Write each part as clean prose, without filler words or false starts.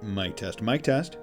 Mic test, mic test.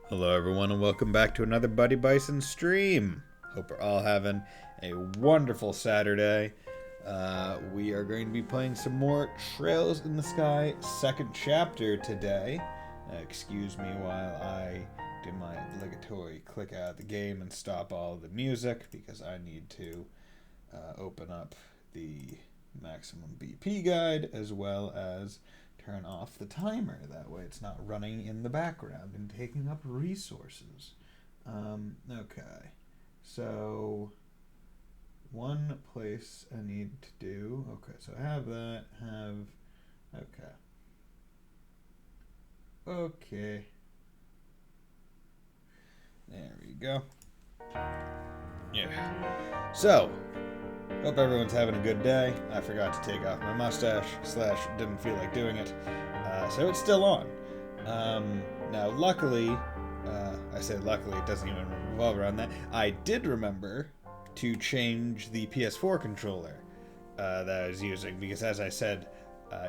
Hello, everyone, and welcome back to another Buddy Bison stream. Hope we're all having a wonderful Saturday. We are going to be playing some more Trails in the Sky second chapter today. Excuse me while I do my obligatory click out of the game and stop all the music, because I need to open up the maximum BP guide as well as turn off the timer. That way it's not running in the background and taking up resources. Okay, so one place I need to do. Okay, so I have that, okay. There we go. Yeah. So, hope everyone's having a good day. I forgot to take off my mustache, / didn't feel like doing it. So it's still on. Now, luckily, I say luckily, it doesn't even revolve around that. I did remember to change the PS4 controller that I was using, because as I said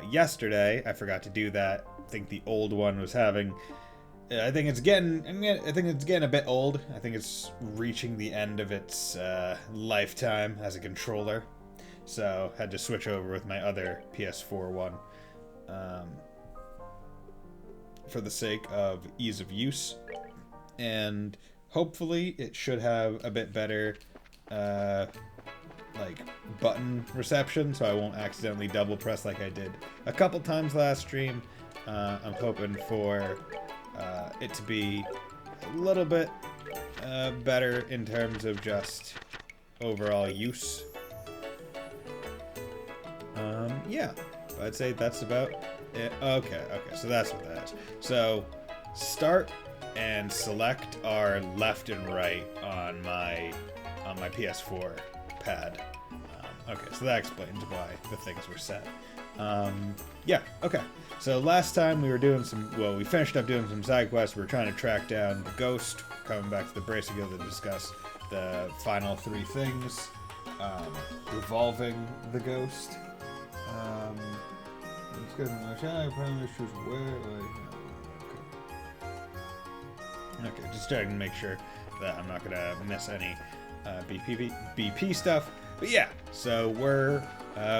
yesterday, I forgot to do that. I think the old one was having... I think it's getting a bit old. I think it's reaching the end of its lifetime as a controller. So had to switch over with my other PS4 one for the sake of ease of use. And hopefully it should have a bit better like button reception, so I won't accidentally double press like I did a couple times last stream. I'm hoping for it to be a little bit better in terms of just overall use. Yeah, I'd say that's about it. Okay, so that's what that is. So, start and select are left and right on my PS4 pad. Okay, so that explains why the things were set. Yeah, okay. So last time we were doing we finished up doing some side quests. We were trying to track down the ghost, coming back to the Bracer Guild to discuss the final 3 things revolving the ghost. Okay, just starting to make sure that I'm not gonna miss any BP stuff. But yeah, so we're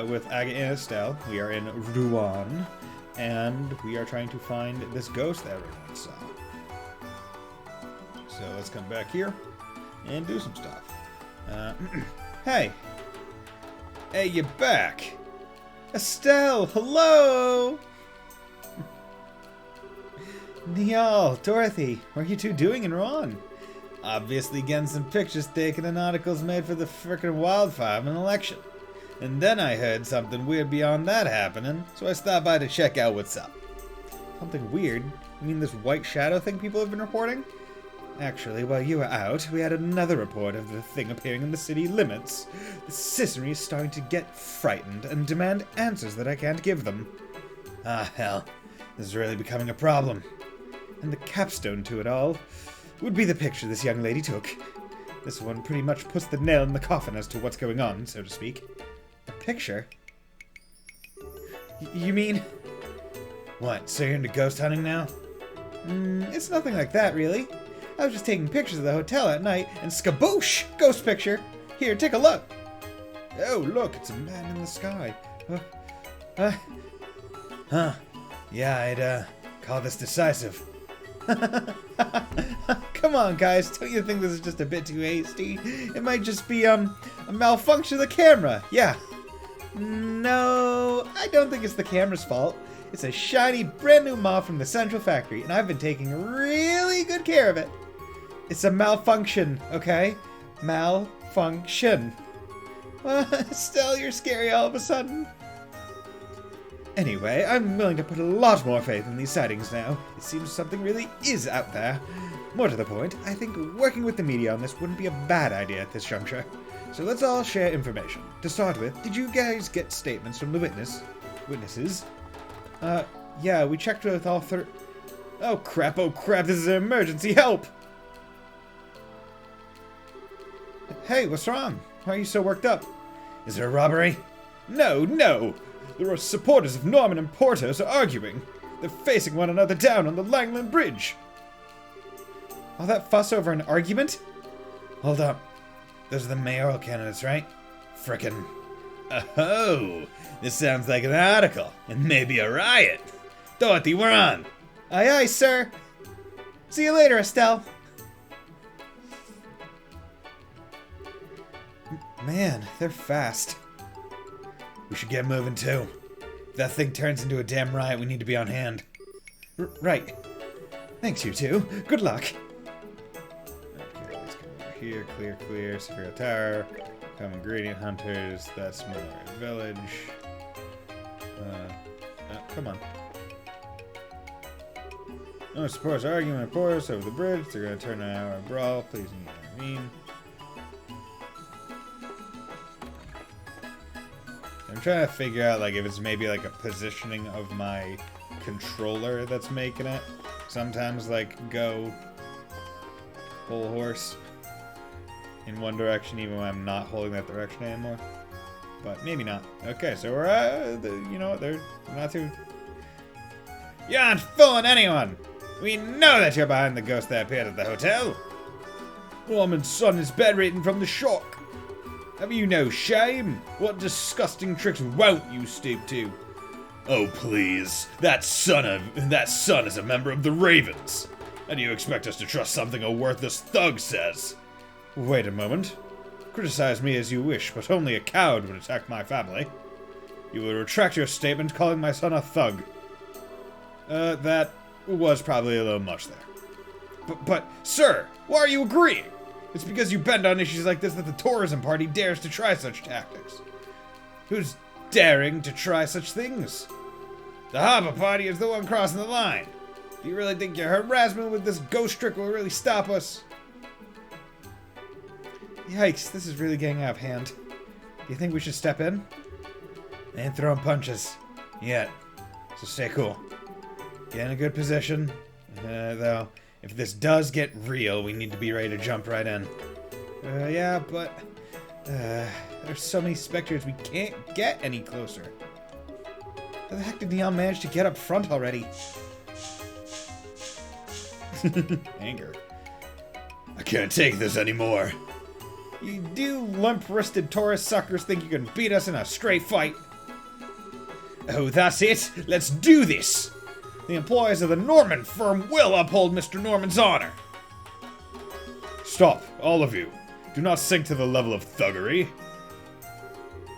with Aga and Estelle. We are in Rouen, and we are trying to find this ghost that everyone saw. So let's come back here and do some stuff. Hey, you're back. Estelle, hello! Niall, Dorothy, what are you two doing in Rouen? Obviously getting some pictures taken and articles made for the frickin' wildfire and election. And then I heard something weird beyond that happening, so I stopped by to check out what's up. Something weird? You mean this white shadow thing people have been reporting? Actually, while you were out, we had another report of the thing appearing in the city limits. The citizenry is starting to get frightened and demand answers that I can't give them. Ah, hell. This is really becoming a problem. And the capstone to it all would be the picture this young lady took. This one pretty much puts the nail in the coffin as to what's going on, so to speak. A picture? You mean... What, so you're into ghost hunting now? It's nothing like that, really. I was just taking pictures of the hotel at night, and skaboosh! Ghost picture! Here, take a look! Oh, look, it's a man in the sky. Yeah, I'd call this decisive. Come on, guys, don't you think this is just a bit too hasty? It might just be, a malfunction of the camera. Yeah. No, I don't think it's the camera's fault. It's a shiny, brand new moth from the central factory, and I've been taking really good care of it. It's a malfunction, okay? Malfunction. Estelle, you're scary all of a sudden. Anyway, I'm willing to put a lot more faith in these sightings now. It seems something really is out there. More to the point, I think working with the media on this wouldn't be a bad idea at this juncture. So let's all share information. To start with, did you guys get statements from the witnesses? Yeah, we checked with all Oh crap, this is an emergency, help! Hey, what's wrong? Why are you so worked up? Is there a robbery? No! The supporters of Norman and Porthos are arguing. They're facing one another down on the Langland Bridge. All that fuss over an argument? Hold up. Those are the mayoral candidates, right? Frickin'. Oh, this sounds like an article, and maybe a riot. Dorothy, we're on. Aye, aye, sir. See you later, Estelle. Man, they're fast. We should get moving, too. If that thing turns into a damn riot, we need to be on hand. Right. Thanks, you two. Good luck. Okay, let's go over here. Clear, clear. Superior Tower. Come ingredient hunters. That's Minority Village. Come on. No supports argument, of course, over the bridge. They're going to turn an hour brawl. Please intervene. I'm trying to figure out, like, if it's maybe, like, a positioning of my controller that's making it. Sometimes, like, go full horse in one direction, even when I'm not holding that direction anymore. But maybe not. Okay, so we're, you know what, they're not too... You aren't fooling anyone! We know that you're behind the ghost that appeared at the hotel! Norman's son is bedridden from the shock. Have you no shame? What disgusting tricks won't you stoop to? Oh, please. That son is a member of the Ravens. How do you expect us to trust something a worthless thug says? Wait a moment. Criticize me as you wish, but only a coward would attack my family. You will retract your statement calling my son a thug. That was probably a little much there. But, sir, why are you agreeing? It's because you bend on issues like this that the tourism party dares to try such tactics. Who's daring to try such things? The harbor party is the one crossing the line. Do you really think your harassment with this ghost trick will really stop us? Yikes, this is really getting out of hand. Do you think we should step in? They ain't throwing punches. Yet. So stay cool. Get in a good position. Though, if this does get real, we need to be ready to jump right in. Yeah, but... there's so many specters, we can't get any closer. How the heck did Neon manage to get up front already? Anger. I can't take this anymore. You do limp-wristed tourist suckers think you can beat us in a straight fight? Oh, that's it? Let's do this! The employees of the Norman firm will uphold Mr. Norman's honor. Stop, all of you. Do not sink to the level of thuggery.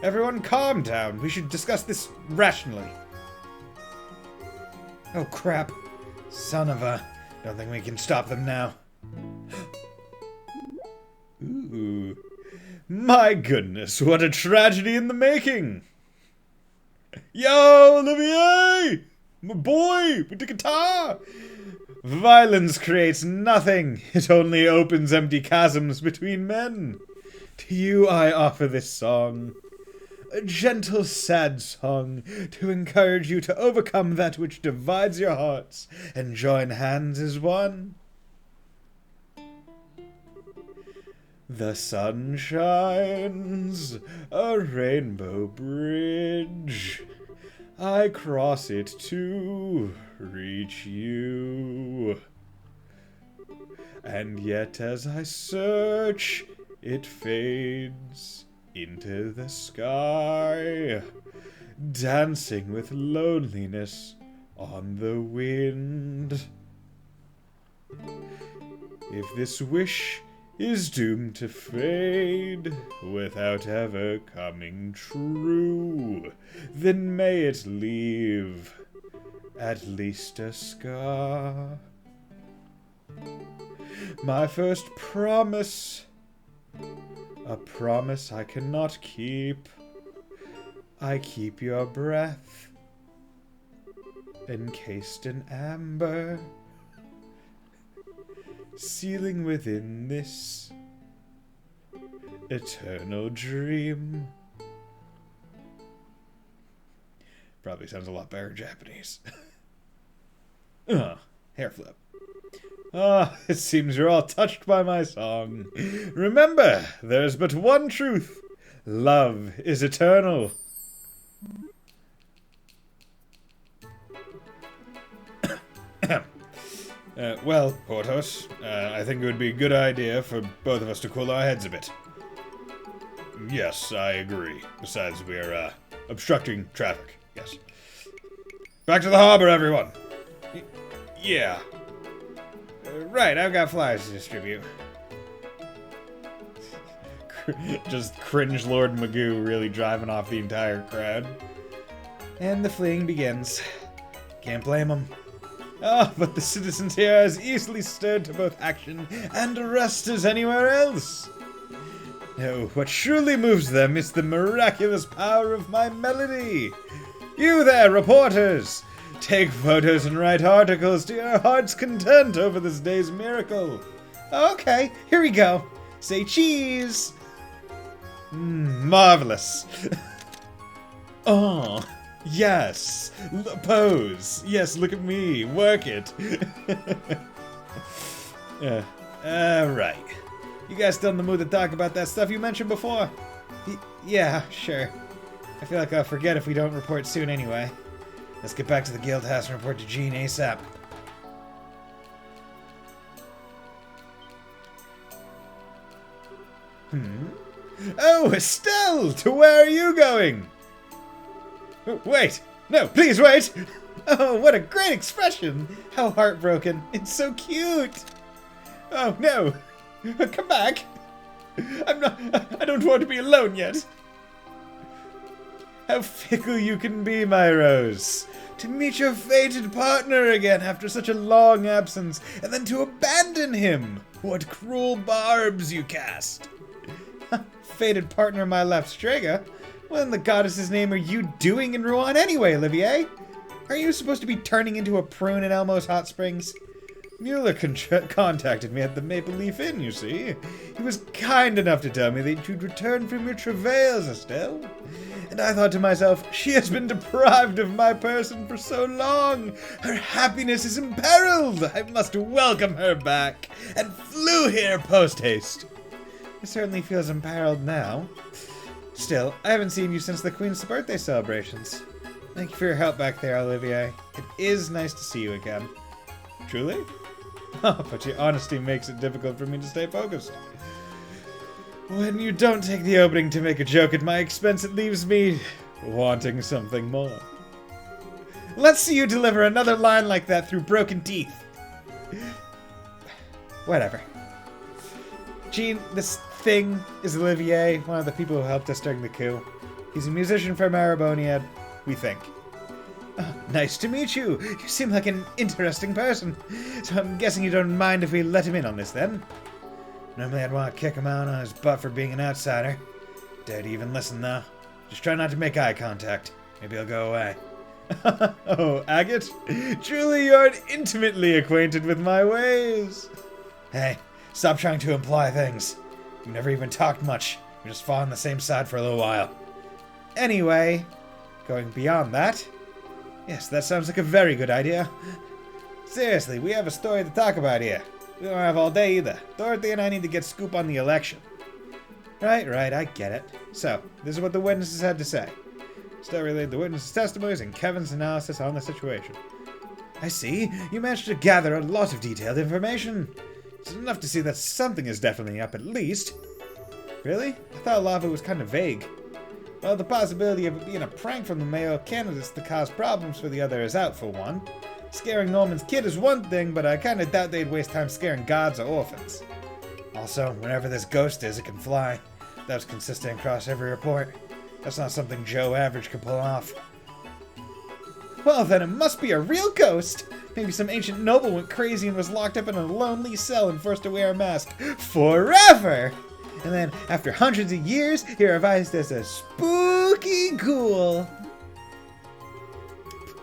Everyone calm down. We should discuss this rationally. Oh, crap. Son of a... Don't think we can stop them now. Ooh. My goodness, what a tragedy in the making. Yo, Olivier! My boy, with the guitar! Violence creates nothing. It only opens empty chasms between men. To you I offer this song. A gentle, sad song to encourage you to overcome that which divides your hearts and join hands as one. The sun shines, a rainbow bridge. I cross it to reach you. And yet as I search, it fades into the sky, dancing with loneliness on the wind. If this wish is doomed to fade without ever coming true, then may it leave at least a scar. My first promise, a promise I cannot keep. I keep your breath encased in amber, sealing within this eternal dream. Probably sounds a lot better in Japanese. Hair flip. It seems you're all touched by my song. Remember, there's but one truth. Love is eternal. Well, Porthos, I think it would be a good idea for both of us to cool our heads a bit. Yes, I agree. Besides, we are, obstructing traffic. Yes. Back to the harbor, everyone! Yeah. Right, I've got flyers to distribute. Just cringe Lord Magoo really driving off the entire crowd. And the fleeing begins. Can't blame him. Ah, but the citizens here are as easily stirred to both action and arrest as anywhere else. No, what truly moves them is the miraculous power of my melody. You there, reporters! Take photos and write articles to your heart's content over this day's miracle. Okay, here we go. Say cheese! Marvelous. Oh, yes. Pose. Yes, look at me. Work it. Right. You guys still in the mood to talk about that stuff you mentioned before? Yeah, sure. I feel like I'll forget if we don't report soon anyway. Let's get back to the guild house and report to Jean ASAP. Oh, Estelle! To where are you going? Wait! No, please wait! Oh, what a great expression! How heartbroken. It's so cute! Oh, no! Come back! I don't want to be alone yet! How fickle you can be, my Rose! To meet your fated partner again after such a long absence, and then to abandon him! What cruel barbs you cast! Fated partner, my left Strega? What in the goddess's name are you doing in Rouen anyway, Olivier? Are you supposed to be turning into a prune in Elmo's Hot Springs? Mueller contacted me at the Maple Leaf Inn, you see. He was kind enough to tell me that you'd returned from your travails, Estelle. And I thought to myself, she has been deprived of my person for so long. Her happiness is imperiled. I must welcome her back. And flew here post-haste. It certainly feels imperiled now. Still, I haven't seen you since the Queen's birthday celebrations. Thank you for your help back there, Olivier. It is nice to see you again. Truly? Oh, but your honesty makes it difficult for me to stay focused. When you don't take the opening to make a joke at my expense, it leaves me wanting something more. Let's see you deliver another line like that through broken teeth. Whatever. Jean, this thing is Olivier, one of the people who helped us during the coup. He's a musician from Arabonia, we think. Oh, nice to meet you. You seem like an interesting person. So I'm guessing you don't mind if we let him in on this, then? Normally I'd want to kick him out on his butt for being an outsider. Dare to even listen, though. Just try not to make eye contact. Maybe he'll go away. Oh, Agate? Truly you're intimately acquainted with my ways. Hey, stop trying to imply things. We've never even talked much. We just fought on the same side for a little while. Anyway, going beyond that... Yes, that sounds like a very good idea. Seriously, we have a story to talk about here. We don't have all day either. Dorothy and I need to get scoop on the election. Right, I get it. So, this is what the witnesses had to say. Still relayed the witnesses' testimonies and Kevin's analysis on the situation. I see. You managed to gather a lot of detailed information. It's enough to see that something is definitely up at least. Really? I thought a lot of it was kind of vague. Well, the possibility of it being a prank from the mayoral candidates to cause problems for the other is out, for one. Scaring Norman's kid is one thing, but I kinda doubt they'd waste time scaring gods or orphans. Also, whenever this ghost is, it can fly. That was consistent across every report. That's not something Joe Average could pull off. Well, then it must be a real ghost! Maybe some ancient noble went crazy and was locked up in a lonely cell and forced to wear a mask forever! And then, after hundreds of years, he revised as a spooky ghoul.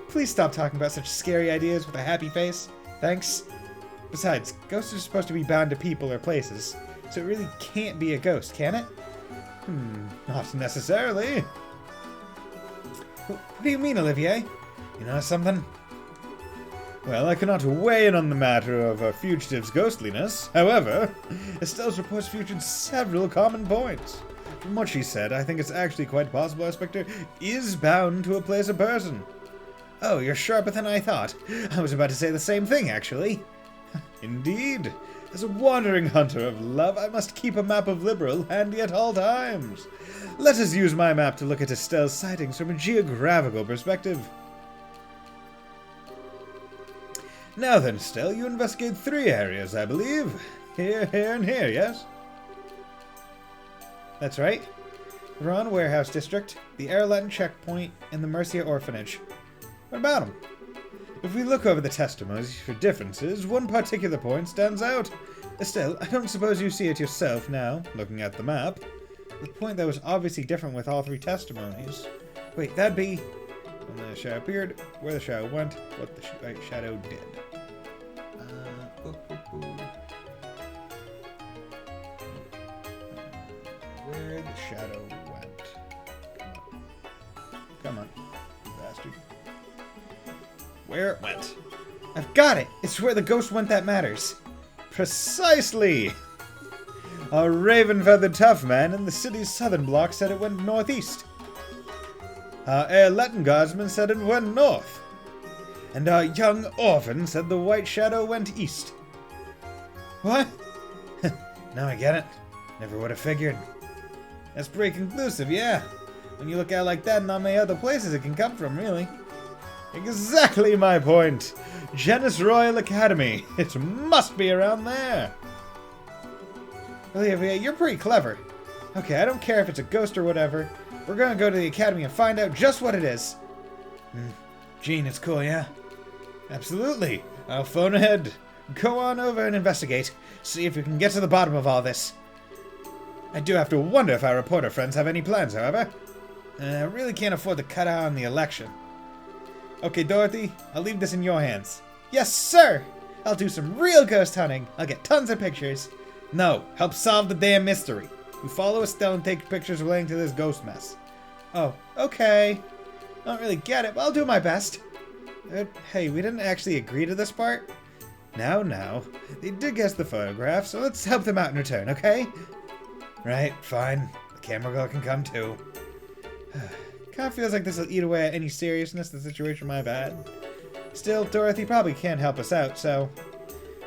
Please stop talking about such scary ideas with a happy face. Thanks. Besides, ghosts are supposed to be bound to people or places, so it really can't be a ghost, can it? Not necessarily. What do you mean, Olivier? You know something? Well, I cannot weigh in on the matter of a fugitive's ghostliness. However, Estelle's reports featured several common points. From what she said, I think it's actually quite possible our Spectre is bound to a place or person. Oh, you're sharper than I thought. I was about to say the same thing, actually. Indeed. As a wandering hunter of love, I must keep a map of Liberal handy at all times. Let us use my map to look at Estelle's sightings from a geographical perspective. Now then, Estelle, you investigate 3 areas, I believe. Here, here, and here, yes? That's right. The Ron Warehouse District, the Airleton Checkpoint, and the Mercia Orphanage. What about them? If we look over the testimonies for differences, one particular point stands out. Estelle, I don't suppose you see it yourself now, looking at the map. The point that was obviously different with all 3 testimonies. Wait, that'd be when the shadow appeared, where the shadow went, what the shadow did. Where the shadow went. Come on, you bastard. Where it went. I've got it! It's where the ghost went that matters. Precisely! A raven-feathered tough man in the city's southern block said it went northeast. Our Airleton guardsman said it went north. And our young orphan said the white shadow went east. What? Now I get it. Never would have figured. That's pretty conclusive, yeah. When you look at it like that, not many other places it can come from, really. Exactly my point. Genus Royal Academy. It must be around there. Olivia, you're pretty clever. Okay, I don't care if it's a ghost or whatever. We're gonna go to the academy and find out just what it is. Gene, it's cool, yeah? Absolutely. I'll phone ahead. Go on over and investigate. See if we can get to the bottom of all this. I do have to wonder if our reporter friends have any plans, however. I really can't afford to cut out on the election. Okay, Dorothy, I'll leave this in your hands. Yes, sir! I'll do some real ghost hunting. I'll get tons of pictures. No, help solve the damn mystery. You follow Estelle and take pictures relating to this ghost mess. Oh, okay. I don't really get it, but I'll do my best. Hey, we didn't actually agree to this part? Now. They did guess the photograph, so let's help them out in return, okay? Right, fine. The camera girl can come too. Kinda feels like this will eat away at any seriousness the situation might have had. Still, Dorothy probably can't help us out, so...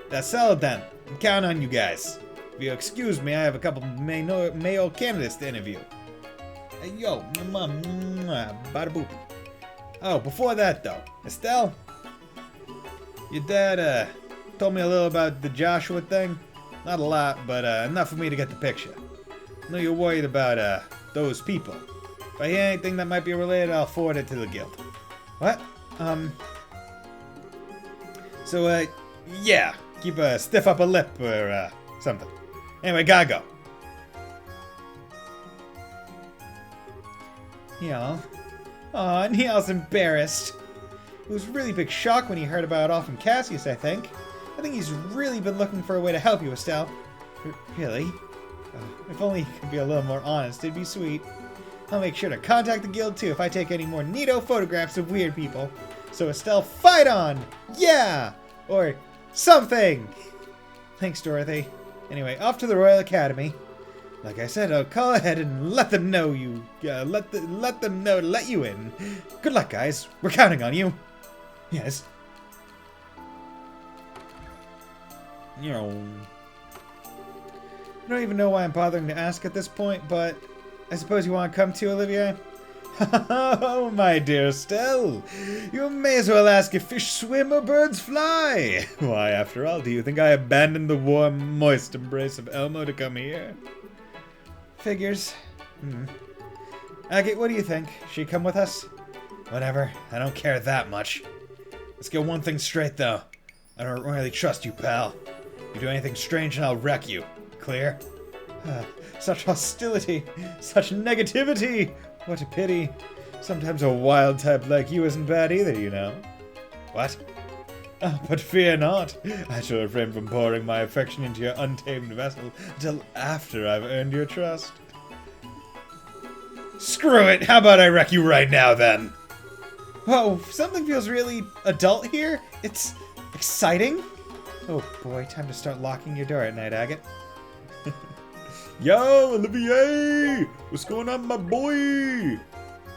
That's solid then. I'm counting on you guys. If you'll excuse me, I have a couple male candidates to interview. Hey, yo, bada boop. Oh, before that though, Estelle? Your dad, told me a little about the Joshua thing. Not a lot, but enough for me to get the picture. I know you're worried about, those people. If I hear anything that might be related, I'll forward it to the guild. What? So, yeah. Keep a stiff upper lip or, something. Anyway, gotta go. Neil. Aw, Neil's embarrassed. It was a really big shock when he heard about it all from Cassius, I think. I think he's really been looking for a way to help you, Estelle. Really? If only he could be a little more honest, it'd be sweet. I'll make sure to contact the guild too if I take any more neato photographs of weird people. So Estelle, fight on! Yeah! Or something! Thanks, Dorothy. Anyway, off to the Royal Academy. Like I said, I'll call ahead and let them know you. Let them know to let you in. Good luck, guys. We're counting on you. Yes. You know. I don't even know why I'm bothering to ask at this point, but I suppose you want to come too, Olivier? Oh, my dear Estelle. You may as well ask if fish swim or birds fly. Why, after all, do you think I abandoned the warm, moist embrace of Elmo to come here? Figures. Agate, what do you think? Should he come with us? Whatever. I don't care that much. Let's get one thing straight, though. I don't really trust you, pal. You do anything strange and I'll wreck you. Clear? Such hostility. Such negativity. What a pity. Sometimes a wild type like you isn't bad either, you know. What? Oh, but fear not. I shall refrain from pouring my affection into your untamed vessel until after I've earned your trust. Screw it! How about I wreck you right now, then? Whoa, something feels really adult here. It's exciting. Oh boy, time to start locking your door at night, Agate. Yo, Olivier! What's going on, my boy?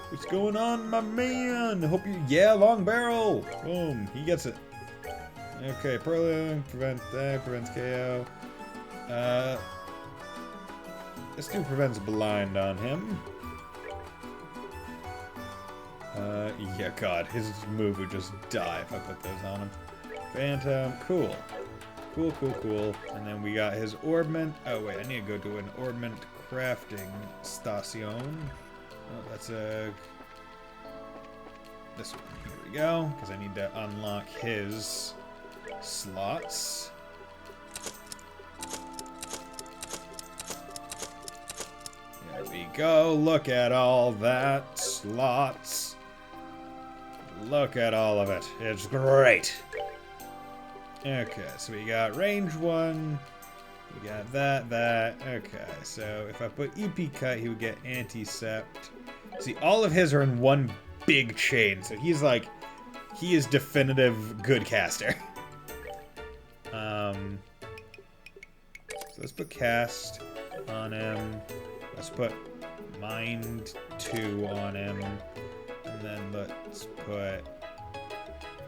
What's going on, my man? Hope you... Yeah, long barrel. Boom, he gets it. Okay, Perlin, prevent that, prevents KO. This dude prevents blind on him. Yeah, God, his move would just die if I put those on him. Phantom, cool. Cool. And then we got his orbment. Oh, wait, I need to go to an orbment crafting station. Oh, that's a... This one. Here we go, because I need to unlock his slots. There we go. Look at all that slots. Look at all of it. It's great. Okay, so we got range 1. We got that. Okay, so if I put EP cut, he would get anti-sept. See, all of his are in one big chain, so he's like, he is definitive good caster. So let's put cast on him. Let's put mind 2 on him. And then let's put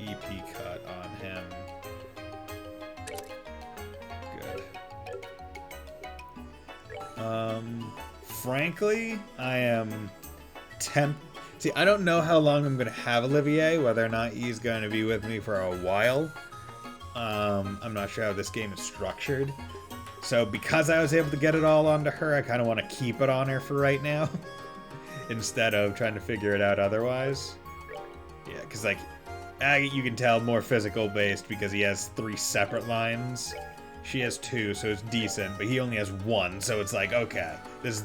EP cut on him. Good. Frankly, I am See, I don't know how long I'm going to have Olivier, whether or not he's going to be with me for a while. I'm not sure how this game is structured. So because I was able to get it all onto her, I kind of want to keep it on her for right now. Instead of trying to figure it out otherwise. Yeah, because like, Agate you can tell more physical based because he has 3 separate lines. She has 2, so it's decent, but he only has 1, so it's like, okay, this is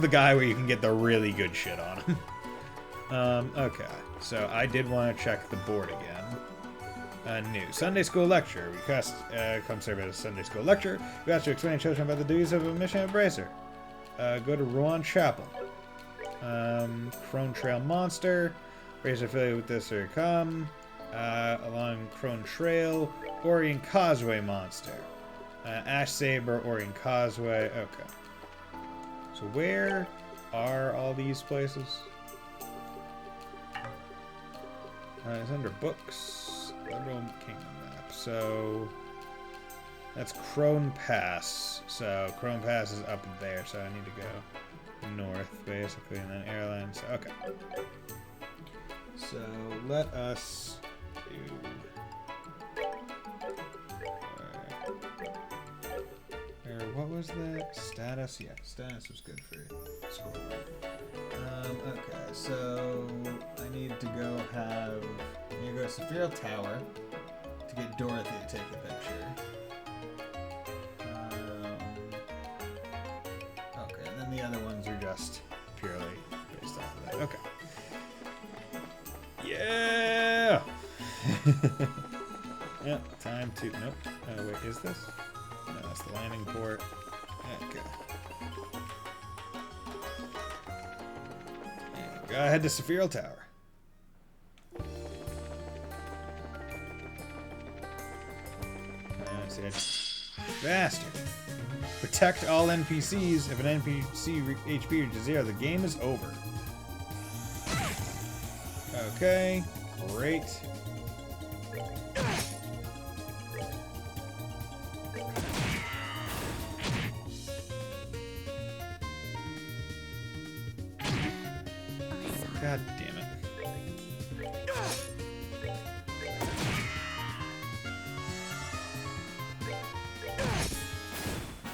the guy where you can get the really good shit on him. Okay, so I did want to check the board again. New Sunday school lecture. Request come serve as a Sunday school lecture. We ask to explain to children about the duties of a mission embracer. Go to Rouen Chapel. Crone Trail Monster. Raise affiliated with this or come. Along Crone Trail. Orient Causeway Monster. Ash Saber, Orient Causeway. Okay. So where are all these places? It's under books. Liberal Kingdom map. So that's Crone Pass. So Crone Pass is up there. So I need to go north, basically, and then airlines. Okay. So let us do. What was that? Status? Yeah, status was good for school. Okay, so I need to go to Sophia Tower to get Dorothy to take the picture. Okay, and then the other ones are just purely based off of that. Okay. Yeah! Yep, time to... Nope. Oh, wait, is this? No, that's the landing port. Okay. And go ahead to Sophia Tower. Bastard. Protect all NPCs. If an NPC HP reaches 0, the game is over. Okay. Great. God damn it.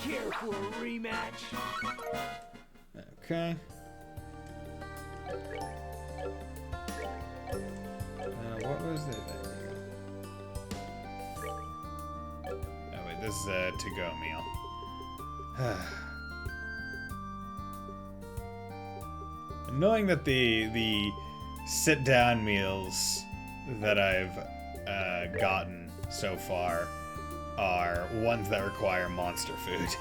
Care for a rematch? Okay. What was it? Oh wait, this is a to-go meal. Knowing that the sit-down meals that I've gotten so far are ones that require monster food.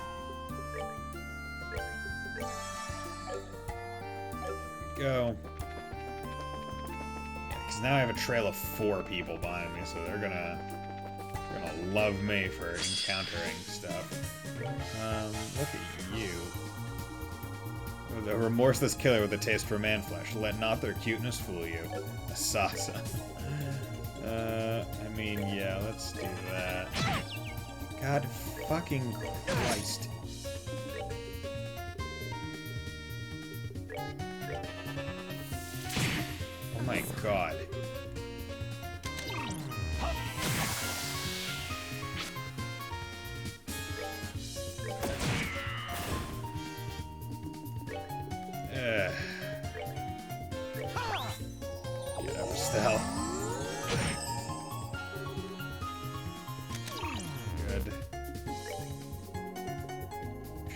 There we go. Yeah, because now I have a trail of 4 people behind me, so they're gonna love me for encountering stuff. Look at you. The remorseless killer with a taste for man flesh. Let not their cuteness fool you. Asasa. I mean, yeah, let's do that. God fucking Christ. Oh my god. Get up, Estelle. Good.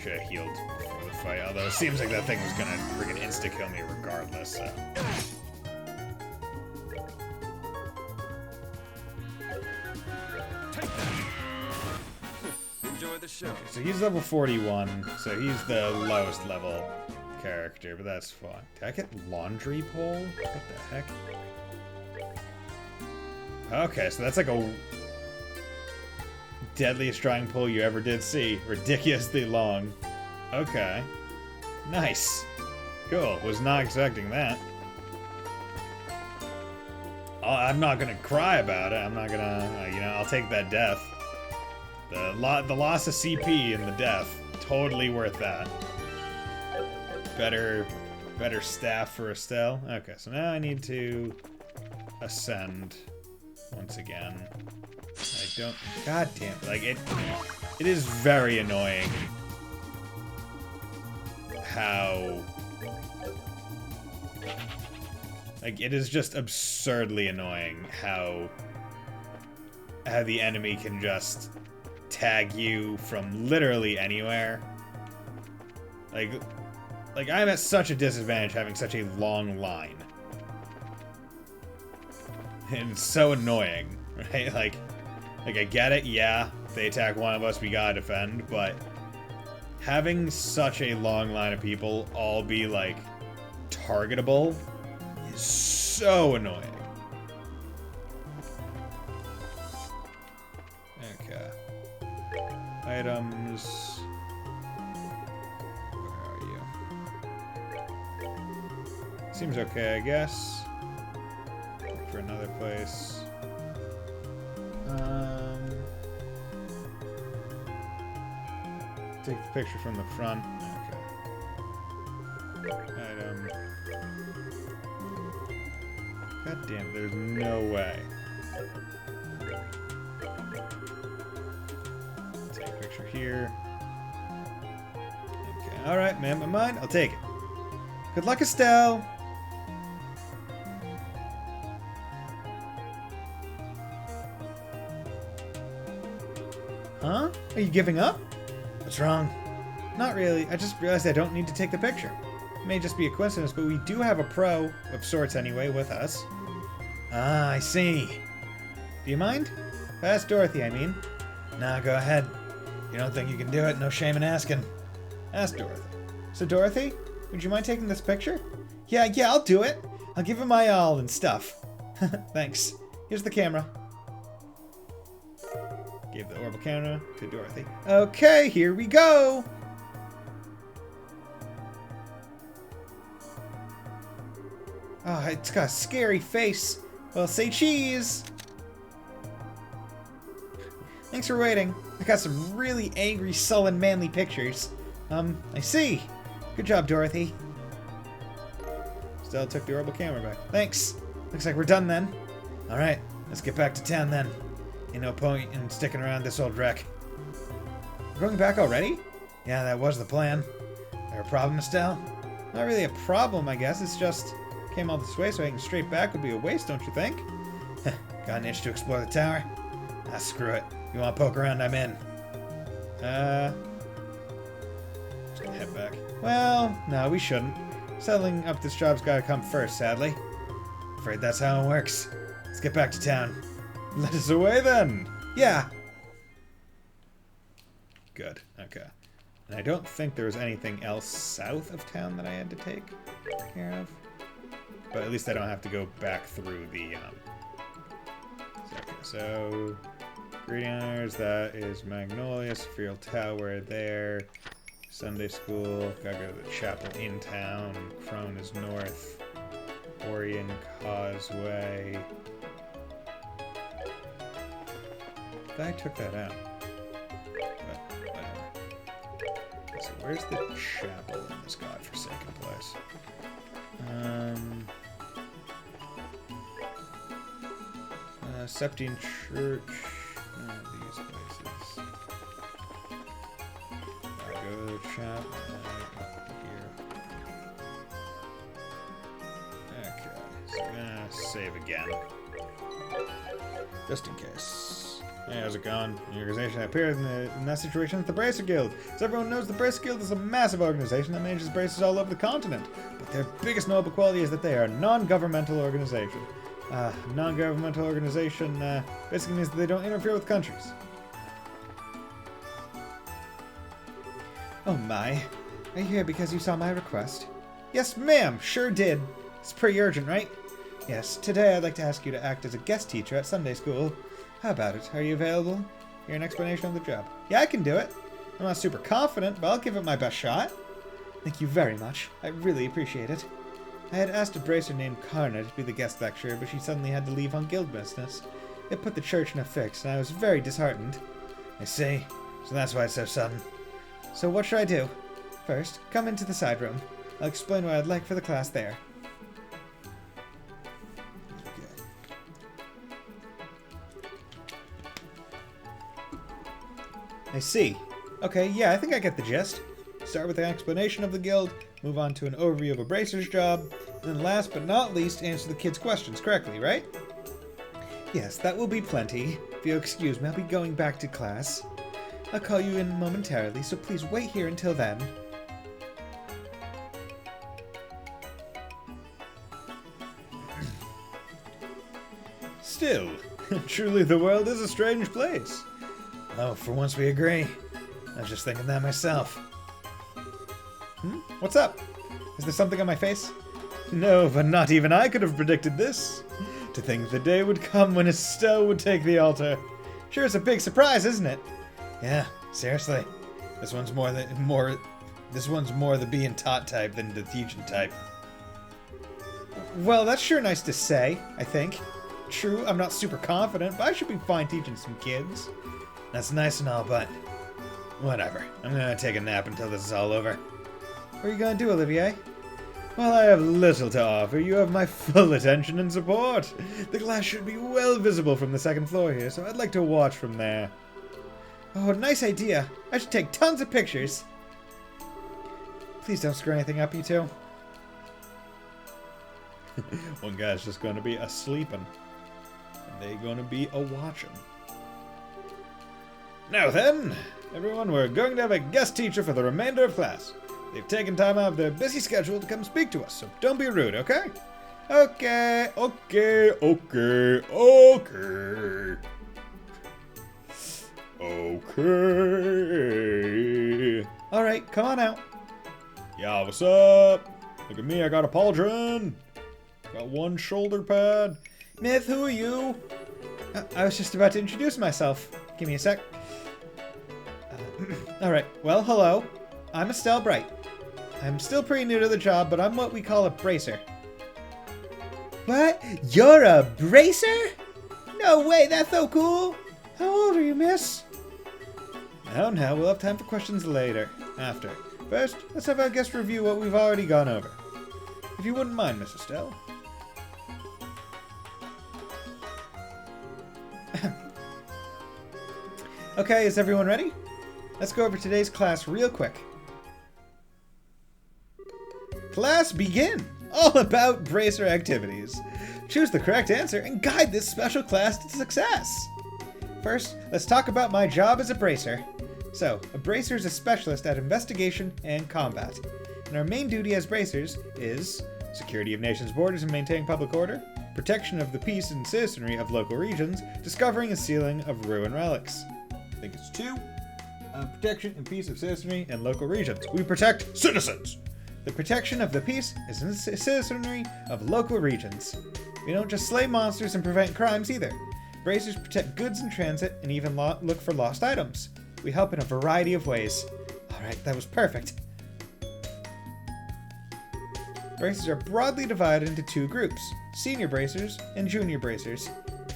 Should have healed before the fight, although it seems like that thing was gonna freaking insta-kill me regardless, so. Enjoy the show. Okay, so he's level 41, so he's the lowest level character, but that's fun. Did I get laundry pole? What the heck? Okay, so that's like a deadliest drawing pole you ever did see. Ridiculously long. Okay. Nice. Cool. Was not expecting that. I'm not gonna cry about it. I'm not gonna, you know, I'll take that death. The loss of CP and the death. Totally worth that. Better staff for Estelle. Okay, so now I need to ascend once again. I don't. God damn it! Like it is very annoying how. Like it is just absurdly annoying how the enemy can just tag you from literally anywhere. Like, I'm at such a disadvantage having such a long line. And it's so annoying, right? Like, I get it, yeah, if they attack one of us, we gotta defend, but having such a long line of people all be, like, targetable is so annoying. Okay. Items... Seems okay, I guess. Look for another place. Take the picture from the front. Okay. Item. God damn, there's no way. Take a picture here. Okay. Alright, man, my mind. I'll take it. Good luck, Estelle. Huh? Are you giving up? What's wrong? Not really. I just realized I don't need to take the picture. It may just be a coincidence, but we do have a pro, of sorts anyway, with us. Ah, I see. Do you mind? Ask Dorothy, I mean. Nah, go ahead. You don't think you can do it? No shame in asking. Ask Dorothy. So, Dorothy, would you mind taking this picture? Yeah, I'll do it. I'll give it my all and stuff. Thanks. Here's the camera. Gave the orbital camera to Dorothy. Okay, here we go! Oh, it's got a scary face. Well, say cheese! Thanks for waiting. I got some really angry, sullen, manly pictures. I see. Good job, Dorothy. Stella took the orbital camera back. Thanks. Looks like we're done then. Alright, let's get back to town then. Ain't no point in sticking around this old wreck. We're going back already? Yeah, that was the plan. There a problem, Estelle? Not really a problem, I guess. It's just came all this way, so heading straight back would be a waste, don't you think? Got an itch to explore the tower? Ah, screw it. You want to poke around, I'm in. Just gonna head back. Well, no, we shouldn't. Settling up this job's gotta come first, sadly. Afraid that's how it works. Let's get back to town. Let us away then. Yeah. Good. Okay. And I don't think there was anything else south of town that I had to take care of. But at least I don't have to go back through the, So, Green Honors, that is Magnolia, Spheral Tower there. Sunday school. Gotta go to the chapel in town. Crone is north. Orion Causeway. I took that out. But whatever. So where's the chapel in this godforsaken place? Septine Church. These places. I go to the chapel. Up here. Okay. So I'm gonna save again. Just in case. Hey, how's it going? The organization appeared in that situation at the Bracer Guild. As everyone knows, the Bracer Guild is a massive organization that manages bracers all over the continent. But their biggest notable quality is that they are a non-governmental organization. Non-governmental organization basically means that they don't interfere with countries. Oh my. Are you here because you saw my request? Yes, ma'am. Sure did. It's pretty urgent, right? Yes. Today I'd like to ask you to act as a guest teacher at Sunday school. How about it? Are you available? Hear an explanation of the job. Yeah, I can do it. I'm not super confident, but I'll give it my best shot. Thank you very much. I really appreciate it. I had asked a bracer named Karna to be the guest lecturer, but she suddenly had to leave on guild business. It put the church in a fix, and I was very disheartened. I see. So that's why it's so sudden. So what should I do? First, come into the side room. I'll explain what I'd like for the class there. I see. Okay, yeah, I think I get the gist. Start with an explanation of the guild, move on to an overview of a bracer's job, and then last but not least, answer the kids' questions correctly, right? Yes, that will be plenty. If you'll excuse me, I'll be going back to class. I'll call you in momentarily, so please wait here until then. Still, truly the world is a strange place. Oh, for once we agree. I was just thinking that myself. What's up? Is there something on my face? No, but not even I could have predicted this. To think the day would come when Estelle would take the altar. Sure, it's a big surprise, isn't it? Yeah, seriously. This one's more the being taught type than the teaching type. Well, that's sure nice to say, I think. True, I'm not super confident, but I should be fine teaching some kids. That's nice and all, but whatever. I'm gonna take a nap until this is all over. What are you gonna do, Olivier? Well, I have little to offer. You have my full attention and support. The glass should be well visible from the second floor here, so I'd like to watch from there. Oh, nice idea. I should take tons of pictures. Please don't screw anything up, you two. One guy's just gonna be a-sleeping. And they gonna be a-watching. Now then, everyone, we're going to have a guest teacher for the remainder of class. They've taken time out of their busy schedule to come speak to us, so don't be rude, okay? Okay. Alright, come on out. Yeah, what's up? Look at me, I got a pauldron. Got one shoulder pad. Myth, who are you? I was just about to introduce myself. Give me a sec. Alright, well, hello. I'm Estelle Bright. I'm still pretty new to the job, but I'm what we call a bracer. What? You're a bracer? No way, that's so cool. How old are you, miss? No, we'll have time for questions later. After. First, let's have our guest review what we've already gone over. If you wouldn't mind, Miss Estelle. Okay, is everyone ready? Let's go over today's class real quick. Class begin! All about bracer activities. Choose the correct answer and guide this special class to success. First, let's talk about my job as a bracer. So, a bracer is a specialist at investigation and combat. And our main duty as bracers is security of nations' borders and maintaining public order, protection of the peace and citizenry of local regions, discovering and sealing of ruined relics. I think it's 2. Protection and peace of citizenry and local regions. We protect citizens! The protection of the peace is in the citizenry of local regions. We don't just slay monsters and prevent crimes either. Bracers protect goods in transit and even look for lost items. We help in a variety of ways. Alright, that was perfect. Bracers are broadly divided into two groups, senior bracers and junior bracers.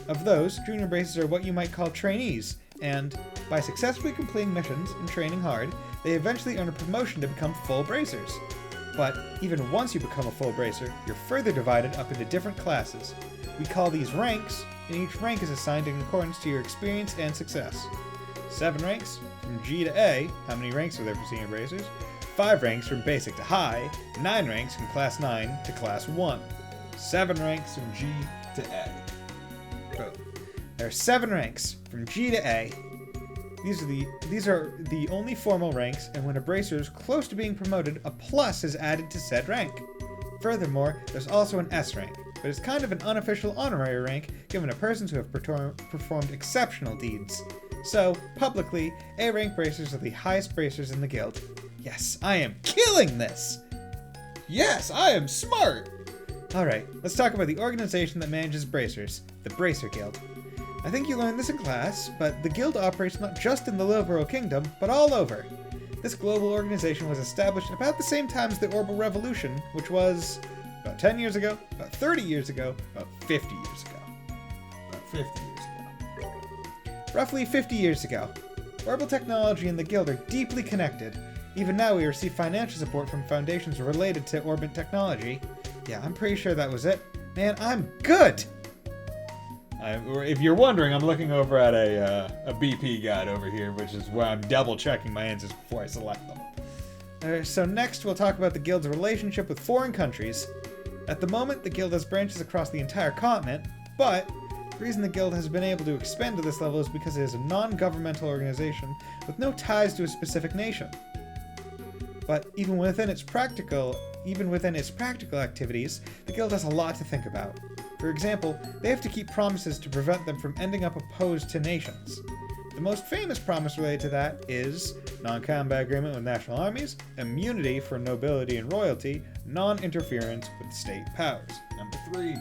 Of those, junior bracers are what you might call trainees, and by successfully completing missions and training hard, they eventually earn a promotion to become full bracers. But even once you become a full bracer, you're further divided up into different classes. We call these ranks, and each rank is assigned in accordance to your experience and success. 7 ranks from G to A. How many ranks are there for senior bracers? 5 ranks from basic to high, 9 ranks from class 9 to class 1. 7 ranks from G to A. Boom. There are 7 ranks from G to A. These are the only formal ranks, and when a bracer is close to being promoted, a plus is added to said rank. Furthermore, there's also an S rank, but it's kind of an unofficial honorary rank given to persons who have performed exceptional deeds. So, publicly, A rank bracers are the highest bracers in the guild. Yes, I am killing this! Yes, I am smart! Alright, let's talk about the organization that manages bracers, the Bracer Guild. I think you learned this in class, but the guild operates not just in the Lilboro Kingdom, but all over. This global organization was established about the same time as the Orbital Revolution, which was about 10 years ago, about 30 years ago, about 50 years ago. About 50 years ago. Roughly 50 years ago. Orbital technology and the guild are deeply connected. Even now we receive financial support from foundations related to orbit technology. Yeah, I'm pretty sure that was it. Man, I'm good! If you're wondering, I'm looking over at a BP guide over here, which is where I'm double checking my answers before I select them. So next we'll talk about the guild's relationship with foreign countries. At the moment, the guild has branches across the entire continent, but the reason the guild has been able to expand to this level is because it is a non-governmental organization with no ties to a specific nation. But even within its practical activities, the guild has a lot to think about. For example, they have to keep promises to prevent them from ending up opposed to nations. The most famous promise related to that is non-combat agreement with national armies, immunity for nobility and royalty, non-interference with state powers. Number 3.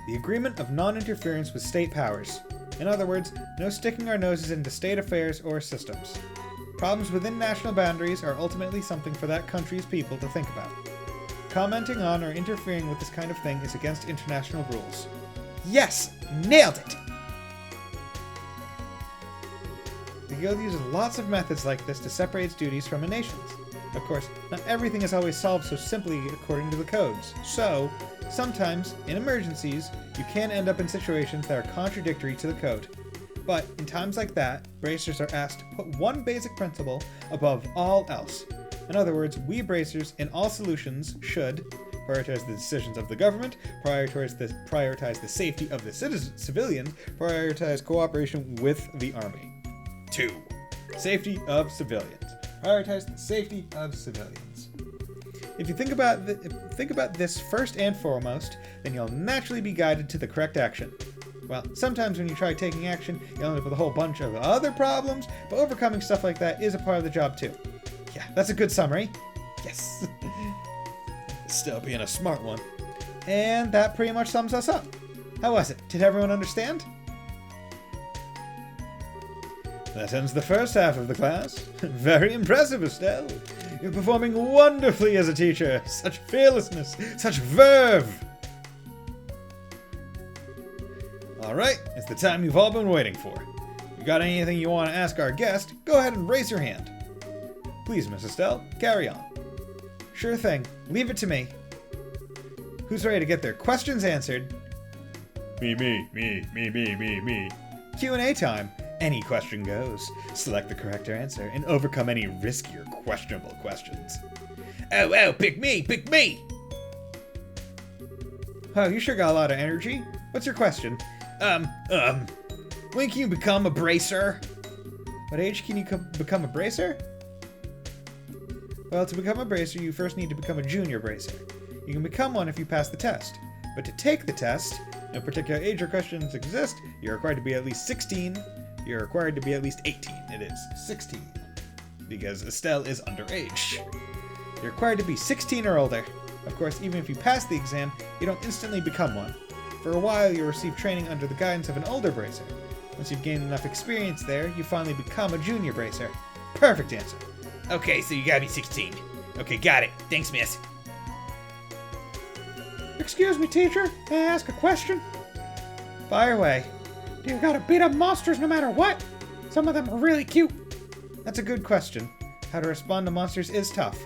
The agreement of non-interference with state powers. In other words, no sticking our noses into state affairs or systems. Problems within national boundaries are ultimately something for that country's people to think about. Commenting on or interfering with this kind of thing is against international rules. Yes! Nailed it! The guild uses lots of methods like this to separate its duties from a nation's. Of course, not everything is always solved so simply according to the codes, so sometimes, in emergencies, you can end up in situations that are contradictory to the code. But in times like that, bracers are asked to put one basic principle above all else. In other words, we bracers in all solutions should prioritize the decisions of the government, prioritize the safety of the civilians, prioritize cooperation with the army. 2. Safety of civilians. Prioritize the safety of civilians. If you think about this first and foremost, then you'll naturally be guided to the correct action. Well, sometimes when you try taking action, you'll end up with a whole bunch of other problems, but overcoming stuff like that is a part of the job too. Yeah, that's a good summary. Yes. Still being a smart one. And that pretty much sums us up. How was it? Did everyone understand? That ends the first half of the class. Very impressive, Estelle. You're performing wonderfully as a teacher. Such fearlessness, such verve. Alright, it's the time you've all been waiting for. If you got anything you want to ask our guest, go ahead and raise your hand. Please, Miss Estelle, carry on. Sure thing. Leave it to me. Who's ready to get their questions answered? Me. Q&A time. Any question goes. Select the correct answer and overcome any riskier, questionable questions. Oh, pick me! Oh, you sure got a lot of energy. What's your question? When can you become a bracer? What age can you become a bracer? Well, to become a bracer, you first need to become a junior bracer. You can become one if you pass the test. But to take the test, no particular age or questions exist, you're required to be at least 16. You're required to be at least 18. It is 16. Because Estelle is underage. You're required to be 16 or older. Of course, even if you pass the exam, you don't instantly become one. For a while, you'll receive training under the guidance of an older bracer. Once you've gained enough experience there, you finally become a junior bracer. Perfect answer. Okay, so you gotta be 16. Okay, got it. Thanks, miss. Excuse me, teacher. May I ask a question? Fire away. Do you gotta beat up monsters no matter what? Some of them are really cute. That's a good question. How to respond to monsters is tough.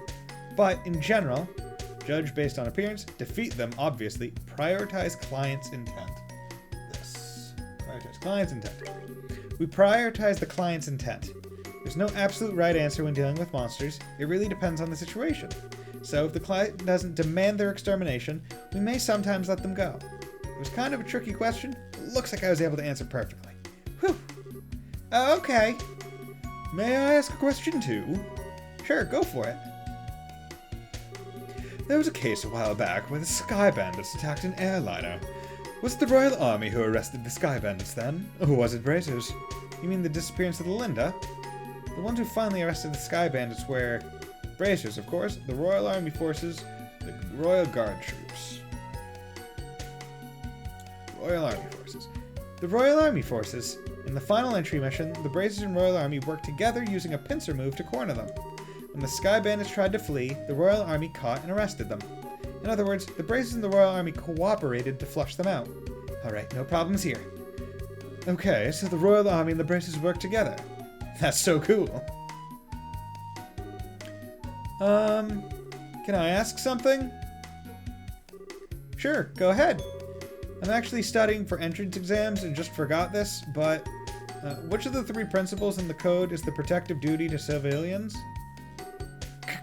But in general, judge based on appearance, defeat them, obviously, prioritize client's intent. This. Prioritize client's intent. We prioritize the client's intent. There's no absolute right answer when dealing with monsters. It really depends on the situation. So if the client doesn't demand their extermination, we may sometimes let them go. It was kind of a tricky question. It looks like I was able to answer perfectly. Whew. Okay. May I ask a question too? Sure, go for it. There was a case a while back where the Sky Bandits attacked an airliner. Was it the Royal Army who arrested the Sky Bandits then? Or was it Bracers? You mean the disappearance of the Linda? The ones who finally arrested the Sky Bandits were Bracers, of course, the Royal Army Forces, the Royal Guard Troops. Royal Army Forces. The Royal Army Forces. In the final entry mission, the Bracers and Royal Army worked together using a pincer move to corner them. When the Sky Bandits tried to flee, the Royal Army caught and arrested them. In other words, the Bracers and the Royal Army cooperated to flush them out. Alright, no problems here. Okay, so the Royal Army and the Bracers worked together. That's so cool. Can I ask something? Sure, go ahead. I'm actually studying for entrance exams and just forgot this, but which of the 3 principles in the code is the protective duty to civilians?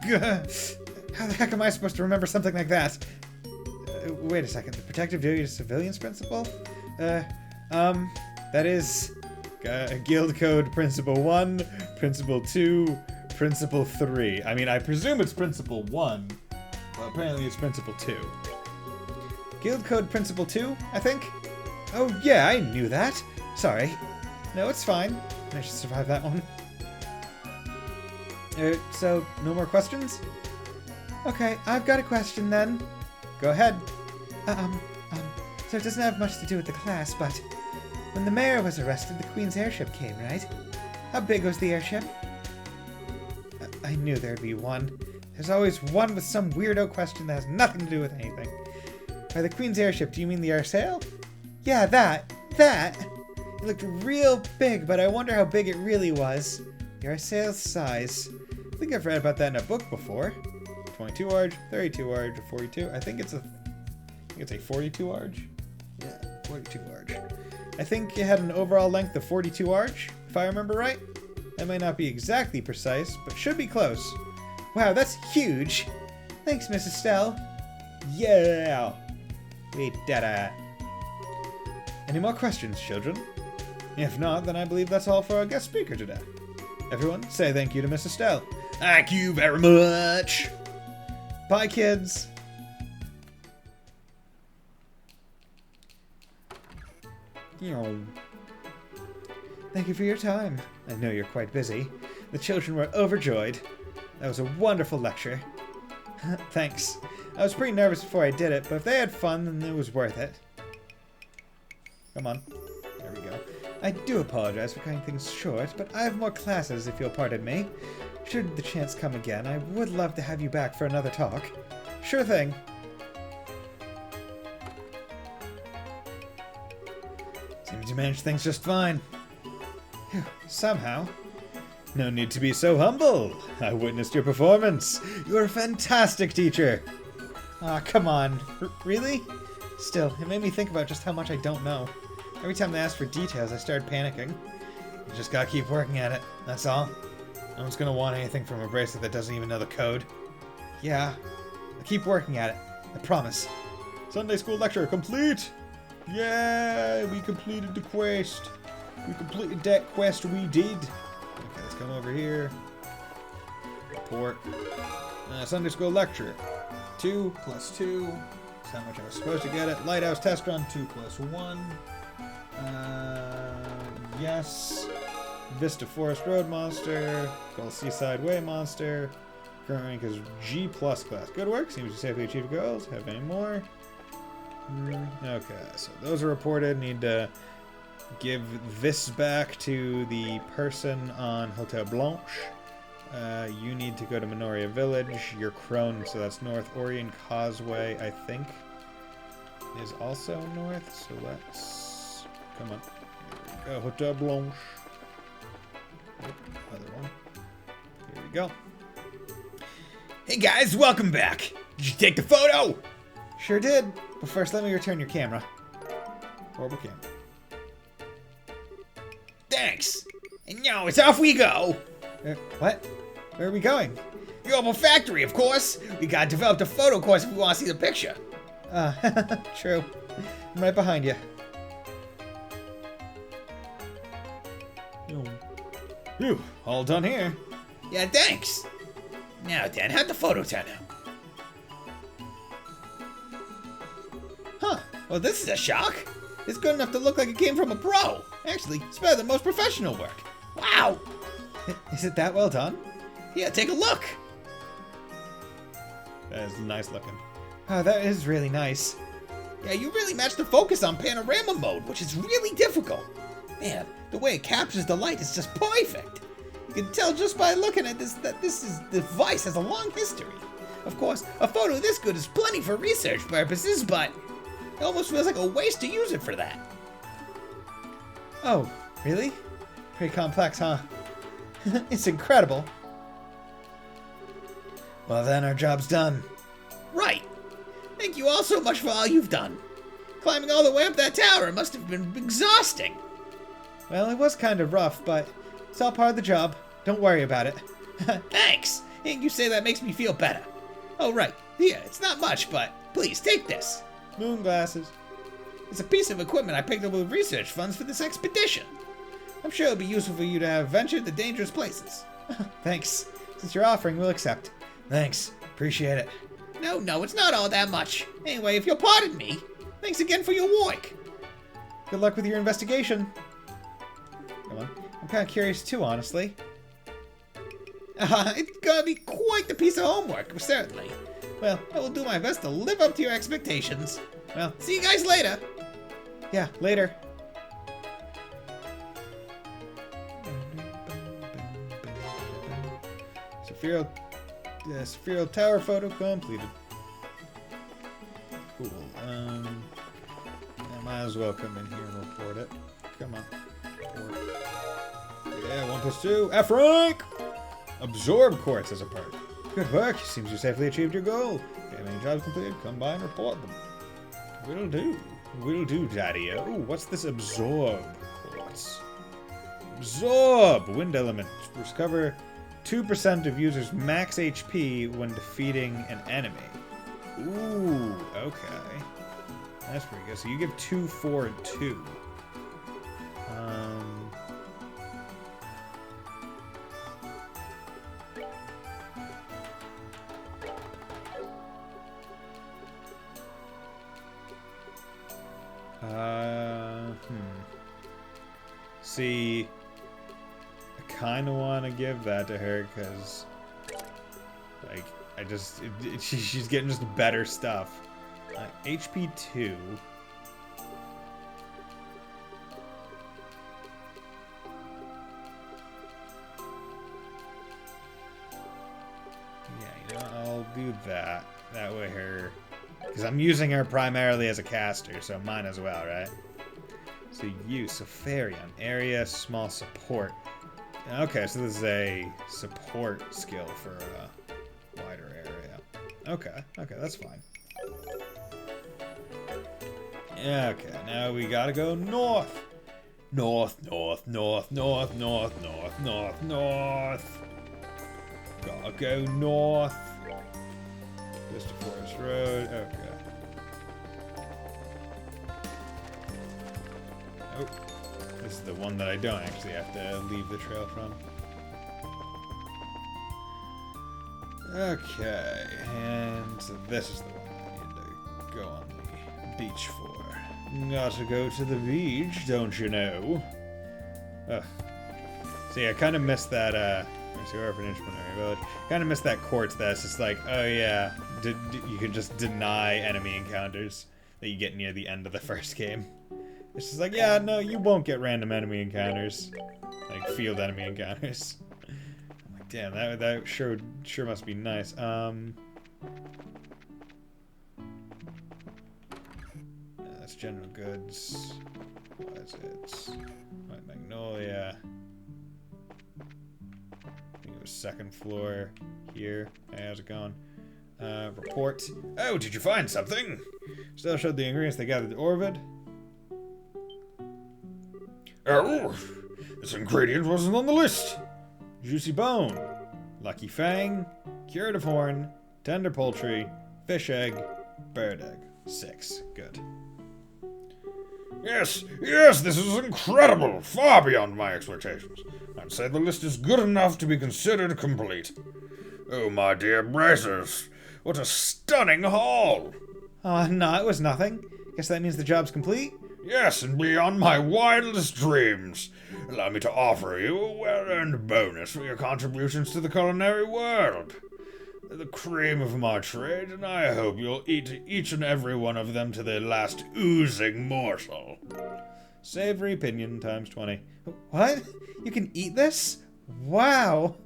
How the heck am I supposed to remember something like that? Wait a second, the protective duty to civilians principle? That is Guild Code Principle 1, Principle 2, Principle 3. I mean, I presume it's Principle 1, but apparently it's Principle 2. Guild Code Principle 2, I think? Oh yeah, I knew that. Sorry. No, it's fine. I should survive that one. So, no more questions? Okay, I've got a question then. Go ahead. So it doesn't have much to do with the class, but when the mayor was arrested, the Queen's airship came, right? How big was the airship? I knew there'd be one. There's always one with some weirdo question that has nothing to do with anything. By the Queen's airship, do you mean the air sail? Yeah, that! It looked real big, but I wonder how big it really was. The air sail's size. I think I've read about that in a book before. 22 large, 32 large, or 42. I think it's a 42 large. Yeah, 42 large. I think it had an overall length of 42 large, if I remember right. That might not be exactly precise, but should be close. Wow, that's huge! Thanks, Miss Estelle. Yeah! We did it. Any more questions, children? If not, then I believe that's all for our guest speaker today. Everyone, say thank you to Miss Estelle. Thank you very much! Bye, kids! Thank you for your time. I know you're quite busy. The children were overjoyed. That was a wonderful lecture. Thanks. I was pretty nervous before I did it, but if they had fun, then it was worth it. Come on. There we go. I do apologize for cutting things short, but I have more classes if you'll pardon me. Should the chance come again, I would love to have you back for another talk. Sure thing. Seems you managed things just fine. Phew, somehow. No need to be so humble. I witnessed your performance. You're a fantastic teacher. Aw, come on. Really? Still, it made me think about just how much I don't know. Every time they asked for details, I started panicking. You just gotta keep working at it, that's all. No one's gonna want anything from a bracelet that doesn't even know the code. Yeah, I'll keep working at it. I promise. Sunday school lecture complete! Yeah, we completed the quest. We completed that quest, we did. Okay, let's come over here. Report. Sunday school lecture. 2 plus 2. That's how much I was supposed to get it. Lighthouse test run, 2 plus 1. Yes. Vista Forest Road monster. Gull Seaside Way monster. Current rank is G+ class. Good work. Seems to safely achieve goals. Have any more? Okay, so those are reported. Need to give this back to the person on Hotel Blanche. You need to go to Minoria Village. You're Crone, so that's north. Orient Causeway, I think, is also north. So let's... Come on. Here we go. Hotel Blanche. Oh, other one. Here we go. Hey guys, welcome back. Did you take the photo? Sure did. But first, let me return your camera. Horrible camera. Thanks. And now it's off we go. What? Where are we going? The Opal Factory, of course. We gotta develop a photo course if we want to see the picture. True. I'm right behind you. Phew, all done here. Yeah, thanks. Now then, how'd the photo turn out? Huh, well this is a shock. It's good enough to look like it came from a pro. Actually, it's better than most professional work. Wow! Is it that well done? Yeah, take a look. That is nice looking. Oh, that is really nice. Yeah, you really matched the focus on panorama mode, which is really difficult. Man, the way it captures the light is just perfect. You can tell just by looking at this that this device has a long history. Of course, a photo this good is plenty for research purposes, but it almost feels like a waste to use it for that. Oh, really? Pretty complex, huh? It's incredible. Well then, our job's done. Right. Thank you all so much for all you've done. Climbing all the way up that tower must have been exhausting. Well, it was kind of rough, but it's all part of the job. Don't worry about it. Thanks. And you say that makes me feel better. Oh, right. Here, it's not much, but please take this. Moon glasses. It's a piece of equipment I picked up with research funds for this expedition. I'm sure it'll be useful for you to have ventured to dangerous places. Thanks. Since you're offering, we'll accept. Thanks. Appreciate it. No, it's not all that much. Anyway, if you'll pardon me, thanks again for your work. Good luck with your investigation. Come on. I'm kind of curious too, honestly. It's gonna be quite the piece of homework, certainly. Well, I will do my best to live up to your expectations. Well, see you guys later. Yeah, later. Spheral Tower photo completed. Cool. I might as well come in here and report it. Come on. Report. Yeah, 1+2. F rank! Absorb quartz as a perk. Good work. Seems you safely achieved your goal. If you have any jobs completed, come by and report them. Will do. Will do, Daddy. Oh, what's this absorb quartz? Absorb! Wind element. Recover 2% of users' max HP when defeating an enemy. Ooh, okay. That's pretty good. So you give 2, 4, and 2. See, I kind of want to give that to her because, like, she's getting just better stuff. HP 2. Yeah, you know, I'll do that. That way her, because I'm using her primarily as a caster, so might as well, right? So use Fairy on area, small support. Okay, so this is a support skill for a wider area. Okay, that's fine. Okay, now we gotta go north. North. Gotta go north. Vista Forest Road, okay. Oh, this is the one that I don't actually have to leave the trail from. Okay, and so this is the one I need to go on the beach for. Gotta go to the beach, don't you know? Ugh. See, I kind of missed that, orphanage, Minoria Village. Kind of missed that quartz that's just like, oh yeah, you can just deny enemy encounters that you get near the end of the first game. It's just like, yeah, no, you won't get random enemy encounters. Like, field enemy encounters. I'm like, Damn, that sure must be nice. That's general goods. What is it? White Magnolia. I think it was second floor here. Hey, how's it going? Report. Oh, did you find something? Still showed the ingredients they gathered at Orvid. Oh, this ingredient wasn't on the list. Juicy bone, lucky fang, curative horn, tender poultry, fish egg, bird egg. 6. Good. Yes, this is incredible. Far beyond my expectations. I'd say the list is good enough to be considered complete. Oh, my dear Brazers, what a stunning haul. No, it was nothing. Guess that means the job's complete? Yes, and beyond my wildest dreams. Allow me to offer you a well-earned bonus for your contributions to the culinary world. They're the cream of my trade, and I hope you'll eat each and every one of them to their last oozing morsel. Savory pinion times 20. What? You can eat this? Wow.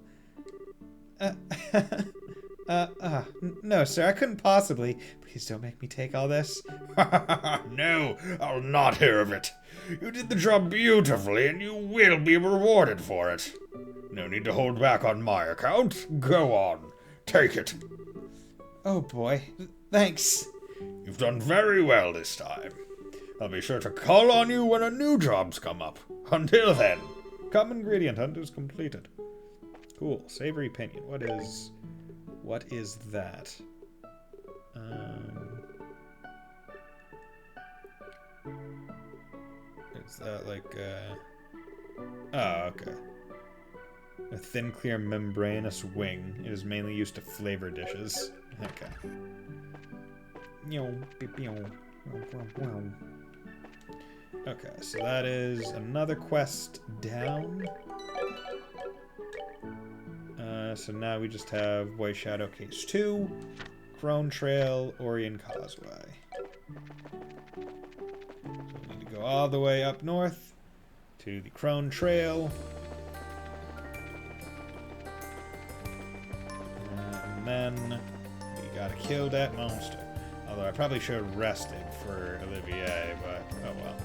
No, sir, I couldn't possibly. Please don't make me take all this. No, I'll not hear of it. You did the job beautifully, and you will be rewarded for it. No need to hold back on my account. Go on. Take it. Oh boy. Thanks. You've done very well this time. I'll be sure to call on you when a new job's come up. Until then. Common ingredient hunt is completed. Cool. Savory pinion. What is that? Is that like oh, okay. A thin, clear, membranous wing. It is mainly used to flavor dishes. Okay. Okay, so that is another quest down. So now we just have White Shadow Case 2, Crone Trail, Orion Causeway. So we need to go all the way up north to the Crone Trail. And then we gotta kill that monster. Although I probably should have rested for Olivier, but oh well.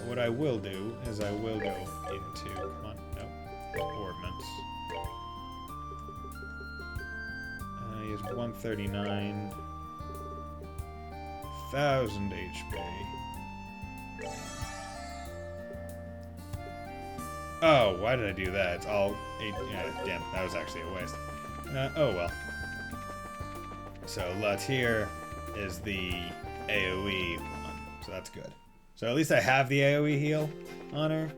What I will do is I will go into, come on, nope, ordnance. He has 139, 1000 HP. Oh, why did I do that? It's all 8, yeah, damn, that was actually a waste. Oh well. So Latir is the AoE one, so that's good. So at least I have the AoE heal on her.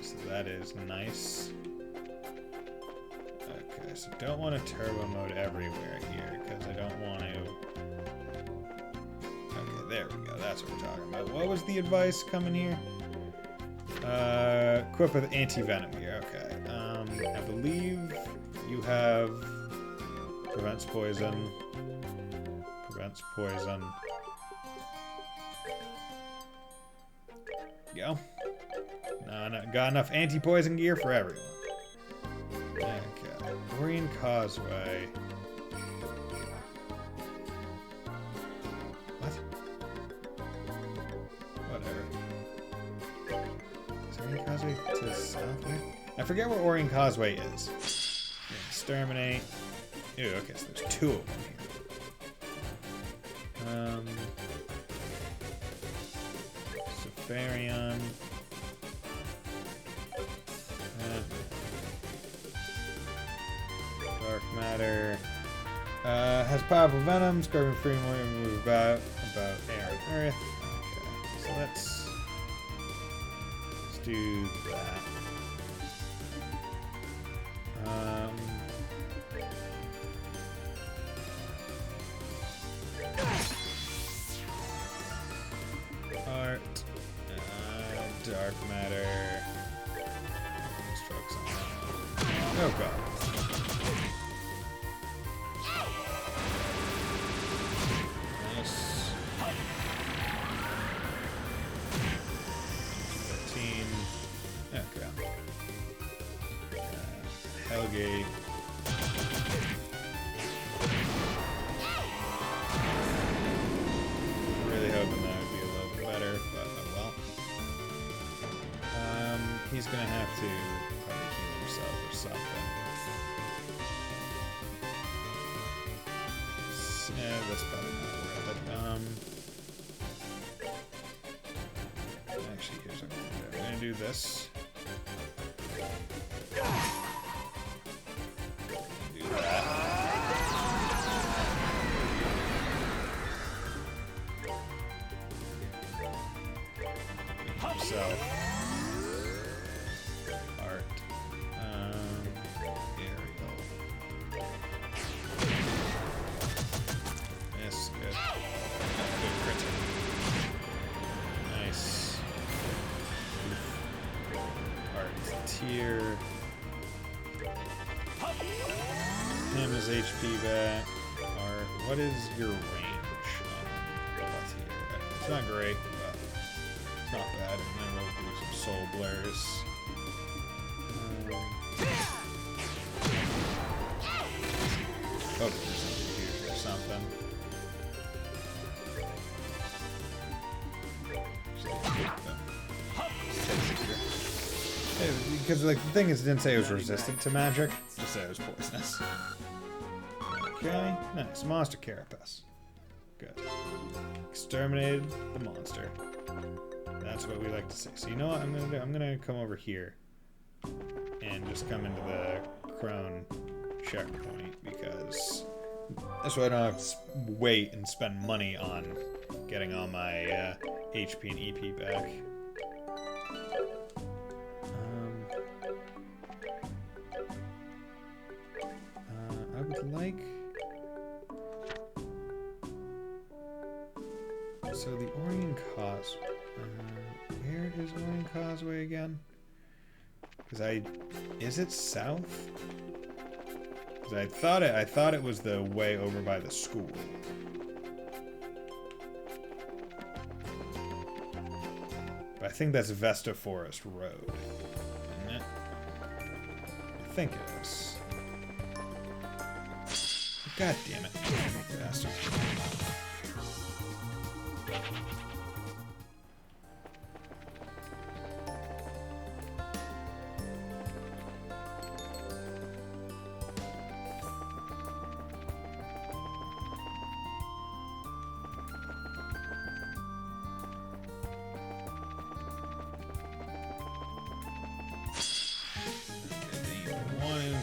So that is nice. Okay, so don't want to turbo mode everywhere here, because I don't want to... Okay, there we go. That's what we're talking about. What was the advice coming here? Equip with anti-venom here. Okay. I believe you have... Prevents poison. Prevents poison. Go. No, got enough anti-poison gear for everyone. Okay. Orion Causeway. What? Whatever. Is Orion Causeway to the south there? I forget where Orion Causeway is. Exterminate. Ew, okay, so there's 2 of them here. Safarian. Dark matter. Has powerful venom, scorpion free more move about air and earth. Okay, so let's do that. Art. Dark matter. Strokes on that. Oh god. Nice. 13. Oh, tailgate. Really hoping that would be a little bit better, but oh well. He's gonna have to probably heal himself or something. That's probably not worth it. Actually, here's what I'm gonna do. I'm gonna do this. Do that. Himself. Art. Aerial. This is good. Good crit. Nice. Art tier. Him is HP back. Art. What is your range on what's here? It's not great, but it's not bad. And then we'll do some soul blurs. Oh, there's something here or something. Because like the thing is, it didn't say it was resistant to magic, it just said it was poisonous. Okay, nice. Monster carapace. Good. Exterminated the monster. That's what we like to see. So you know what I'm gonna do? I'm gonna come over here and just come into the crone checkpoint, because that's why I don't have to wait and spend money on getting all my HP and EP back. I would like... So the Orient Causeway. Where is Orient Causeway again? Because is it south? Because I thought it was the way over by the school. But I think that's Vesta Forest Road, isn't it? I think it is. God damn it, bastard.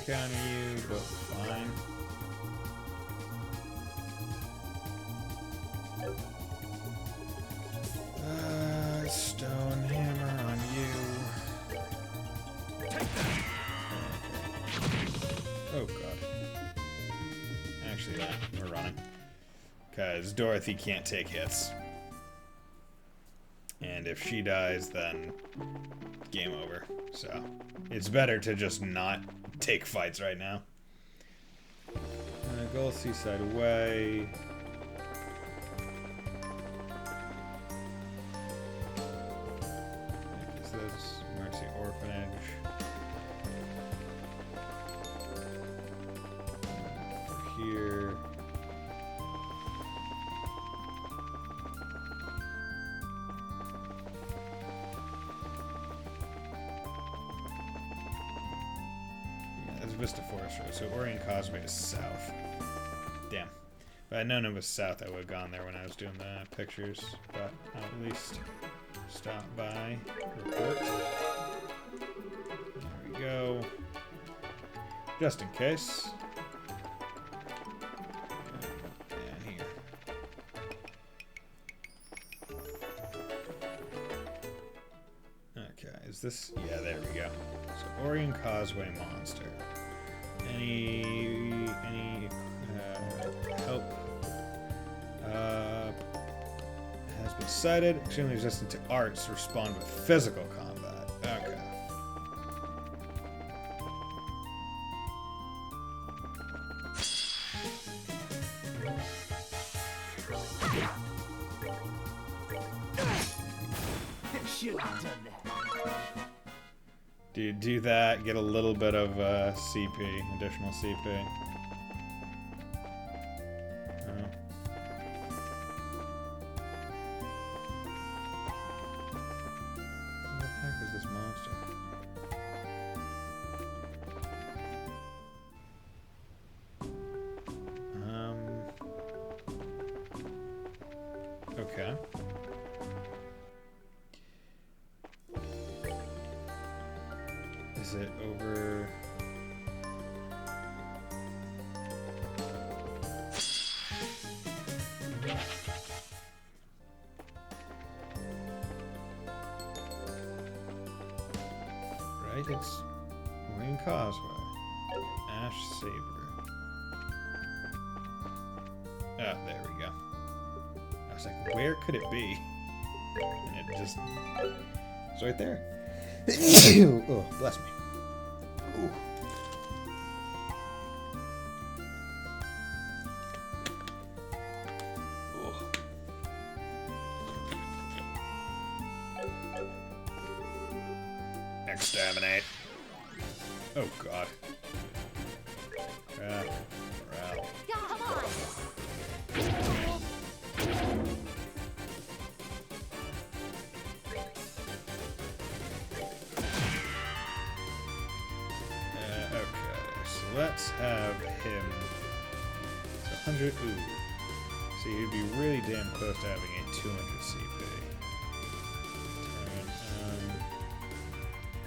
Encounter you, but fine. Stone hammer on you. Take that. Oh god. Actually, we're running. Because Dorothy can't take hits. And if she dies, then game over. So, it's better to just not take fights right now. Go Seaside Way. Is this Mercy Orphanage? Over here. Vista Forest Road, so Orient Causeway is south. Damn. If I'd known it was south, I would have gone there when I was doing the pictures, but I'll at least stop by, report. There we go. Just in case. And here. Okay, is this... Yeah, there we go. So, Orient Causeway monster. Any help has been cited. Extremely resistant to arts. Respond with physical combat. Okay. Should have done that. Do that, get a little bit of CP, additional CP. What the heck is this monster? Okay. Is it over? Right, it's Marine Causeway. Ash Saber. Ah, there we go. I was like, where could it be? And it just... it's right there. Oh, bless me. Ooh. Exterminate. Oh god. Morale. Come on. Okay, so let's have him. It's 100. Ooh. See, he'd be really damn close to having a 200 CP.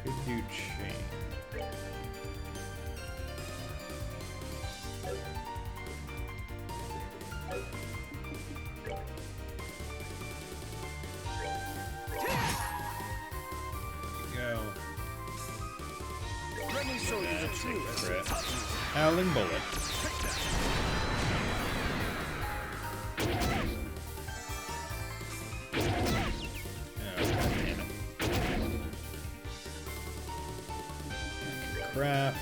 Could do chain. Go. Let me show you the truth. Crit. Howling bullet. Craft.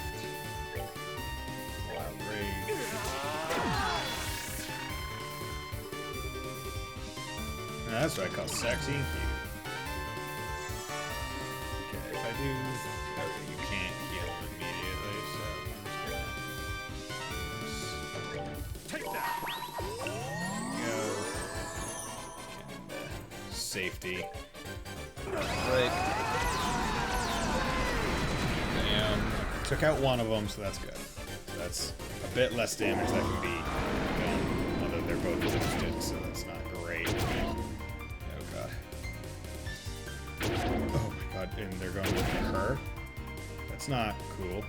Wild Rage. That's what I call sexy and cute. Okay, if I do... okay, you can't heal him immediately, so I'm just gonna... Take that. Go. Safety. Break. Took out one of them, so that's good. So that's a bit less damage that can be done, although they're both boosted, so that's not great. Oh god. Oh my god, and they're going with her? That's not cool.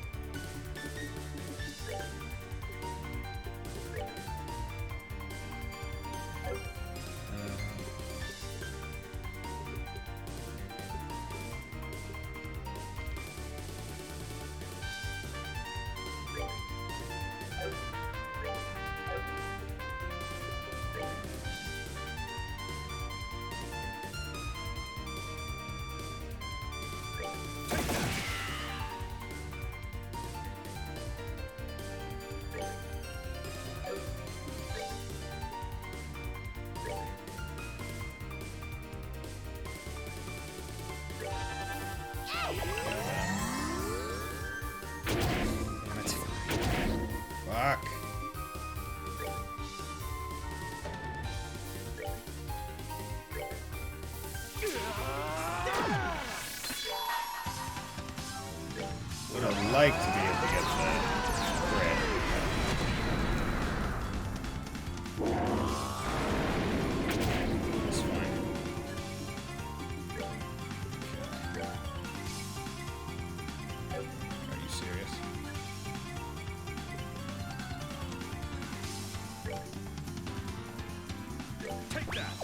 Fuck. Would have liked to be able to get that crit. That's fine. Are you serious? Take that.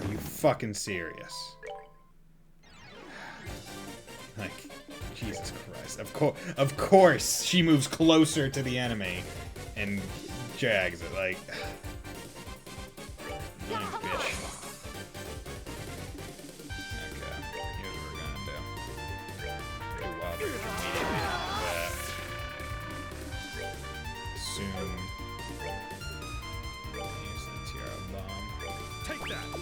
Are you fucking serious? Like, Jesus Christ. Of course she moves closer to the enemy and jags it, like... annoying bitch. Okay, here's what we're gonna do. Do wild rage immediately after that. Assume... use the tiara bomb. Take that. There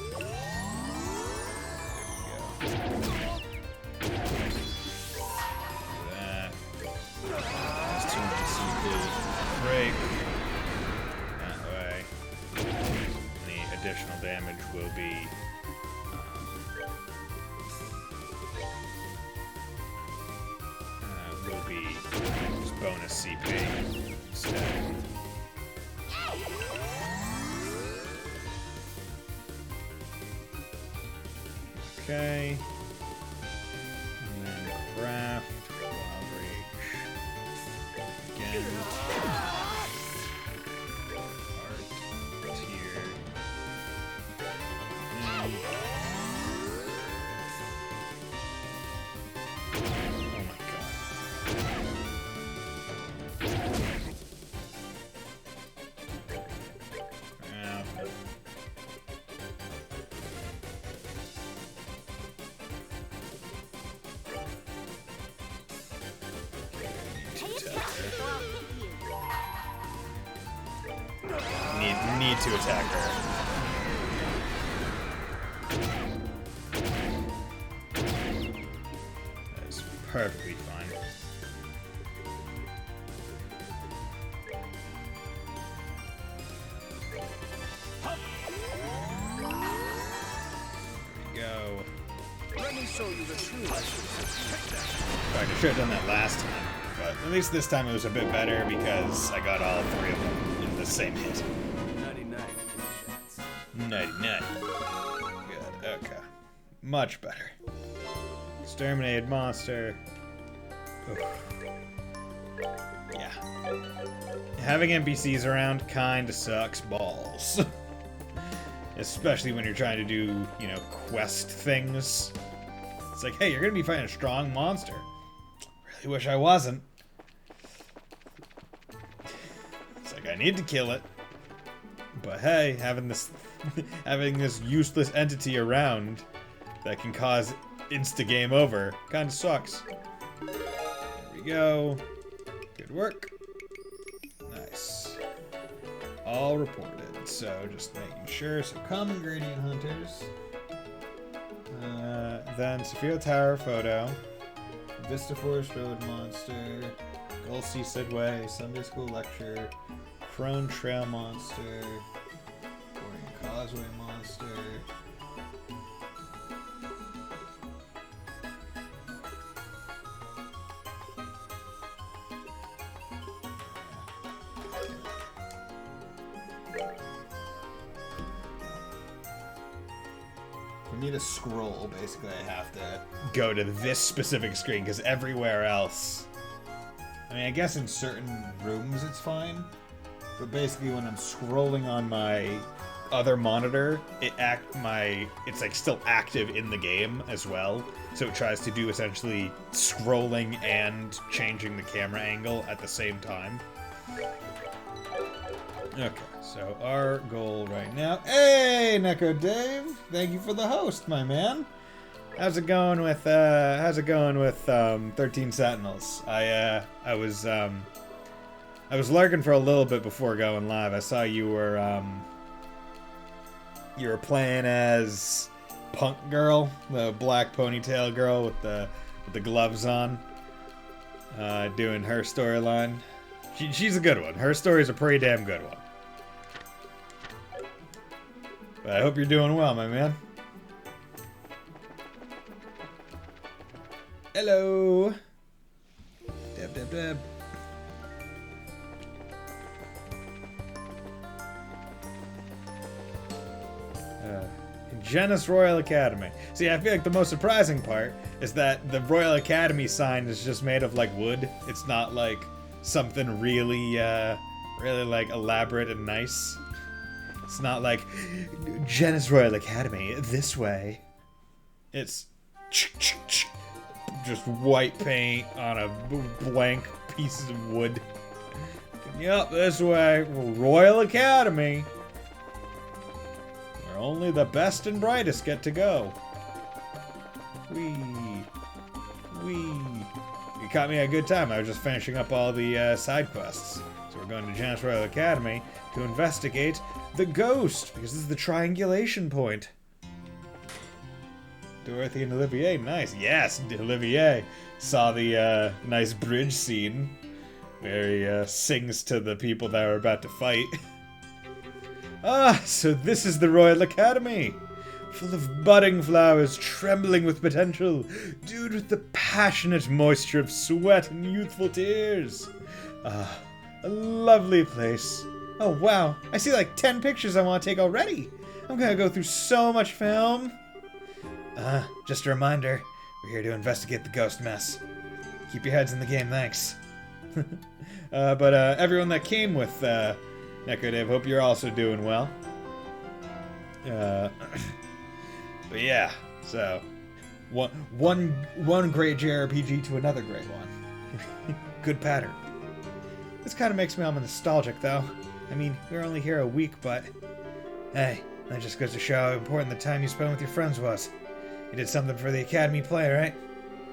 we go. That. That's 200 CP. Break. That way. Any additional damage will be just bonus CP instead. Okay. And then craft. Wild Rage. Again. Art. Tier. And oh my god. Need to attack her. That is perfectly fine. There we go. Let me show you the truth. I should have done that last time, but at least this time it was a bit better because I got all three of them in the same hit. 99. 99. Good, okay. Much better. Exterminated monster. Oof. Yeah. Having NPCs around kinda sucks balls. Especially when you're trying to do, you know, quest things. It's like, hey, you're gonna be fighting a strong monster. Really wish I wasn't. It's like, I need to kill it. But hey, having this having this useless entity around that can cause insta-game over kinda sucks. There we go. Good work. Nice. All reported. So just making sure. So common gradient hunters. Then Sophia Tower photo. Vista Forest Road monster. Gull Seaside Way. Sunday School lecture. Crone Trail monster. Boarding Causeway monster. For me to scroll, basically I have to go to this specific screen, because everywhere else... I mean, I guess in certain rooms it's fine, but basically when I'm scrolling on my other monitor, it's like still active in the game as well, so it tries to do essentially scrolling and changing the camera angle at the same time. Okay, so our goal right now... Hey, Neko Dave! Thank you for the host, my man! How's it going with 13 Sentinels? I was lurking for a little bit before going live. I saw you were playing as Punk Girl, the black ponytail girl with the gloves on, doing her storyline. She's a good one. Her story's a pretty damn good one. But I hope you're doing well, my man. Hello. Deb, deb, deb. Genis Royal Academy. See, I feel like the most surprising part is that the Royal Academy sign is just made of like wood. It's not like something really, really like elaborate and nice. It's not like Genis Royal Academy this way. It's just white paint on a blank piece of wood. Yep, this way. Royal Academy. Where only the best and brightest get to go. Whee. Whee. You caught me at a good time. I was just finishing up all the side quests. So we're going to Genis Royal Academy to investigate the ghost, because this is the triangulation point. Dorothy and Olivier, nice. Yes, Olivier saw the nice bridge scene where he sings to the people that are about to fight. Ah, so this is the Royal Academy. Full of budding flowers, trembling with potential, dewed with the passionate moisture of sweat and youthful tears. Ah, a lovely place. Oh wow, I see like 10 pictures I want to take already. I'm gonna go through so much film. Just a reminder, we're here to investigate the ghost mess. Keep your heads in the game, thanks. But everyone that came with Necrodev, hope you're also doing well. But yeah, so one great JRPG to another great one. Good pattern. This kind of makes me almost nostalgic, though. I mean, we were only here a week, but hey, that just goes to show how important the time you spent with your friends was. You did something for the Academy play, right?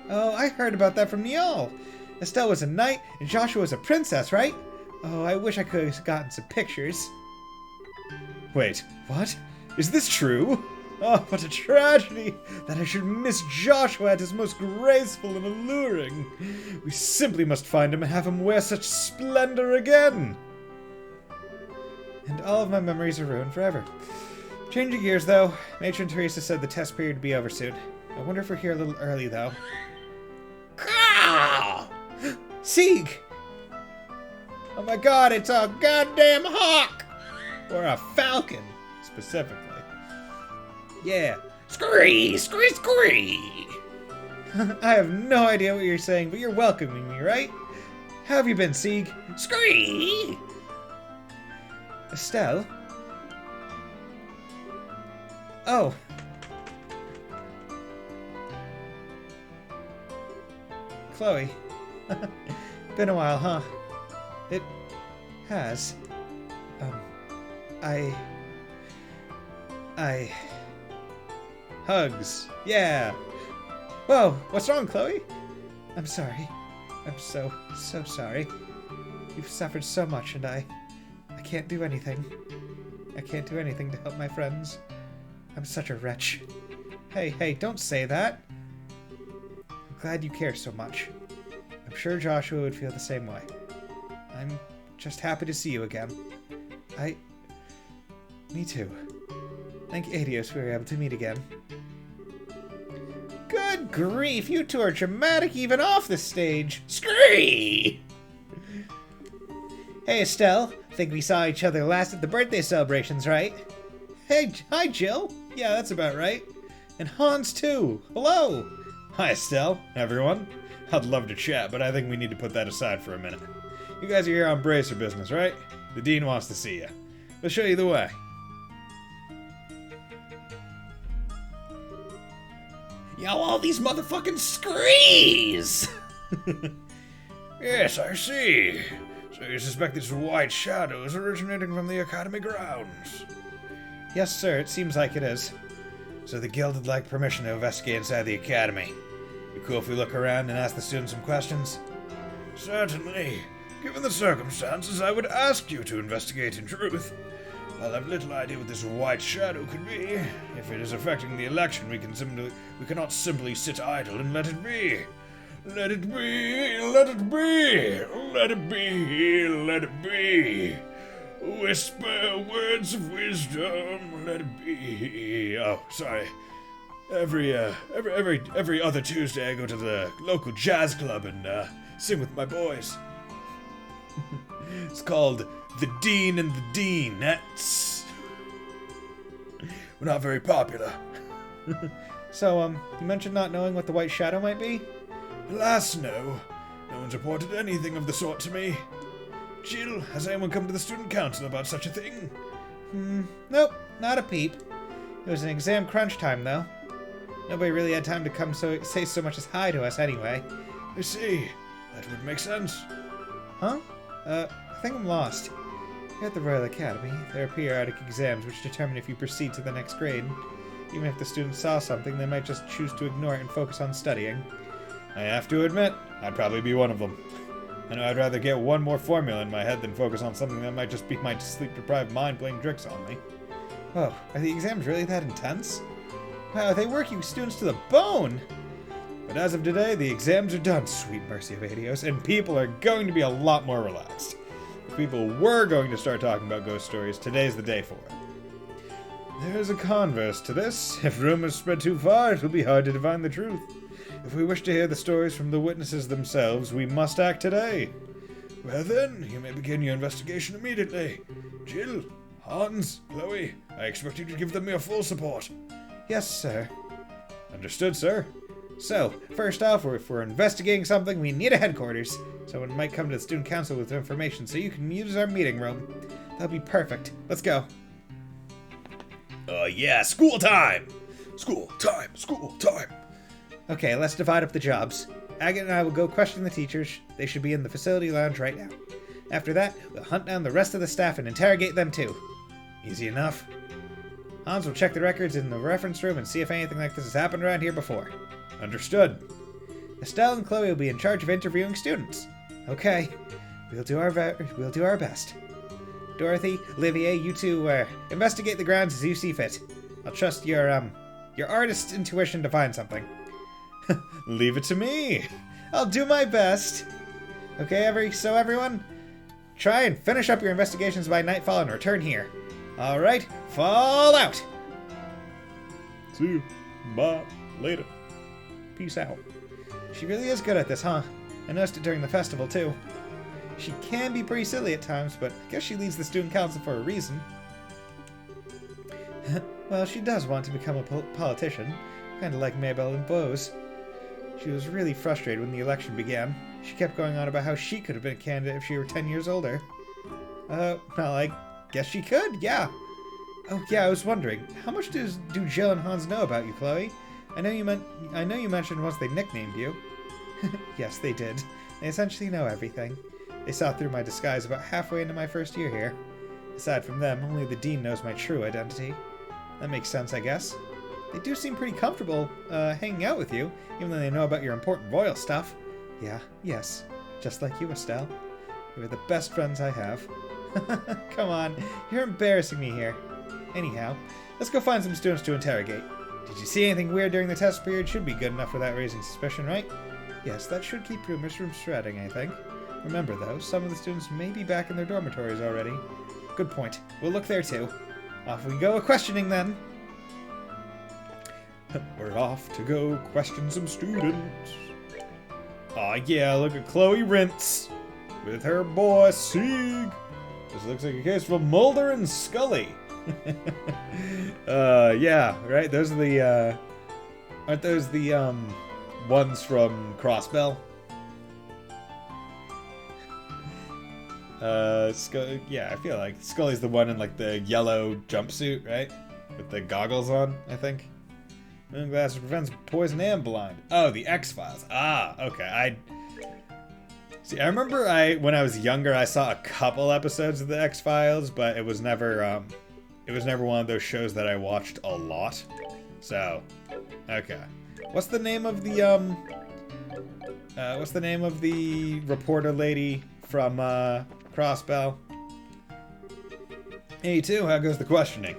Oh, I heard about that from Niall. Estelle was a knight, and Joshua was a princess, right? Oh, I wish I could have gotten some pictures. Wait, what? Is this true? Oh, what a tragedy that I should miss Joshua at his most graceful and alluring. We simply must find him and have him wear such splendor again. And all of my memories are ruined forever. Changing gears, though. Matron Teresa said the test period would be over soon. I wonder if we're here a little early, though. Sieg! Oh my god, it's a goddamn hawk! Or a falcon, specifically. Yeah. Scree! Scree! Scree! I have no idea what you're saying, but you're welcoming me, right? How have you been, Sieg? Scree! Estelle? Oh. Chloe. Been a while, huh? It has. Hugs. Yeah. Whoa, what's wrong, Chloe? I'm sorry. I'm so sorry. You've suffered so much, and I can't do anything. I can't do anything to help my friends. I'm such a wretch. Hey, don't say that. I'm glad you care so much. I'm sure Joshua would feel the same way. I'm just happy to see you again. Me too. Thank Adios we were able to meet again. Good grief, you two are dramatic even off the stage. Scree! Hey, Estelle. Think we saw each other last at the birthday celebrations, right? Hey, hi, Jill. Yeah, that's about right. And Hans, too. Hello. Hi, Estelle. Everyone. I'd love to chat, but I think we need to put that aside for a minute. You guys are here on Bracer business, right? The Dean wants to see you. We'll show you the way. Yo, all these motherfucking screes! Yes, I see. So you suspect this white shadow is originating from the Academy grounds? Yes, sir, it seems like it is. So the guild would like permission to investigate inside the Academy. You cool if we look around and ask the students some questions? Certainly. Given the circumstances, I would ask you to investigate in truth. I'll have little idea what this white shadow could be. If it is affecting the election, we cannot simply sit idle and let it be. Let it be, let it be, let it be, let it be. Whisper words of wisdom, let it be. Oh, sorry. Every other Tuesday I go to the local jazz club and sing with my boys. It's called The Dean and the Deanettes. We're not very popular. So, you mentioned not knowing what the white shadow might be? Alas, no. No one's reported anything of the sort to me. Jill, has anyone come to the student council about such a thing? Nope, not a peep. It was an exam crunch time, though. Nobody really had time to come say so much as hi to us anyway. I see. That would make sense. Huh? I think I'm lost. Here at the Royal Academy, there are periodic exams which determine if you proceed to the next grade. Even if the students saw something, they might just choose to ignore it and focus on studying. I have to admit, I'd probably be one of them. I know I'd rather get one more formula in my head than focus on something that might just be my sleep-deprived mind playing tricks on me. Oh, are the exams really that intense? Wow, they work you students to the bone! But as of today, the exams are done, sweet mercy of Adios, and people are going to be a lot more relaxed. If people were going to start talking about ghost stories, today's the day for it. There's a converse to this. If rumors spread too far, it will be hard to divine the truth. If we wish to hear the stories from the witnesses themselves, we must act today. Well then, you may begin your investigation immediately. Jill, Hans, Chloe, I expect you to give them your full support. Yes, sir. Understood, sir. So, first off, if we're investigating something, we need a headquarters. Someone might come to the student council with information, so you can use our meeting room. That'll be perfect. Let's go. Yeah, school time! School time! School time! Okay, let's divide up the jobs. Agate and I will go question the teachers. They should be in the facility lounge right now. After that, we'll hunt down the rest of the staff and interrogate them too. Easy enough. Hans will check the records in the reference room and see if anything like this has happened around here before. Understood. Estelle and Chloe will be in charge of interviewing students. Okay, we'll do our best. Dorothy, Olivier, you two investigate the grounds as you see fit. I'll trust your artist's intuition to find something. Leave it to me. I'll do my best. Okay, everyone, try and finish up your investigations by nightfall and return here. All right, fall out. See you. Bye. Later. Peace out. She really is good at this, huh? I noticed it during the festival, too. She can be pretty silly at times, but I guess she leads the student council for a reason. Well, she does want to become a politician, kind of like Mabel and Bose. She was really frustrated when the election began. She kept going on about how she could have been a candidate if she were 10 years older. Well, I guess she could, yeah. Oh, yeah, I was wondering, how much do Jill and Hans know about you, Chloe? I know you mentioned once they nicknamed you. Yes, they did. They essentially know everything. They saw through my disguise about halfway into my first year here. Aside from them, only the dean knows my true identity. That makes sense, I guess. They do seem pretty comfortable hanging out with you, even though they know about your important royal stuff. Yeah, yes, just like you, Estelle. You're the best friends I have. Come on, you're embarrassing me here. Anyhow, let's go find some students to interrogate. Did you see anything weird during the test period? Should be good enough without raising suspicion, right? Yes, that should keep rumors from spreading, I think. Remember, though, some of the students may be back in their dormitories already. Good point. We'll look there, too. Off we go questioning, then. We're off to go question some students. Aw, yeah, look at Chloe Rintz with her boy, Sieg. This looks like a case for Mulder and Scully. Yeah, right? Those are the, aren't those the, ones from Crossbell? Yeah, I feel like Scully's the one in, like, the yellow jumpsuit, right? With the goggles on, I think. Moon glasses prevents poison and blind. Oh, the X-Files. Ah, okay. See, I remember when I was younger, I saw a couple episodes of the X-Files, but it was never one of those shows that I watched a lot. So, okay. What's the name of the reporter lady from Crossbell? Hey, too. How goes the questioning?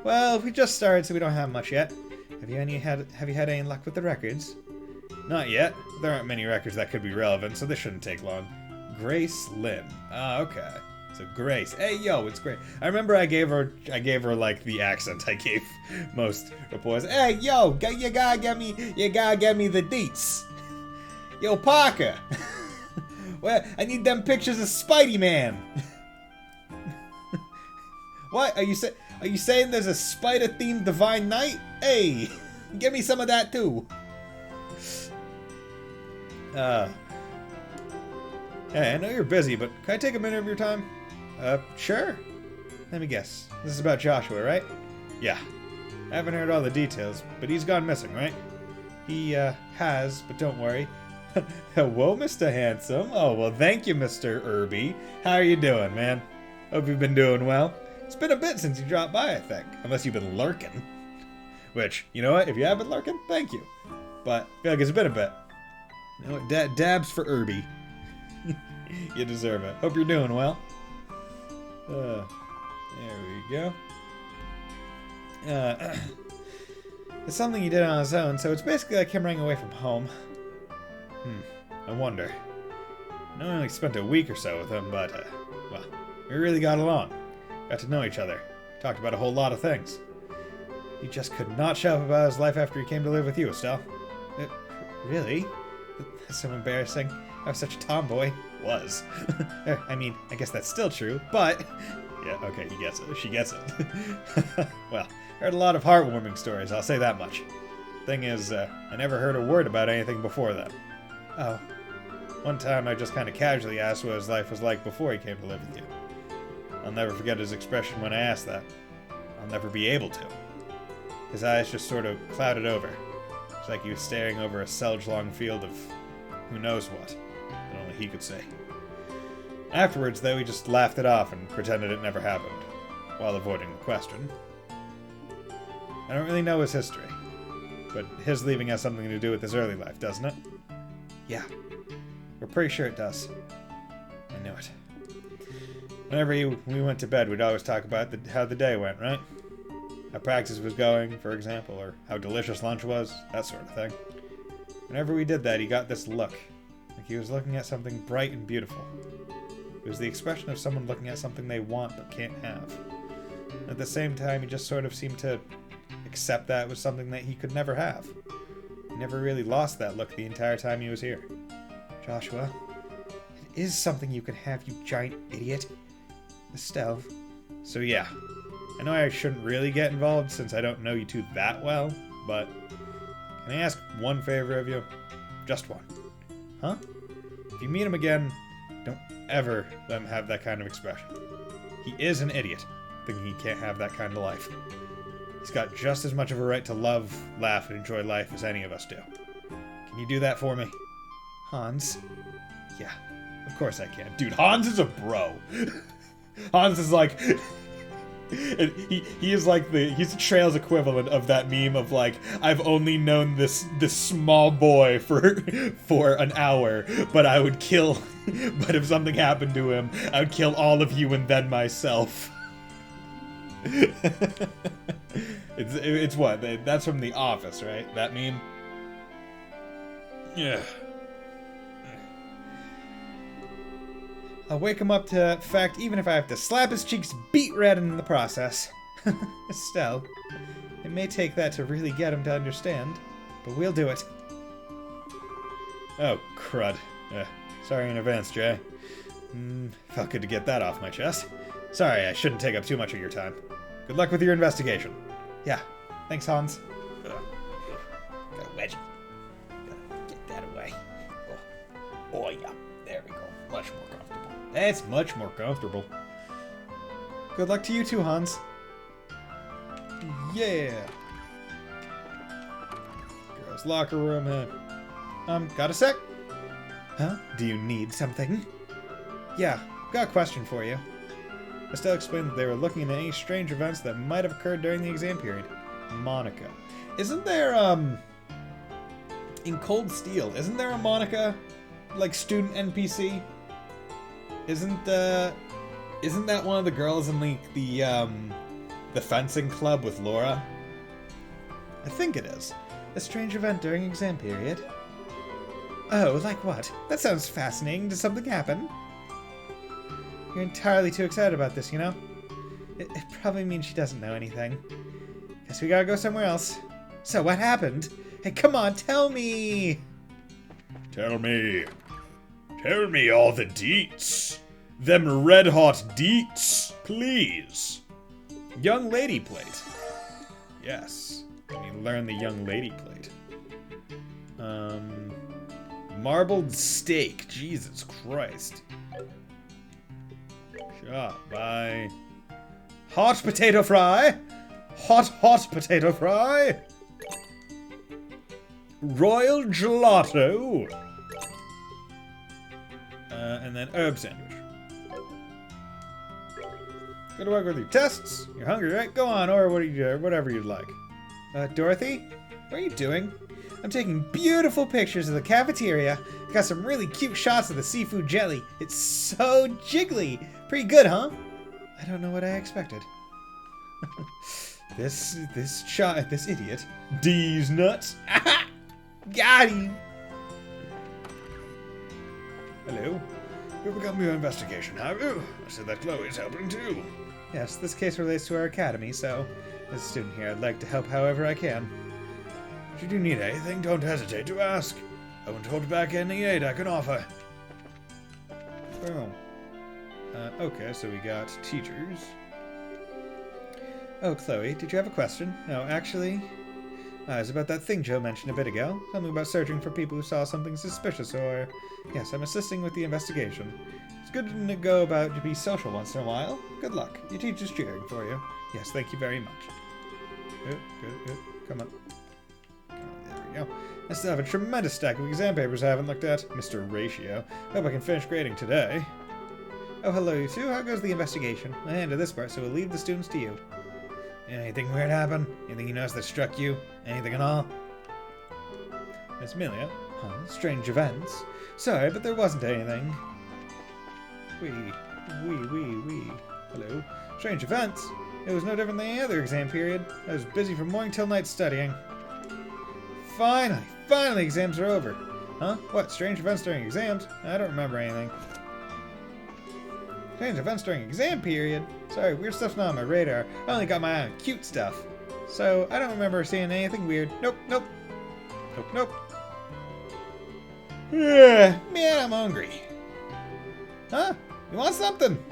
Well, we just started, so we don't have much yet. Have you had any luck with the records? Not yet. There aren't many records that could be relevant, so this shouldn't take long. Grace Lynn. Ah, okay. So Grace. Hey, yo, it's Grace. I remember I gave her like the accent I gave most reporters. Hey, yo, you gotta get me the deets. Yo, Parker. Well, I need them pictures of Spidey Man. What are you saying? Are you saying there's a spider-themed Divine Night? Hey, give me some of that too. Hey, I know you're busy, but can I take a minute of your time? Sure. Let me guess. This is about Joshua, right? Yeah. I haven't heard all the details, but he's gone missing, right? He, has, but don't worry. Hello, Mr. Handsome. Oh, well, thank you, Mr. Irby. How are you doing, man? Hope you've been doing well. It's been a bit since you dropped by, I think. Unless you've been lurking. Which, you know what? If you have been lurking, thank you. But I feel like it's been a bit. You know what? Dabs for Irby. You deserve it. Hope you're doing well. There we go. It's something he did on his own, so it's basically like him running away from home. I wonder. I only spent a week or so with him, but, well, we really got along. Got to know each other. Talked about a whole lot of things. He just could not shut up about his life after he came to live with you, Estelle. Really? That's so embarrassing. I was such a tomboy. Was. I mean, I guess that's still true, but... Yeah, okay, he gets it. She gets it. Well, I heard a lot of heartwarming stories, I'll say that much. Thing is, I never heard a word about anything before that. Oh. One time I just kind of casually asked what his life was like before he came to live with you. I'll never forget his expression when I asked that. I'll never be able to. His eyes just sort of clouded over. It's like he was staring over a selge-long field of who knows what. That only he could say. Afterwards, though, he just laughed it off and pretended it never happened, while avoiding the question. I don't really know his history, but his leaving has something to do with his early life, doesn't it? Yeah. We're pretty sure it does. I knew it. Whenever we went to bed, we'd always talk about how the day went, right? How practice was going, for example, or how delicious lunch was, that sort of thing. Whenever we did that, he got this look, like he was looking at something bright and beautiful. It was the expression of someone looking at something they want but can't have. At the same time, he just sort of seemed to accept that it was something that he could never have. He never really lost that look the entire time he was here. Joshua, it is something you can have, you giant idiot. Estelle. So yeah, I know I shouldn't really get involved since I don't know you two that well, but can I ask one favor of you? Just one. Huh? If you meet him again, don't ever let him have that kind of expression. He is an idiot, thinking he can't have that kind of life. He's got just as much of a right to love, laugh, and enjoy life as any of us do. Can you do that for me? Hans? Yeah, of course I can. Dude, Hans is a bro. Hans is like... he is like he's the Trails equivalent of that meme of like, I've only known this small boy for an hour, but I would kill... But if something happened to him, I would kill all of you and then myself. It's what? That's from The Office, right? That meme? Yeah. I'll wake him up to fact even if I have to slap his cheeks beet red in the process. Estelle, it may take that to really get him to understand, but we'll do it. Oh, crud. Sorry in advance, Jay. Felt good to get that off my chest. Sorry, I shouldn't take up too much of your time. Good luck with your investigation. Yeah, thanks, Hans. Gotta wedge it. Gotta get that away. Oh, yeah. There we go. Much more comfortable. That's much more comfortable. Good luck to you too, Hans. Yeah. Girls' locker room, huh? Got a sec? Huh? Do you need something? Yeah, got a question for you. Estelle explained that they were looking into any strange events that might have occurred during the exam period. Monica. Isn't there, in Cold Steel, isn't there a Monica, like, student NPC? Isn't that one of the girls in the fencing club with Laura? I think it is. A strange event during exam period. Oh, like what? That sounds fascinating. Did something happen? You're entirely too excited about this, you know? It probably means she doesn't know anything. Guess we gotta go somewhere else. So, what happened? Hey, come on, tell me! Tell me. Tell me all the deets. Them red-hot deets, please. Young lady plate. Yes. Let me learn the young lady plate. Marbled steak. Jesus Christ. Shot by... Hot potato fry. Hot potato fry. Royal gelato. And then herb sandwich. Good work with your tests. You're hungry, right? Go on, or whatever you'd like. Dorothy? What are you doing? I'm taking beautiful pictures of the cafeteria. Got some really cute shots of the seafood jelly. It's so jiggly. Pretty good, huh? I don't know what I expected. This idiot. D's nuts. Got him. Hello. You've begun your investigation, have you? I said that Chloe's helping too. Yes, this case relates to our academy, so as a student here, I'd like to help however I can. Should you need anything, don't hesitate to ask. I won't hold back any aid I can offer. Oh. Okay, so we got teachers. Oh, Chloe, did you have a question? No, actually, it was about that thing Joe mentioned a bit ago. Something about searching for people who saw something suspicious, or... Yes, I'm assisting with the investigation. It's good to go about to be social once in a while. Good luck. Your teacher's cheering for you. Yes, thank you very much. Come on. There we go. I still have a tremendous stack of exam papers I haven't looked at. Mr. Ratio. Hope I can finish grading today. Oh, hello, you two. How goes the investigation? I handed this part, so we'll leave the students to you. Anything weird happen? Anything you noticed that struck you? Anything at all? Miss Amelia? Huh? Strange events? Sorry, but there wasn't anything. Wee. Hello? Strange events? It was no different than any other exam period. I was busy from morning till night studying. Finally exams are over. Huh? What? Strange events during exams? I don't remember anything. Strange events during exam period? Sorry, weird stuff's not on my radar. I only got my eye on cute stuff. So, I don't remember seeing anything weird. Nope. Yeah, man, I'm hungry. Huh? You want something?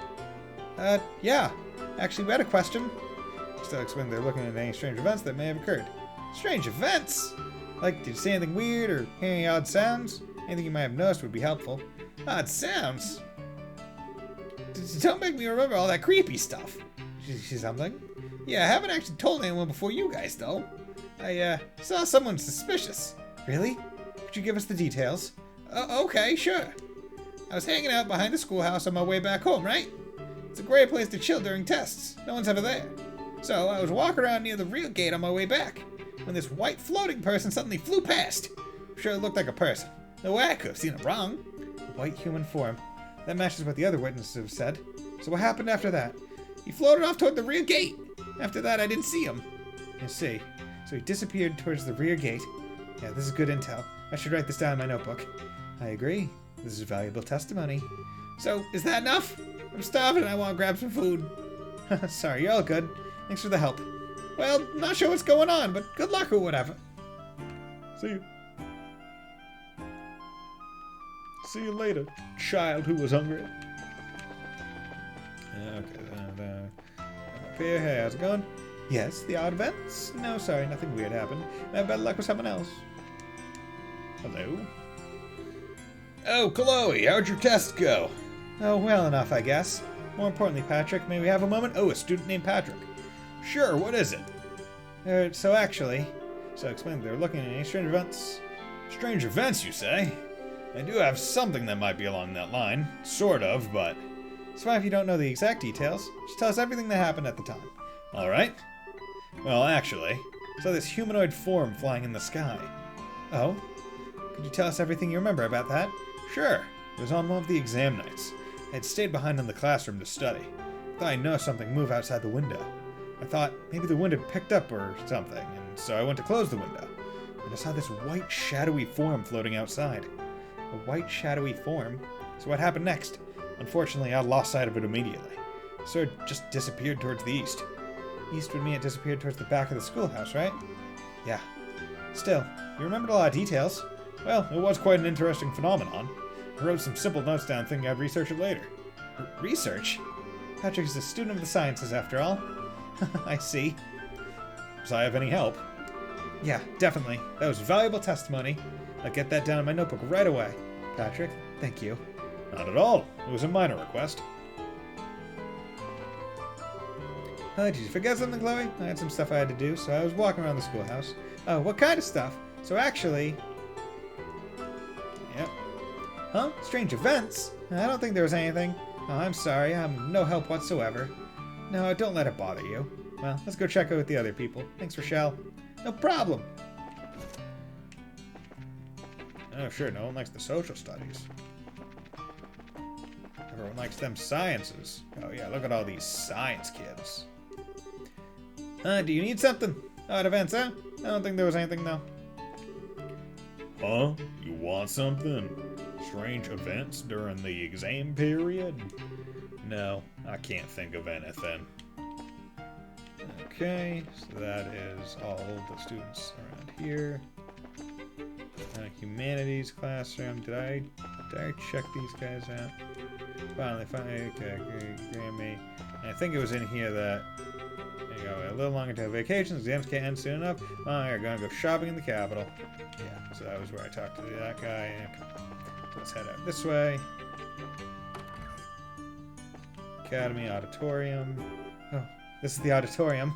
Yeah. Actually, we had a question. Still explained they're looking at any strange events that may have occurred. Strange events? Like, did you see anything weird or hear any odd sounds? Anything you might have noticed would be helpful. Odd sounds? Don't make me remember all that creepy stuff. Did you see something? Yeah, I haven't actually told anyone before you guys, though. I, saw someone suspicious. Really? Could you give us the details? Okay, sure. I was hanging out behind the schoolhouse on my way back home, right? It's a great place to chill during tests. No one's ever there. So I was walking around near the rear gate on my way back, when this white floating person suddenly flew past. I'm sure it looked like a person. No way I could have seen it wrong. A white human form. That matches what the other witnesses have said. So what happened after that? He floated off toward the rear gate. After that, I didn't see him. I see. So he disappeared towards the rear gate. Yeah, this is good intel. I should write this down in my notebook. I agree. This is valuable testimony. So, is that enough? I'm starving and I want to grab some food. Sorry, you're all good. Thanks for the help. Well, not sure what's going on, but good luck or whatever. See you. See you later, child who was hungry. Okay, hey, how's it going? Yes, the odd events? No, sorry, nothing weird happened. I have better luck with someone else. Hello? Oh, Chloe, how'd your test go? Oh, well enough, I guess. More importantly, Patrick, may we have a moment? Oh, a student named Patrick. Sure, what is it? So explain they're looking at any strange events. Strange events, you say? I do have something that might be along that line. Sort of, but... It's fine if you don't know the exact details. Just tell us everything that happened at the time. Alright. Well, actually, I saw this humanoid form flying in the sky. Oh? Could you tell us everything you remember about that? Sure. It was on one of the exam nights. I had stayed behind in the classroom to study. I thought I noticed something move outside the window. I thought maybe the wind had picked up or something, and so I went to close the window. And I saw this white, shadowy form floating outside. A white, shadowy form? So what happened next? Unfortunately, I lost sight of it immediately. So it just disappeared towards the east. East would mean it disappeared towards the back of the schoolhouse, right? Yeah. Still, you remembered a lot of details. Well, it was quite an interesting phenomenon. I wrote some simple notes down thinking I'd research it later. Research? Patrick is a student of the sciences, after all. I see. Was I of any help? Yeah, definitely. That was valuable testimony. I'll get that down in my notebook right away. Patrick, thank you. Not at all. It was a minor request. Did you forget something, Chloe? I had some stuff I had to do, so I was walking around the schoolhouse. Oh, what kind of stuff? So actually... Yep. Huh? Strange events? I don't think there was anything. Oh, I'm sorry. I'm no help whatsoever. No, don't let it bother you. Well, let's go check out with the other people. Thanks, Rochelle. No problem. Oh, sure. No one likes the social studies. Everyone likes them sciences. Oh, yeah. Look at all these science kids. Do you need something? Odd events, huh? I don't think there was anything, though. Huh? You want something? Strange events during the exam period? No, I can't think of anything. Okay, so that is all the students around here. Humanities classroom. Did I check these guys out? Finally, okay, Grammy. And I think it was in here that, there you go, a little longer until vacations, exams can't end soon enough. Oh, you're gonna go shopping in the capital. Yeah, so that was where I talked to that guy. Let's head out this way. Academy, Auditorium. Oh, this is the Auditorium.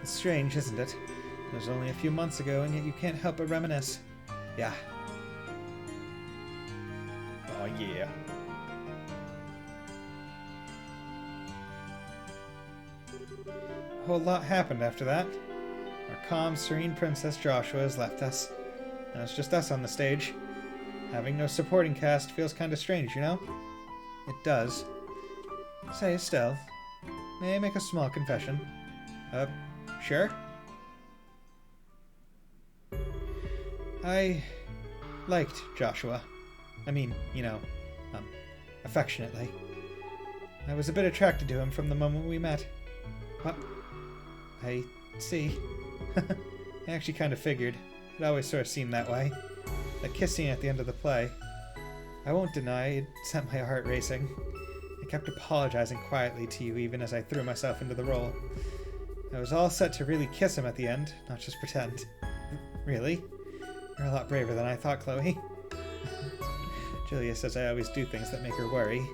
It's strange, isn't it? It was only a few months ago, and yet you can't help but reminisce. Yeah. Oh, yeah. A whole lot happened after that. Our calm, serene Princess Joshua has left us. And it's just us on the stage. Having no supporting cast feels kind of strange, you know? It does. Say, Estelle, may I make a small confession? Sure? I liked Joshua. I mean, you know, affectionately. I was a bit attracted to him from the moment we met. What? I see. I actually kind of figured. It always sort of seemed that way. That kiss scene at the end of the play. I won't deny it sent my heart racing. I kept apologizing quietly to you even as I threw myself into the role. I was all set to really kiss him at the end, not just pretend. Really? You're a lot braver than I thought, Chloe. Julia says I always do things that make her worry.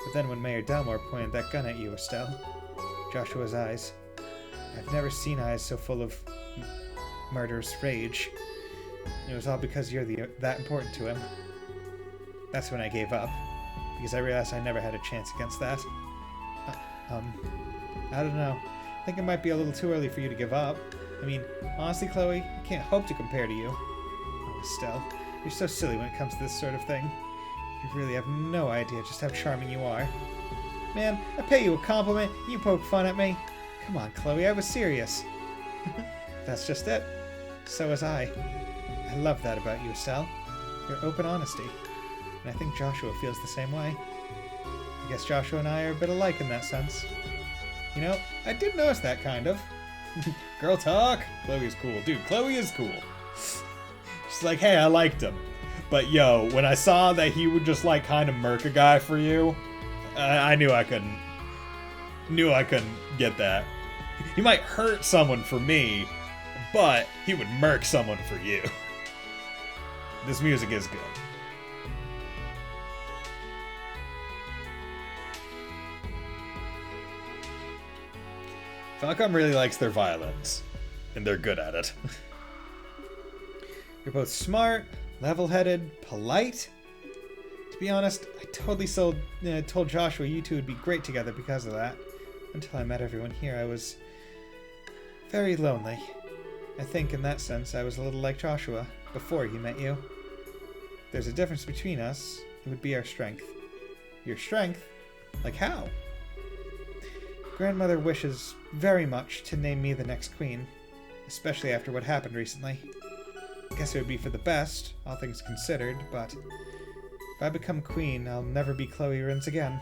But then when Mayor Delmore pointed that gun at you, Estelle, Joshua's eyes. I've never seen eyes so full of murderous rage. It was all because you're that important to him. That's when I gave up, because I realized I never had a chance against that. I don't know. I think it might be a little too early for you to give up. I mean, honestly, Chloe, I can't hope to compare to you. Oh, Estelle, you're so silly when it comes to this sort of thing. You really have no idea just how charming you are. Man, I pay you a compliment, you poke fun at me. Come on, Chloe, I was serious. That's just it. So was I. I love that about you, Estelle. Your open honesty. And I think Joshua feels the same way. I guess Joshua and I are a bit alike in that sense. You know, I did notice that, kind of. Girl talk. Chloe is cool. Dude, Chloe is cool. She's like, hey, I liked him. But yo, when I saw that he would just like kind of murk a guy for you, I knew I couldn't. Get that. He might hurt someone for me, but he would murk someone for you. This music is good. Falcom really likes their violins, and they're good at it. You're both smart, level-headed, polite. To be honest, I totally told Joshua you two would be great together because of that. Until I met everyone here, I was very lonely. I think in that sense I was a little like Joshua before he met you. There's a difference between us. It would be our strength. Your strength? Like how? Grandmother wishes very much to name me the next queen, especially after what happened recently. I guess it would be for the best, all things considered, but if I become queen, I'll never be Chloe Rins again.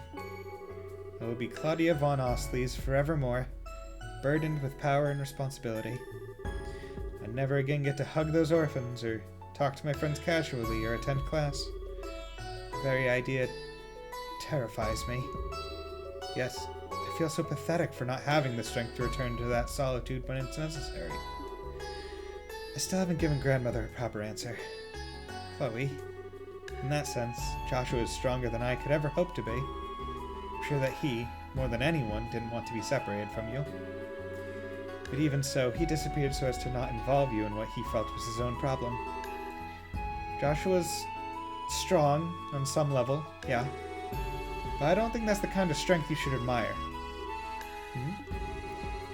I will be Claudia von Ostlees forevermore, burdened with power and responsibility. I never again get to hug those orphans, or talk to my friends casually, or attend class. The very idea terrifies me. Yes, I feel so pathetic for not having the strength to return to that solitude when it's necessary. I still haven't given grandmother a proper answer. Chloe, in that sense, Joshua is stronger than I could ever hope to be. I'm sure that he, more than anyone, didn't want to be separated from you. But even so, he disappeared so as to not involve you in what he felt was his own problem. Joshua's strong on some level, yeah. But I don't think that's the kind of strength you should admire.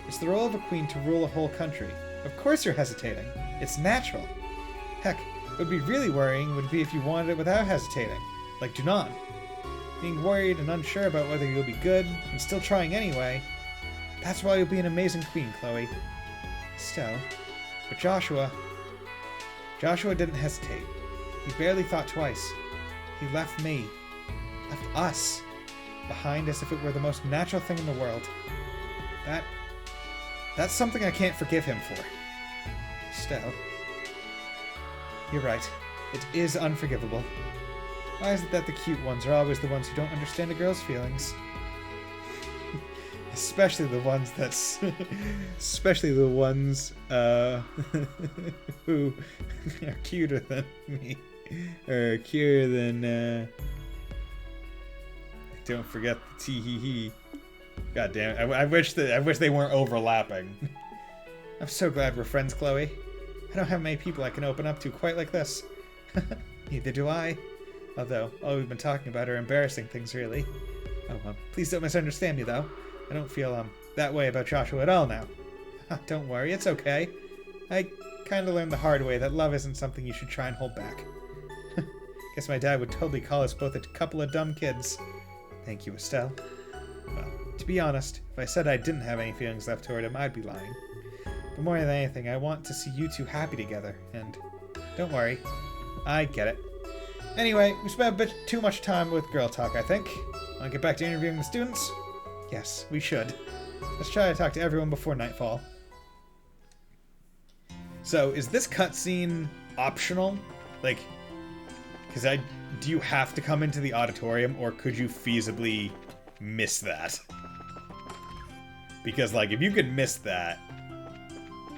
It's the role of a queen to rule a whole country. Of course you're hesitating. It's natural. Heck, what would be really worrying would be if you wanted it without hesitating, like Junon. Being worried and unsure about whether you'll be good and still trying anyway. That's why you'll be an amazing queen, Chloe. Still, but Joshua didn't hesitate. He barely thought twice. He left us, behind as if it were the most natural thing in the world. That's something I can't forgive him for. Still, you're right. It is unforgivable. Why is it that the cute ones are always the ones who don't understand a girl's feelings? Especially the ones who are cuter than me. Or cuter than, don't forget the tee-hee-hee. God damn it. I wish they weren't overlapping. I'm so glad we're friends, Chloe. I don't have many people I can open up to quite like this. Neither do I. Although, all we've been talking about are embarrassing things, really. Oh, well, please don't misunderstand me, though. I don't feel, that way about Joshua at all now. Don't worry, it's okay. I kinda learned the hard way that love isn't something you should try and hold back. Guess my dad would totally call us both a couple of dumb kids. Thank you, Estelle. Well, to be honest, if I said I didn't have any feelings left toward him, I'd be lying. But more than anything, I want to see you two happy together, and don't worry, I get it. Anyway, we spent a bit too much time with girl talk, I think. Want to get back to interviewing the students? Yes, we should. Let's try to talk to everyone before nightfall. So, is this cutscene optional? Like, do you have to come into the auditorium, or could you feasibly miss that? Because, like, if you could miss that,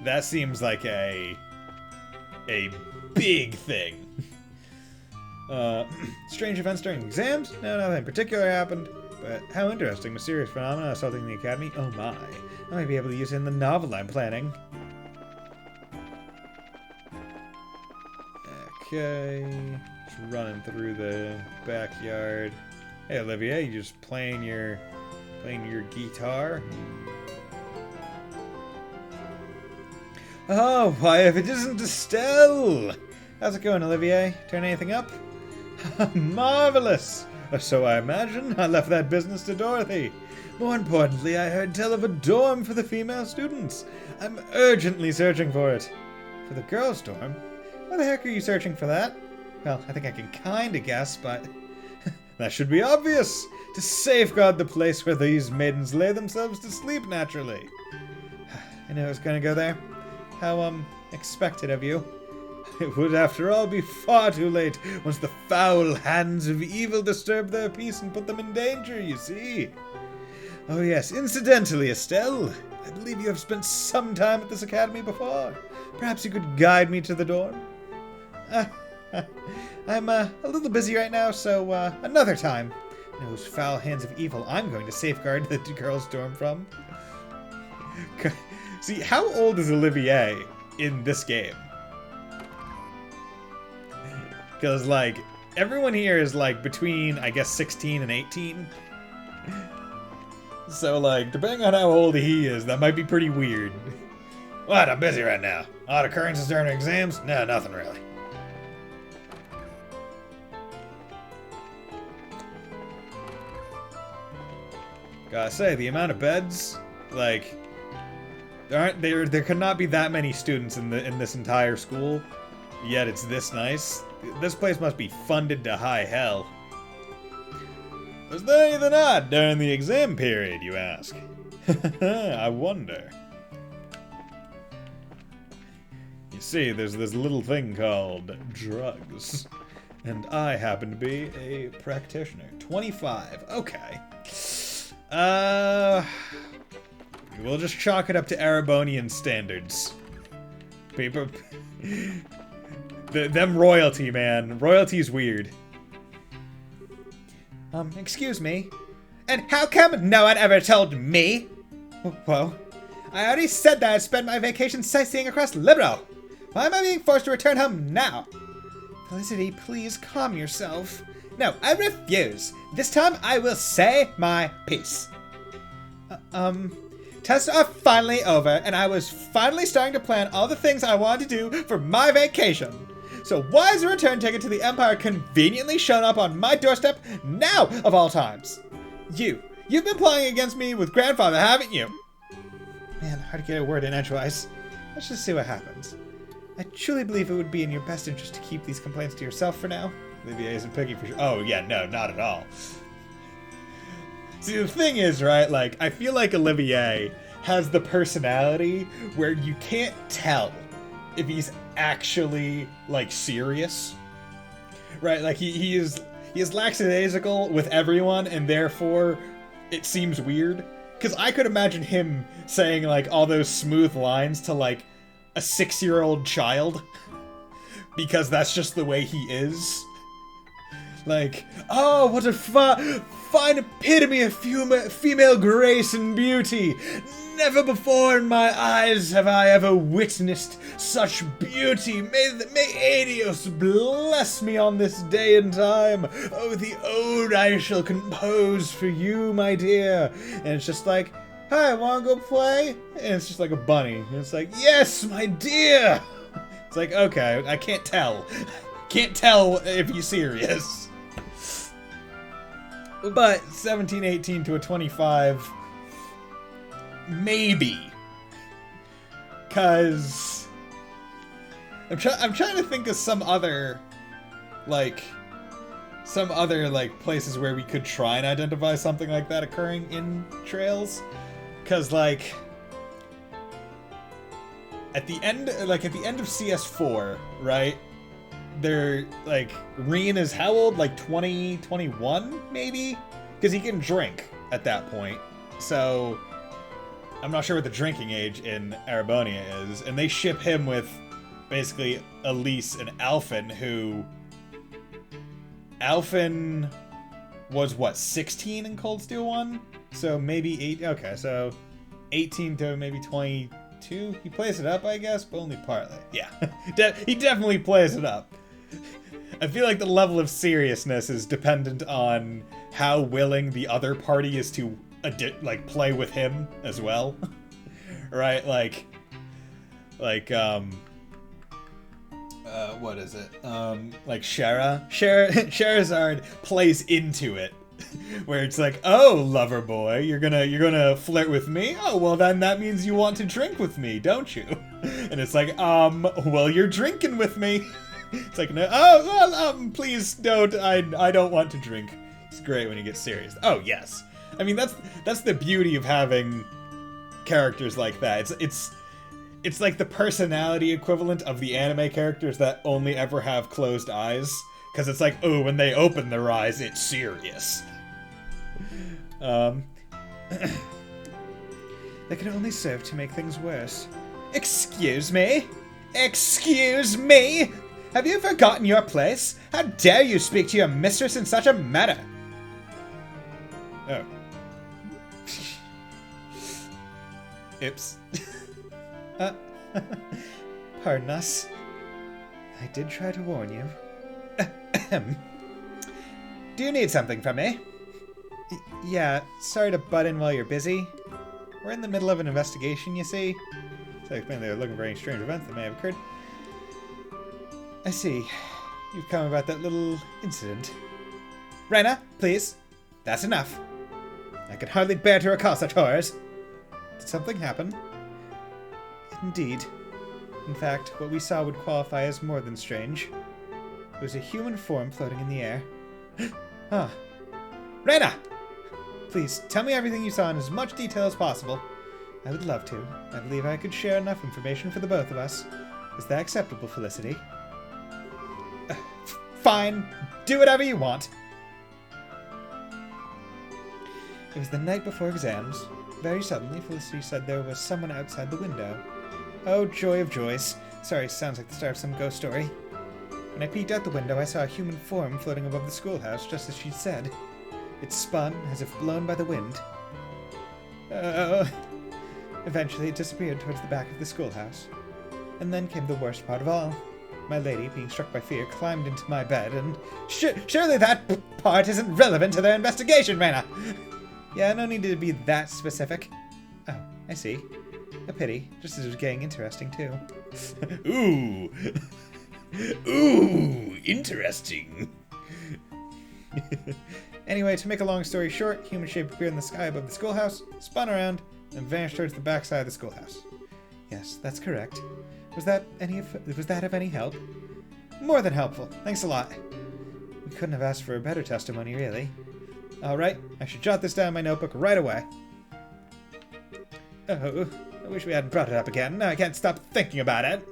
that seems like a big thing. Strange events during exams? No, nothing particular happened. But how interesting, mysterious phenomena assaulting the academy. Oh my. I might be able to use it in the novel I'm planning. Okay. Just running through the backyard. Hey Olivia, you just playing your guitar? Oh, why if it isn't Estelle! How's it going, Olivier? Turn anything up? Marvelous! So I imagine. I left that business to Dorothy. More importantly, I heard tell of a dorm for the female students. I'm urgently searching for it. For the girls' dorm? Why the heck are you searching for that? Well, I think I can kinda guess, but that should be obvious. To safeguard the place where these maidens lay themselves to sleep naturally. I knew I was gonna go there. How, expected of you. It would, after all, be far too late once the foul hands of evil disturb their peace and put them in danger, you see. Oh yes, incidentally, Estelle, I believe you have spent some time at this academy before. Perhaps you could guide me to the dorm? I'm a little busy right now, so another time. And those foul hands of evil I'm going to safeguard the girls' dorm from. See, how old is Olivier in this game? Because, like, everyone here is, like, between, I guess, 16 and 18. So, like, depending on how old he is, that might be pretty weird. What? I'm busy right now. Odd occurrences during exams? No, nothing really. Gotta say, the amount of beds, like, there could not be that many students in this entire school, yet it's this nice. This place must be funded to high hell. Was there anything odd during the exam period, you ask? I wonder. You see, there's this little thing called drugs. And I happen to be a practitioner. 25. Okay. We'll just chalk it up to Erebonian standards. People... them royalty, man. Royalty's weird. Excuse me. And how come no one ever told me? Whoa. I already said that I'd spend my vacation sightseeing across Liberal. Why am I being forced to return home now? Felicity, please calm yourself. No, I refuse. This time I will say my piece. Tests are finally over, and I was finally starting to plan all the things I wanted to do for my vacation. So why is a return ticket to the Empire conveniently shown up on my doorstep now of all times? You've been playing against me with Grandfather, haven't you? Man, hard to get a word in edgewise. Let's just see what happens. I truly believe it would be in your best interest to keep these complaints to yourself for now. Olivier isn't picking for sure. Oh, yeah, no, not at all. See, the thing is, right, like, I feel like Olivier has the personality where you can't tell if he's actually, like, serious. Right, like, he is lackadaisical with everyone, and therefore it seems weird. Because I could imagine him saying, like, all those smooth lines to, like, a 6-year-old child. Because that's just the way he is. Like, oh, what a fine epitome of female grace and beauty. Never before in my eyes have I ever witnessed such beauty. May Adios bless me on this day and time. Oh, the ode I shall compose for you, my dear. And it's just like, hi, wanna go play? And it's just like a bunny. And it's like, yes, my dear. It's like, okay, I can't tell. Can't tell if he's serious. But 17, 18 to a 25, maybe. Cause I'm trying to think of some other places where we could try and identify something like that occurring in trails. Cause like at the end of CS4, right? They're like, Reen is how old? Like 20, 21 maybe? Because he can drink at that point. So I'm not sure what the drinking age in Arabonia is. And they ship him with basically Elise and Alphen, who Alphen was what, 16 in Cold Steel 1? So maybe 8. Okay, so 18 to maybe 22. He plays it up, I guess, but only partly. Yeah, he definitely plays it up. I feel like the level of seriousness is dependent on how willing the other party is to play with him as well. Right? What is it? Like Sherazard plays into it. Where it's like, oh, lover boy, you're gonna flirt with me? Oh, well then that means you want to drink with me, don't you? And it's like, well, you're drinking with me. It's like, no, oh, well, please don't, I don't want to drink. It's great when you get serious. Oh, yes. I mean, that's the beauty of having characters like that. It's like the personality equivalent of the anime characters that only ever have closed eyes. Because it's like, oh, when they open their eyes, it's serious. That can only serve to make things worse. Excuse me? Excuse me? Have you forgotten your place? How dare you speak to your mistress in such a manner? Oh. Oops. Pardon us. I did try to warn you. Do you need something from me? Yeah, sorry to butt in while you're busy. We're in the middle of an investigation, you see. So I explained they were looking for any strange events that may have occurred. I see. You've come about that little incident. Rena, please. That's enough. I can hardly bear to recall such horrors. Did something happen? Indeed. In fact, what we saw would qualify as more than strange. It was a human form floating in the air. Ah. Rena! Please, tell me everything you saw in as much detail as possible. I would love to. I believe I could share enough information for the both of us. Is that acceptable, Felicity? Fine. Do whatever you want. It was the night before exams. Very suddenly, Felicity said there was someone outside the window. Oh, joy of joys. Sorry, sounds like the start of some ghost story. When I peeked out the window, I saw a human form floating above the schoolhouse, just as she said. It spun, as if blown by the wind. Eventually, it disappeared towards the back of the schoolhouse. And then came the worst part of all. My lady, being struck by fear, climbed into my bed and... Surely that part isn't relevant to their investigation, Rena! Yeah, no need to be that specific. Oh, I see. A pity, just as it was getting interesting, too. Ooh! Ooh, interesting. Anyway, to make a long story short, human shape appeared in the sky above the schoolhouse, spun around, and vanished towards the backside of the schoolhouse. Yes, that's correct. Was that of any help? More than helpful. Thanks a lot. We couldn't have asked for a better testimony, really. Alright, I should jot this down in my notebook right away. Oh, I wish we hadn't brought it up again. Now I can't stop thinking about it.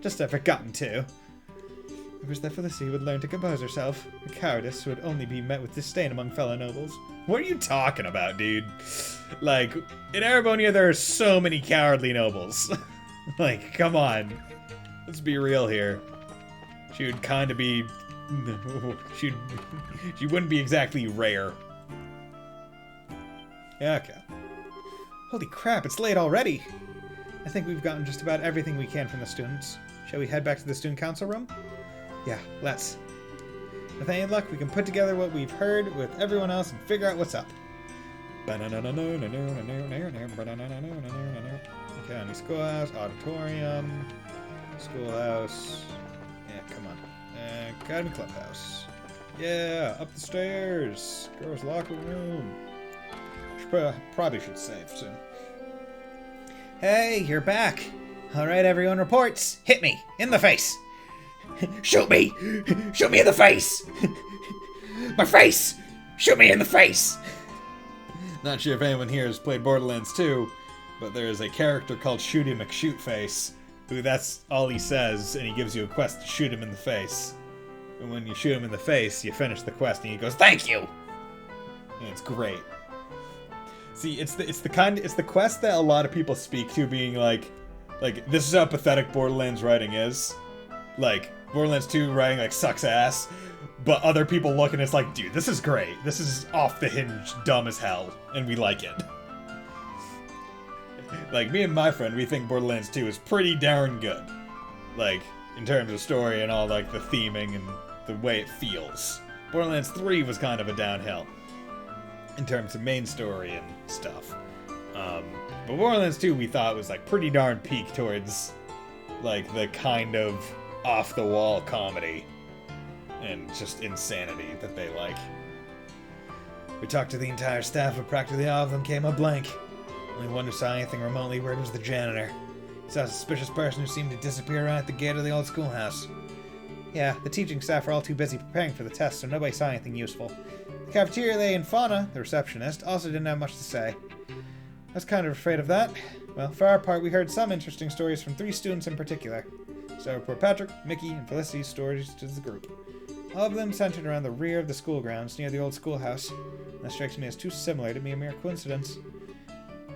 Just I've forgotten to. I wish that Felicity would learn to compose herself. The cowardice would only be met with disdain among fellow nobles. What are you talking about, dude? Like, in Erebonia there are so many cowardly nobles. Like, come on. Let's be real here. She would kind of be... She wouldn't be exactly rare. Yeah, okay. Holy crap, it's late already. I think we've gotten just about everything we can from the students. Shall we head back to the student council room? Yeah, let's. With any luck, we can put together what we've heard with everyone else and figure out what's up. Okay, any schoolhouse, auditorium, schoolhouse. Yeah, come on. Academy clubhouse. Yeah, up the stairs. Girls' locker room. Probably should save soon. Hey, you're back. All right, everyone reports. Hit me in the face. Shoot me! Shoot me in the face! My face! Shoot me in the face! Not sure if anyone here has played Borderlands 2, but there is a character called Shooty McShootface, who that's all he says, and he gives you a quest to shoot him in the face. And when you shoot him in the face, you finish the quest, and he goes, "Thank you!" And it's great. See, it's the quest that a lot of people speak to, being like, this is how pathetic Borderlands writing is. Like, Borderlands 2 writing, like, sucks ass. But other people look and it's like, dude, this is great. This is off the hinge, dumb as hell. And we like it. Like, me and my friend, we think Borderlands 2 is pretty darn good. Like, in terms of story and all, like, the theming and the way it feels. Borderlands 3 was kind of a downhill. In terms of main story and stuff. But Borderlands 2 we thought was, like, pretty darn peak towards, like, the kind of off-the-wall comedy and just insanity that they like. We talked to the entire staff, but practically all of them came up blank. Only one who saw anything remotely weird was the janitor. He saw a suspicious person who seemed to disappear around at the gate of the old schoolhouse. Yeah, the teaching staff were all too busy preparing for the test, so nobody saw anything useful. The cafeteria lady and Fauna, the receptionist, also didn't have much to say. I was kind of afraid of that. Well, for our part, we heard some interesting stories from 3 students in particular. So report Patrick, Mickey, and Felicity's stories to the group. All of them centered around the rear of the school grounds near the old schoolhouse. That strikes me as too similar to be a mere coincidence.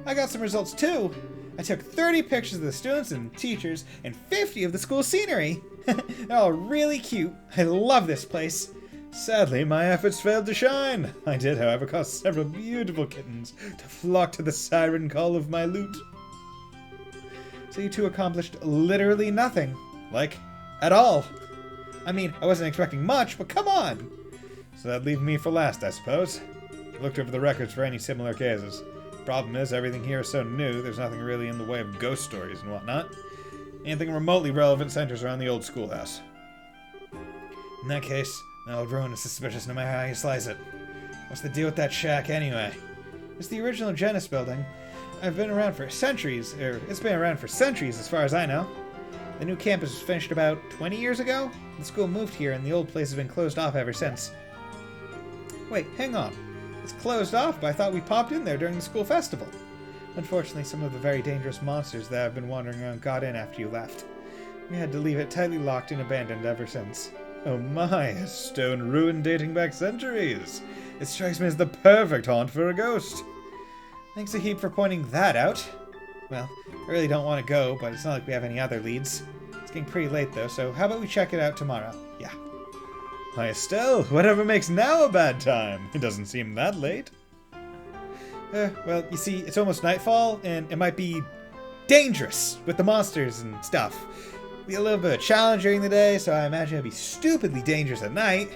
I got some results too! I took 30 pictures of the students and teachers and 50 of the school scenery! They're all really cute. I love this place. Sadly, my efforts failed to shine. I did, however, cause several beautiful kittens to flock to the siren call of my loot. So you two accomplished literally nothing. Like, at all. I mean, I wasn't expecting much, but come on! So that'd leave me for last, I suppose. I looked over the records for any similar cases. Problem is, everything here is so new, there's nothing really in the way of ghost stories and whatnot. Anything remotely relevant centers around the old schoolhouse. In that case, the old ruin is suspicious no matter how you slice it. What's the deal with that shack, anyway? It's the original Genis building. It's been around for centuries as far as I know. The new campus was finished about 20 years ago. The school moved here and the old place has been closed off ever since. Wait, hang on. It's closed off, but I thought we popped in there during the school festival. Unfortunately, some of the very dangerous monsters that have been wandering around got in after you left. We had to leave it tightly locked and abandoned ever since. Oh my, a stone ruin dating back centuries. It strikes me as the perfect haunt for a ghost. Thanks a heap for pointing that out. Well, I really don't want to go, but it's not like we have any other leads. It's getting pretty late though, so how about we check it out tomorrow? Yeah. Why, Estelle, whatever makes now a bad time? It doesn't seem that late. Well, you see, it's almost nightfall, and it might be dangerous with the monsters and stuff. Be a little bit of a challenge during the day, so I imagine it'd be stupidly dangerous at night.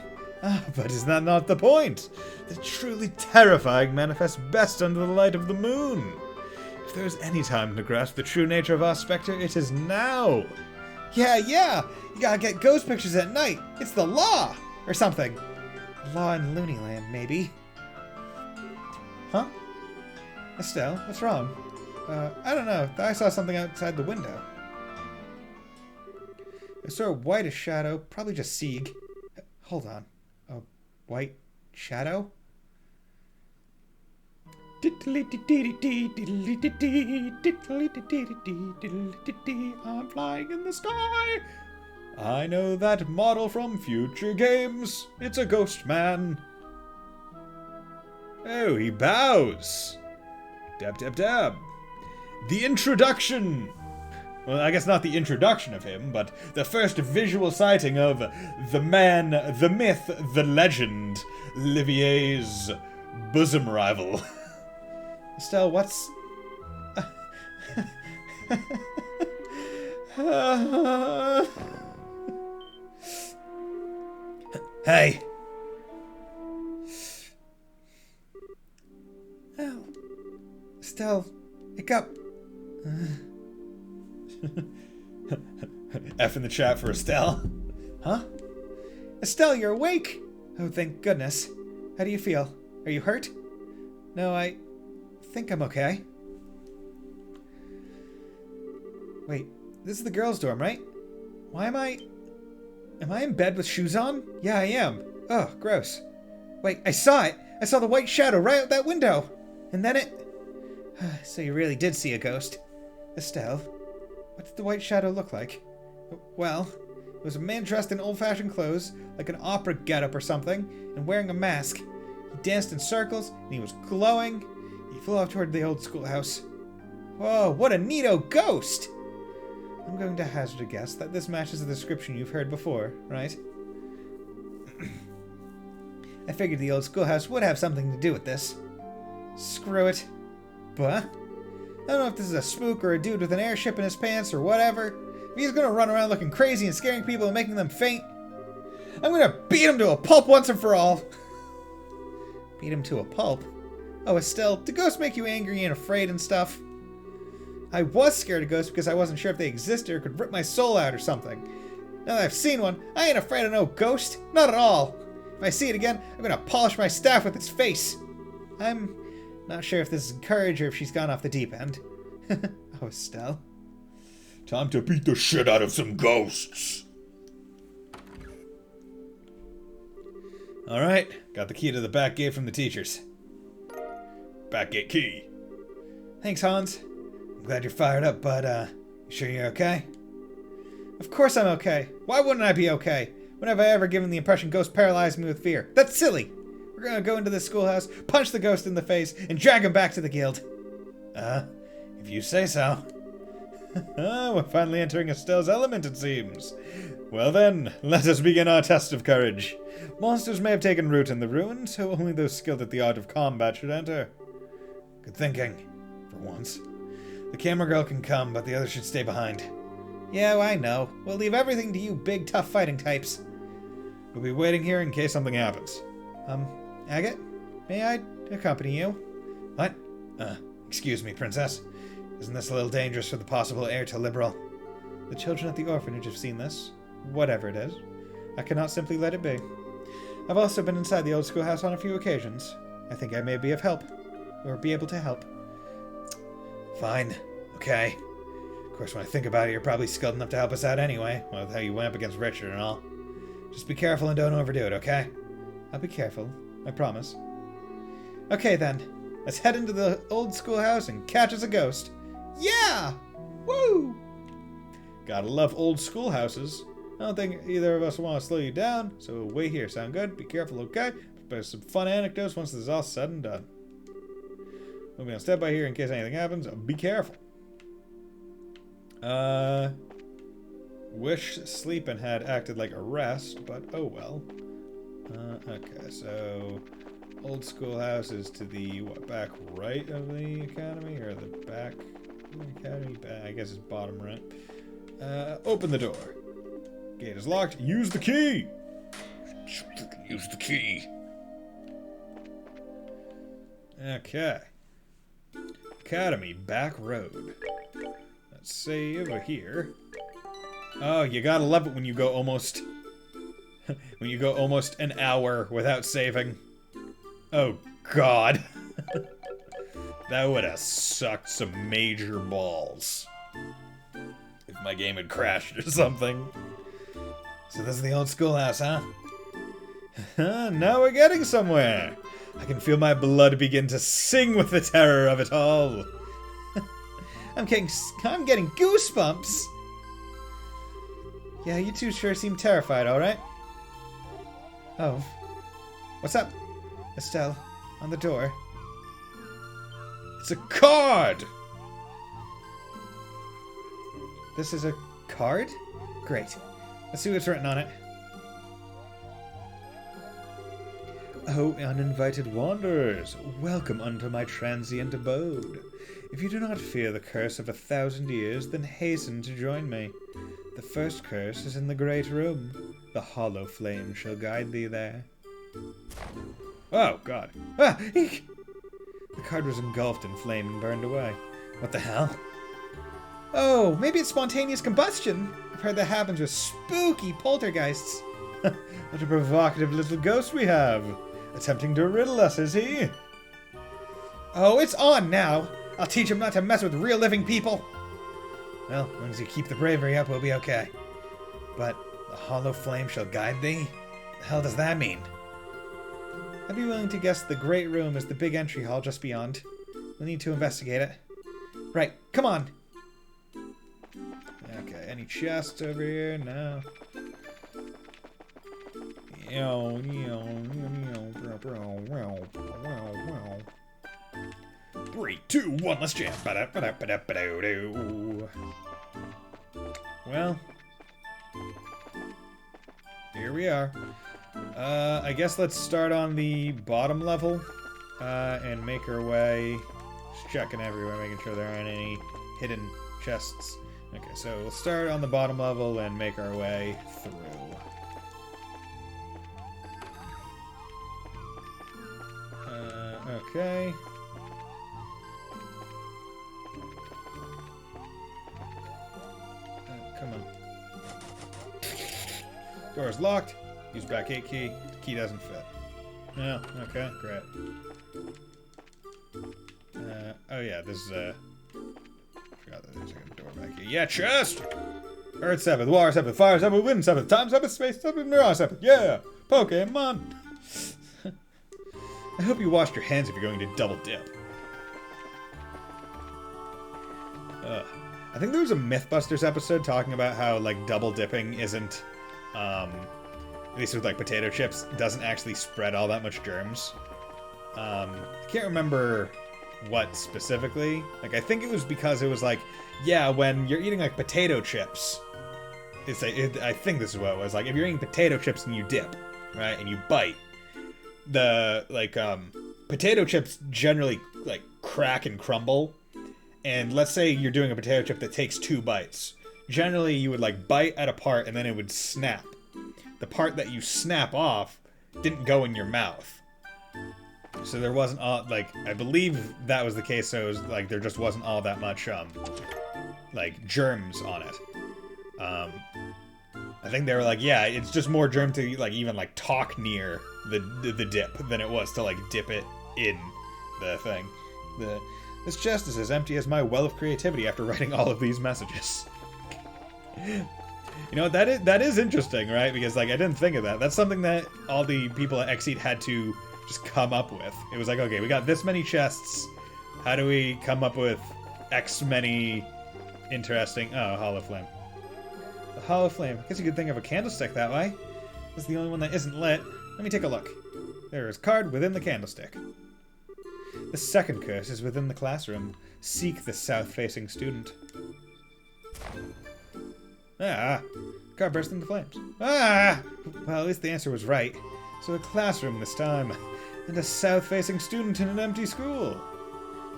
But is that not the point? The truly terrifying manifests best under the light of the moon. If there is any time to grasp the true nature of our spectre, it is now. Yeah! You gotta get ghost pictures at night! It's the law! Or something. Law in Looney Land, maybe. Huh? Estelle, what's wrong? I don't know. I saw something outside the window. I saw a whitish shadow, probably just Sieg. Hold on. A white shadow? I'm flying in the sky. I know that model from future games. It's a ghost man. Oh, he bows. Dab, dab, dab. The introduction. Well, I guess not the introduction of him, but the first visual sighting of the man, the myth, the legend, Livier's bosom rival. Estelle, what's... Hey. Oh. Estelle, wake up. F in the chat for Estelle. Huh? Estelle, you're awake! Oh, thank goodness. How do you feel? Are you hurt? No, I think I'm okay. Wait, this is the girls' dorm, right? Why am I in bed with shoes on? Yeah, I am. Oh, gross. Wait, I saw it! I saw the white shadow right out that window! And then it... So you really did see a ghost. Estelle, what did the white shadow look like? Well, it was a man dressed in old-fashioned clothes, like an opera getup or something, and wearing a mask. He danced in circles, and he was glowing. He flew off toward the old schoolhouse. Whoa, what a neato ghost! I'm going to hazard a guess that this matches the description you've heard before, right? I figured the old schoolhouse would have something to do with this. Screw it. But I don't know if this is a spook or a dude with an airship in his pants or whatever. If he's gonna run around looking crazy and scaring people and making them faint, I'm gonna beat him to a pulp once and for all. Beat him to a pulp? Oh, Estelle, do ghosts make you angry and afraid and stuff? I was scared of ghosts because I wasn't sure if they existed or could rip my soul out or something. Now that I've seen one, I ain't afraid of no ghost. Not at all. If I see it again, I'm gonna polish my staff with its face. I'm not sure if this is courage or if she's gone off the deep end. Oh, Estelle. Time to beat the shit out of some ghosts. Alright, got the key to the back gate from the teachers. Back gate key. Thanks, Hans. I'm glad you're fired up, but, you sure you're okay? Of course I'm okay. Why wouldn't I be okay? When have I ever given the impression ghosts paralyzed me with fear? That's silly! We're gonna go into this schoolhouse, punch the ghost in the face, and drag him back to the guild. If you say so. We're finally entering Estelle's element, it seems. Well then, let us begin our test of courage. Monsters may have taken root in the ruins, so only those skilled at the art of combat should enter. Good thinking, for once. The camera girl can come, but the others should stay behind. Yeah, well, I know. We'll leave everything to you big, tough fighting types. We'll be waiting here in case something happens. Agate? May I accompany you? What? Excuse me, princess. Isn't this a little dangerous for the possible heir to Liberal? The children at the orphanage have seen this. Whatever it is. I cannot simply let it be. I've also been inside the old schoolhouse on a few occasions. I think I may be of help. Or be able to help. Fine. Okay. Of course, when I think about it, you're probably skilled enough to help us out anyway, with how you went up against Richard and all. Just be careful and don't overdo it, okay? I'll be careful. I promise. Okay, then. Let's head into the old schoolhouse and catch us a ghost. Yeah! Woo! Gotta love old schoolhouses. I don't think either of us want to slow you down, so wait here. Sound good? Be careful, okay? But some fun anecdotes once this is all said and done. We'll be on step by here in case anything happens. Be careful. Wish sleeping had acted like a rest, but oh well. Okay, so old schoolhouse is to the back right of the academy, or the back of the academy? I guess it's bottom right. Open the door. Gate is locked. Use the key. Use the key. Okay. Academy back road. Let's save here. Oh, you gotta love it when you go almost... when you go almost an hour without saving. Oh, God. That would have sucked some major balls. If my game had crashed or something. So this is the old schoolhouse, huh? Now we're getting somewhere. I can feel my blood begin to sing with the terror of it all. I'm getting goosebumps. Yeah, you two sure seem terrified, alright? Oh. What's up? Estelle, on the door. It's a card! This is a card? Great. Let's see what's written on it. Oh, uninvited wanderers, welcome unto my transient abode. If you do not fear the curse of 1,000 years, then hasten to join me. The first curse is in the great room. The hollow flame shall guide thee there. Oh, God. Ah! Eek! The card was engulfed in flame and burned away. What the hell? Oh, maybe it's spontaneous combustion. I've heard that happens with spooky poltergeists. What a provocative little ghost we have. Attempting to riddle us, is he? Oh, it's on now. I'll teach him not to mess with real living people. Well, as long as you keep the bravery up, we'll be okay. But the hollow flame shall guide thee? The hell does that mean? I'd be willing to guess the great room is the big entry hall just beyond. We'll need to investigate it. Right, come on. Okay, any chests over here? No. 3, 2, 1, let's jam. Well, here we are. I guess let's start on the bottom level and make our way. Just checking everywhere, making sure there aren't any hidden chests. Okay, so we'll start on the bottom level and make our way through. Okay. Come on. Door's locked. Use back 8 key. Key doesn't fit. No, okay, great. Oh yeah, this is forgot that there's like a door back here. Yeah, chest! Earth 7th, Water 7th, Fire 7th, Wind 7th, Time 7th, Space 7th, Mirror 7th. Yeah! Pokemon! I hope you washed your hands if you're going to double dip. I think there was a Mythbusters episode talking about how, like, double dipping isn't, at least with, like, potato chips, doesn't actually spread all that much germs. I can't remember what specifically. Like, I think it was because it was like, yeah, when you're eating, like, potato chips, it's like, I think this is what it was. Like, if you're eating potato chips and you dip, right, and you bite, the, like, potato chips generally, like, crack and crumble. And let's say you're doing a potato chip that takes 2 bites. Generally, you would, like, bite at a part and then it would snap. The part that you snap off didn't go in your mouth. So there wasn't all, like, I believe that was the case, so it was, like, there just wasn't all that much, like, germs on it. I think they were like, yeah, it's just more germ to, like, even, like, talk near the dip than it was to, like, dip it in the thing. This chest is as empty as my well of creativity after writing all of these messages. You know, that is interesting, right? Because, like, I didn't think of that. That's something that all the people at Xseed had to just come up with. It was like, okay, we got this many chests. How do we come up with X many interesting... Oh, hollow flame. The hollow flame. I guess you could think of a candlestick that way. This is the only one that isn't lit. Let me take a look. There is a card within the candlestick. The second curse is within the classroom. Seek the south-facing student. Ah! Card burst into flames. Ah! Well, at least the answer was right. So a classroom this time. And a south-facing student in an empty school.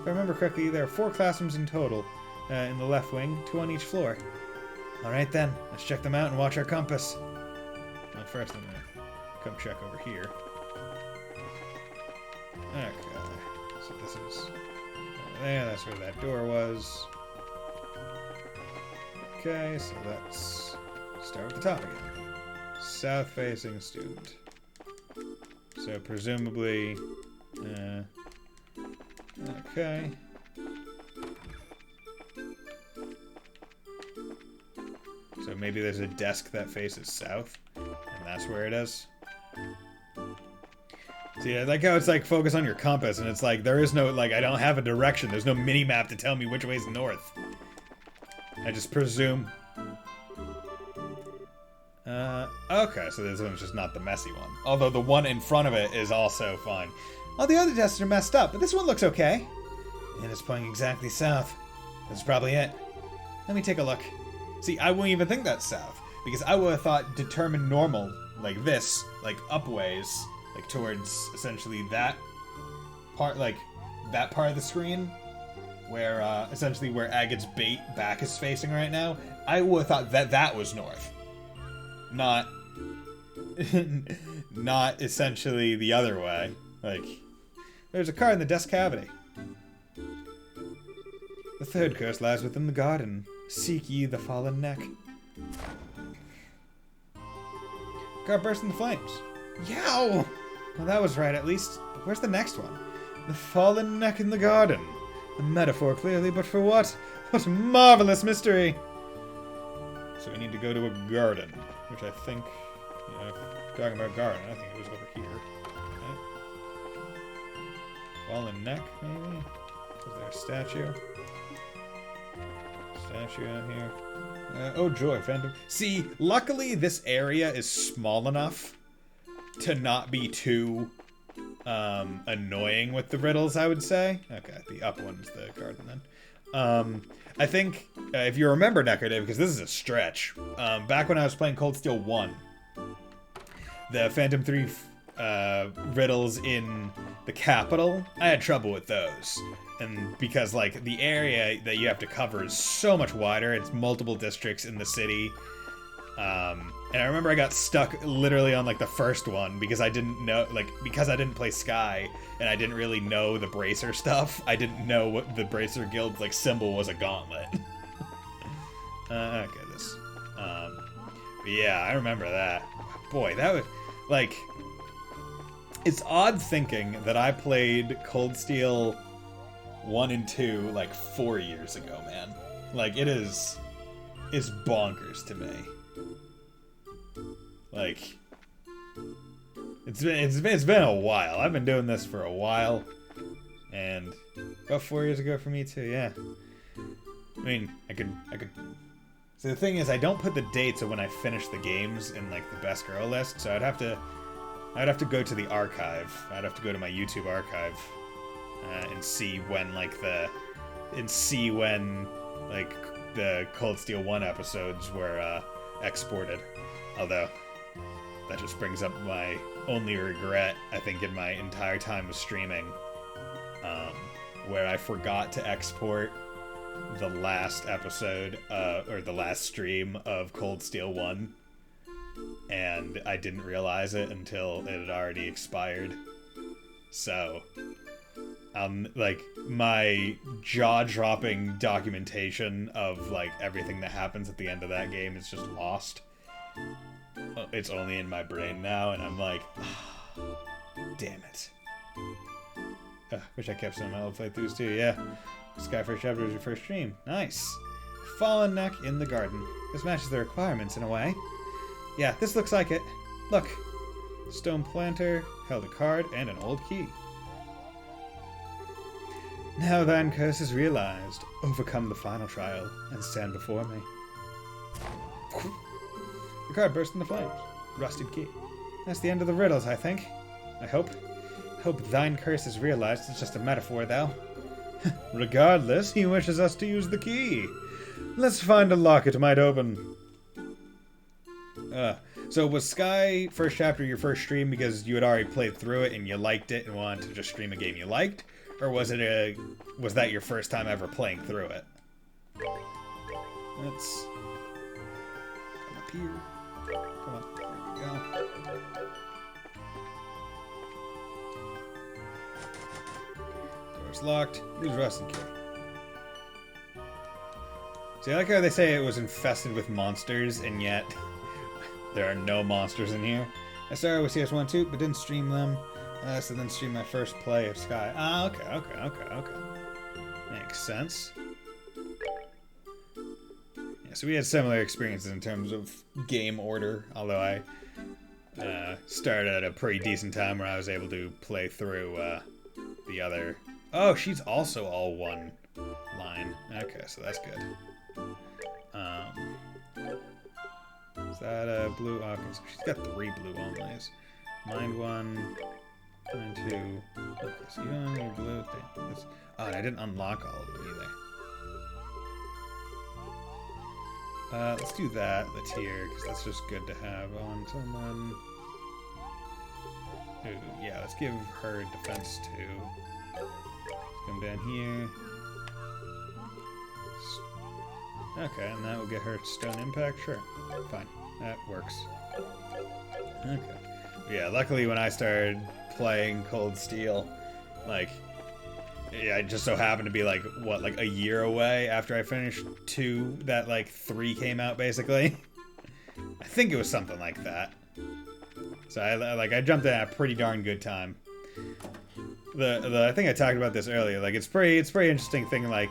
If I remember correctly, there are 4 classrooms in total. In the left wing, 2 on each floor. Alright then, let's check them out and watch our compass. Well, first I'm gonna come check over here. Okay. So this is there, that's where that door was. Okay, so that's start with the top again. South-facing student. So presumably, okay. So maybe there's a desk that faces south, and that's where it is. See, I like how it's like focus on your compass, and it's like there is no, like, I don't have a direction. There's no mini-map to tell me which way's north. I just presume. Okay, so this one's just not the messy one. Although the one in front of it is also fine. All the other desks are messed up, but this one looks okay. And it's pointing exactly south. That's probably it. Let me take a look. See, I wouldn't even think that's south, because I would have thought determined normal, like this, like upways, like towards essentially that part, like that part of the screen, where essentially where Agat's back is facing right now. I would have thought that that was north, not not essentially the other way. Like, there's a card in the desk cavity. The third curse lies within the garden. Seek ye the fallen neck. Card burst into flames. Yow! Well, that was right, at least. But where's the next one? The fallen neck in the garden. A metaphor, clearly, but for what? What marvelous mystery! So we need to go to a garden, which I think, you know, talking about garden, I think it was over here. Okay. Fallen neck, maybe? Is there a statue? Statue out here. Oh joy, phantom. See, luckily this area is small enough to not be too annoying with the riddles, I would say. Okay, the up one's the garden then. I think, if you remember Necroday, because this is a stretch, back when I was playing Cold Steel 1, the Phantom 3 riddles in the capital, I had trouble with those. And because, like, the area that you have to cover is so much wider, it's multiple districts in the city. And I remember I got stuck literally on, like, the first one because I didn't know, like, because I didn't play Sky and I didn't really know the Bracer stuff. I didn't know what the Bracer Guild's, like, symbol was a gauntlet. Okay, this. But yeah, I remember that. Boy, that was, like, it's odd thinking that I played Cold Steel 1 and 2 like 4 years ago, man. Like, it's bonkers to me. Like, it's been a while. I've been doing this for a while, and about 4 years ago for me too. Yeah. I mean, I could. So the thing is, I don't put the dates of when I finish the games in like the best girl list. So I'd have to go to the archive. I'd have to go to my YouTube archive and see when the Cold Steel 1 episodes were exported. Although that just brings up my only regret, I think, in my entire time of streaming, where I forgot to export the last episode, or the last stream of Cold Steel 1, and I didn't realize it until it had already expired. So, like, my jaw-dropping documentation of, like, everything that happens at the end of that game is just lost. It's only in my brain now, and I'm like, oh, damn it. Wish I kept some of my old playthroughs too, yeah. Sky First Chapter was your first stream. Nice. Fallen neck in the garden. This matches the requirements in a way. Yeah, this looks like it. Look. Stone planter, held a card, and an old key. Now thine curse is realized. Overcome the final trial, and stand before me. The card burst into flames. Rusted key. That's the end of the riddles, I think. I hope thine curse is realized. It's just a metaphor, though. Regardless, he wishes us to use the key. Let's find a lock it might open. So was Sky First Chapter your first stream because you had already played through it and you liked it and wanted to just stream a game you liked? Or was that your first time ever playing through it? Let's come up here. Come on, there we go. Door's locked. Use rusted key. See, I like how they say it was infested with monsters, and yet there are no monsters in here. I started with CS1 2, but didn't stream them. So then streamed my first play of Sky. Ah, okay. Makes sense. Yeah, so we had similar experiences in terms of game order, although I started at a pretty decent time where I was able to play through the other... Oh, she's also all one line. Okay, so that's good. Is that a blue? Okay, so she's got 3 blue onlys. Mind 1, mind 2. Okay, so you don't need blue. Oh, and I didn't unlock all of them either. Let's do that, the tier, because that's just good to have on someone. Ooh, yeah, let's give her defense 2. Let's come down here. Okay, and that will get her stone impact? Sure. Fine. That works. Okay. Yeah, luckily when I started playing Cold Steel, like, yeah, I just so happened to be like, what, like a year away after I finished 2, that like 3 came out basically. I think it was something like that. So I jumped in at a pretty darn good time. I think I talked about this earlier, like it's pretty interesting thing, like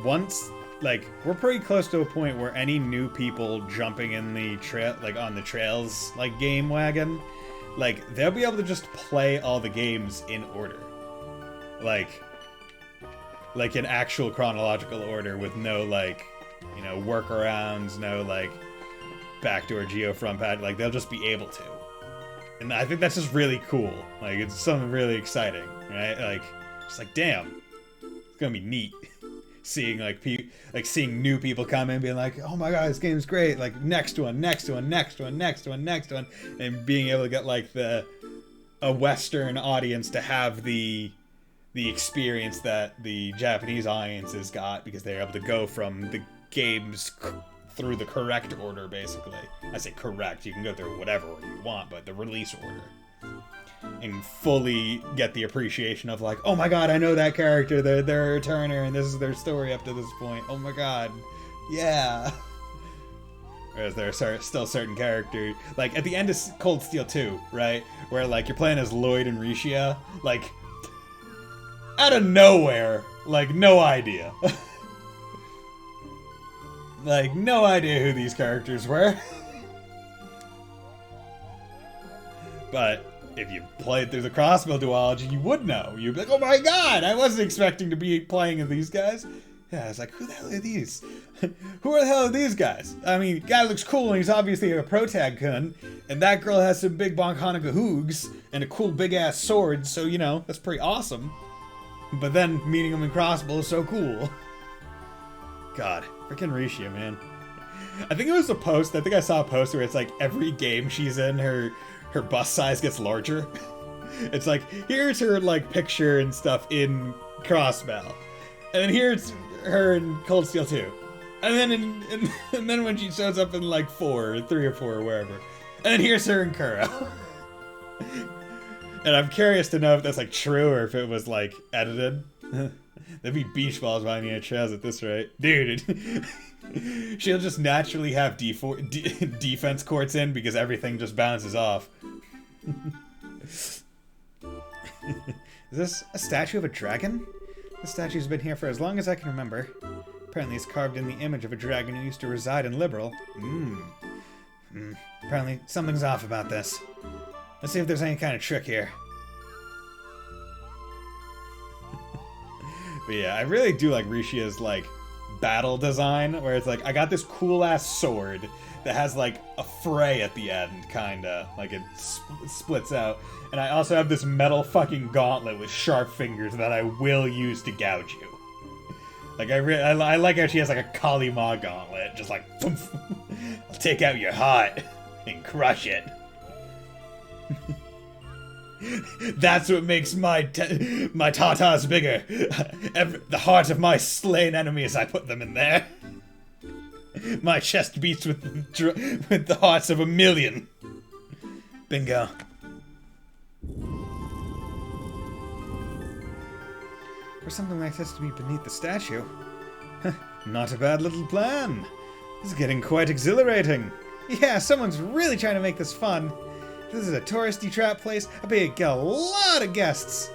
once, like, we're pretty close to a point where any new people jumping in the trail, like on the trails, like game wagon, like they'll be able to just play all the games in order, like in actual chronological order with no like, you know, workarounds, no like backdoor geofront pad. Like they'll just be able to, and I think that's just really cool. Like it's something really exciting, right? Like it's like, damn, it's gonna be neat. Seeing seeing new people come in, being like, "Oh my god, this game's great!" Like next one, and being able to get like a Western audience to have the experience that the Japanese audiences got, because they're able to go from the games through the correct order, basically. I say correct; you can go through whatever order you want, but the release order. And fully get the appreciation of like, oh my god, I know that character, they're a returner, and this is their story up to this point. Oh my god, yeah. Whereas there are still certain characters, like at the end of Cold Steel 2, right, where like you're playing as Lloyd and Rishia, like out of nowhere, like no idea, like no idea who these characters were, but if you played through the crossbow duology, you would know. You'd be like, oh my god, I wasn't expecting to be playing as these guys. Yeah, I was like, who the hell are these? Who the hell are these guys? I mean, guy looks cool, and he's obviously a protag kun, and that girl has some big bonk Hanukkah hoogs, and a cool big-ass sword, so, you know, that's pretty awesome. But then, meeting him in crossbow is so cool. God, freaking Rishia, man. I think it was a post, I think I saw a post where it's like, every game she's in, her bust size gets larger. It's like, here's her like picture and stuff in Crossbell, and then here's her in Cold Steel 2, and then and then when she shows up in like 4 or 3 or 4 or wherever, and then here's her in Kuro. And I'm curious to know if that's like true or if it was like edited. There'd be beach balls behind me at Trails at this rate, dude. She'll just naturally have defense courts in because everything just bounces off. Is this a statue of a dragon? The statue's been here for as long as I can remember. Apparently it's carved in the image of a dragon who used to reside in Liberal. Apparently something's off about this. Let's see if there's any kind of trick here. But yeah, I really do like Rishia's like battle design, where it's like, I got this cool ass sword that has like a fray at the end, kinda like it splits out, and I also have this metal fucking gauntlet with sharp fingers that I will use to gouge you. Like I like how she has like a Kali Ma gauntlet, just like I'll take out your heart and crush it. That's what makes my tatas bigger. The heart of my slain enemies, I put them in there. My chest beats with the hearts of 1,000,000. Bingo. For something like this to be beneath the statue. Not a bad little plan. This is getting quite exhilarating. Yeah, someone's really trying to make this fun. This is a touristy trap place. I bet you get a lot of guests.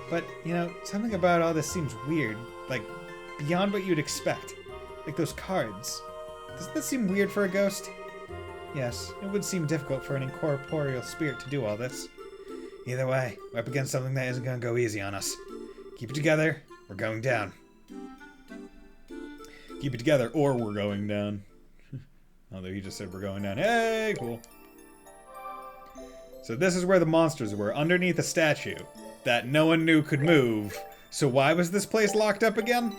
But, you know, something about all this seems weird. Like, beyond what you'd expect. Like those cards. Doesn't that seem weird for a ghost? Yes, it would seem difficult for an incorporeal spirit to do all this. Either way, we're up against something that isn't going to go easy on us. Keep it together, we're going down. Keep it together, or we're going down. Although he just said we're going down. Hey, cool. So this is where the monsters were, underneath a statue that no one knew could move. So why was this place locked up again?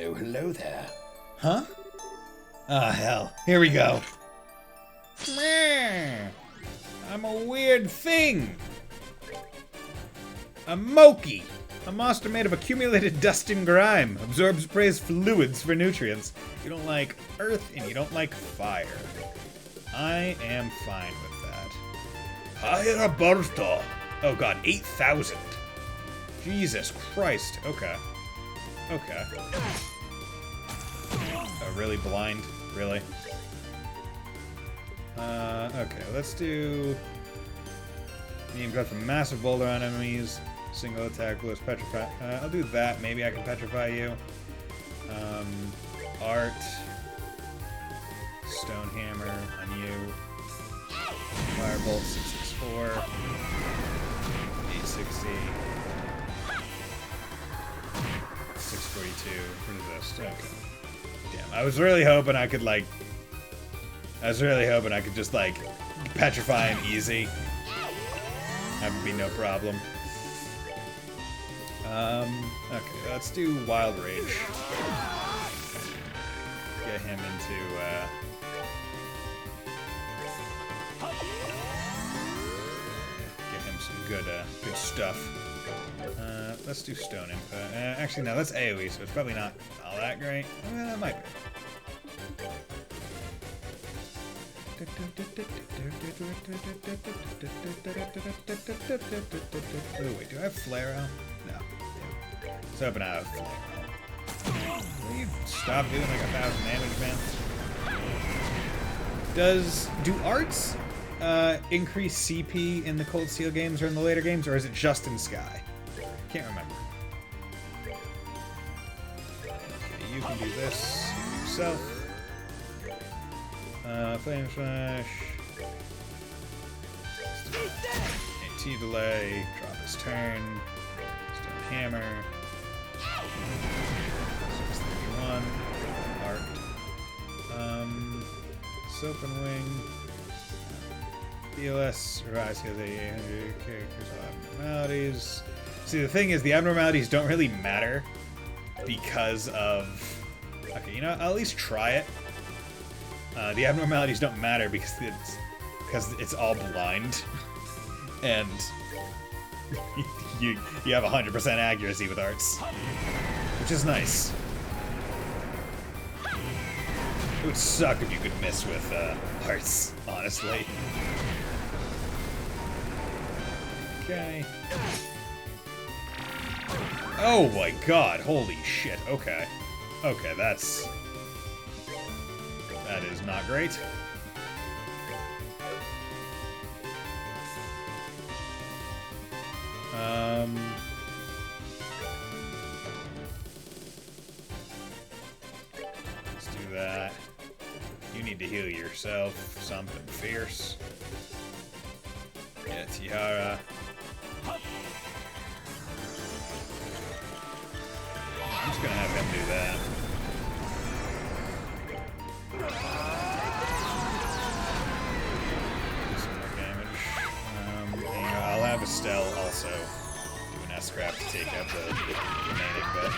Oh, hello there. Huh? Ah, hell. Here we go. I'm a weird thing. A Moki. A monster made of accumulated dust and grime. Absorbs prey's fluids for nutrients. You don't like earth and you don't like fire. I am fine with that. Hire Bertha. Oh god, 8,000. Jesus Christ. Okay. Okay. Oh, really blind? Really? Okay, let's do... Medium cut from massive boulder on enemies. Single attack, blows petrify. I'll do that. Maybe I can petrify you. Art. Stone hammer on you. Firebolt 664. 860. 642. What is this? Okay. Damn, I was really hoping I could, like... just, like, petrify him easy. That would be no problem. Okay, let's do Wild Rage. Get him into, get him some good stuff. Let's do Stone Input. Actually, no, that's AoE, so it's probably not all that great. It might be. Oh, wait, do I have Flare out? No. Let's open out Flare out. Will you stop doing like 1,000 damage, man? Do arts increase CP in the Cold Steel games or in the later games, or is it just in Sky? Can't remember. Okay, you can do this. You do yourself. Flame Smash. AT delay. Drop his turn. Stone Hammer. 631. Art. Soap and Wing. BLS. Rise has 800 characters. Abnormalities. See, the thing is, the abnormalities don't really matter because of... Okay, you know, I'll at least try it. The abnormalities don't matter because it's all blind, and you have 100% accuracy with arts, which is nice. It would suck if you could miss with arts, honestly. Okay. Oh my god! Holy shit! Okay, okay, that is not great. Let's do that. You need to heal yourself. Something fierce. Yeah, Tiara. I'm just gonna have him do that. I'll have Estelle also do an S-Scrap to take out the remaining, but...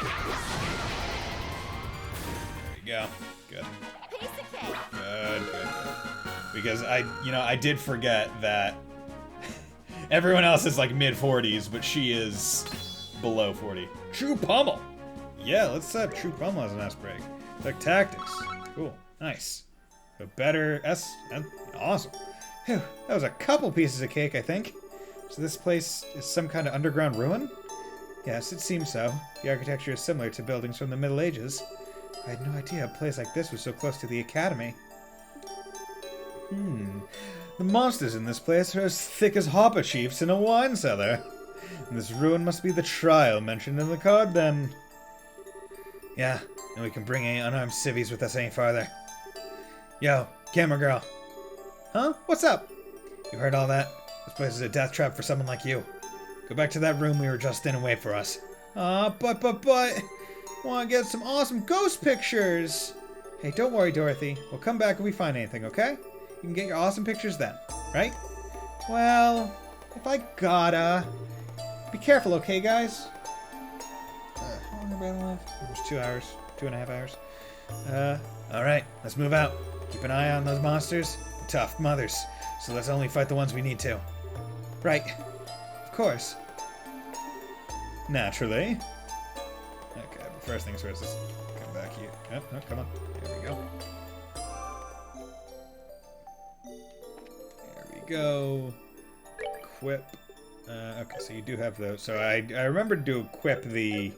There you go. Good. Good, good, good. Because I did forget that everyone else is like mid-40s, but she is below 40. True Pummel! Yeah, let's set True Pummel as an S-Break. Like Tactics. Cool. Nice. A better awesome. Whew, that was a couple pieces of cake, I think. So this place is some kind of underground ruin? Yes, it seems so. The architecture is similar to buildings from the Middle Ages. I had no idea a place like this was so close to the academy. The monsters in this place are as thick as hopper chiefs in a wine cellar. And this ruin must be the trial mentioned in the card, then. Yeah, and we can bring any unarmed civvies with us any farther. Yo, camera girl. Huh? What's up? You heard all that? This place is a death trap for someone like you. Go back to that room we were just in and wait for us. But... Want to get some awesome ghost pictures! Hey, don't worry, Dorothy. We'll come back if we find anything, okay? You can get your awesome pictures then, right? Well, if I gotta... Be careful, okay, guys? How long have I left? It was 2 hours. 2.5 hours. Alright, let's move out. Keep an eye on those monsters. Tough mothers. So let's only fight the ones we need to. Right. Of course. Naturally. Okay, but first things first, let's come back here. Oh, no, come on. There we go. There we go. Equip. Okay, so you do have those. So I remembered to equip the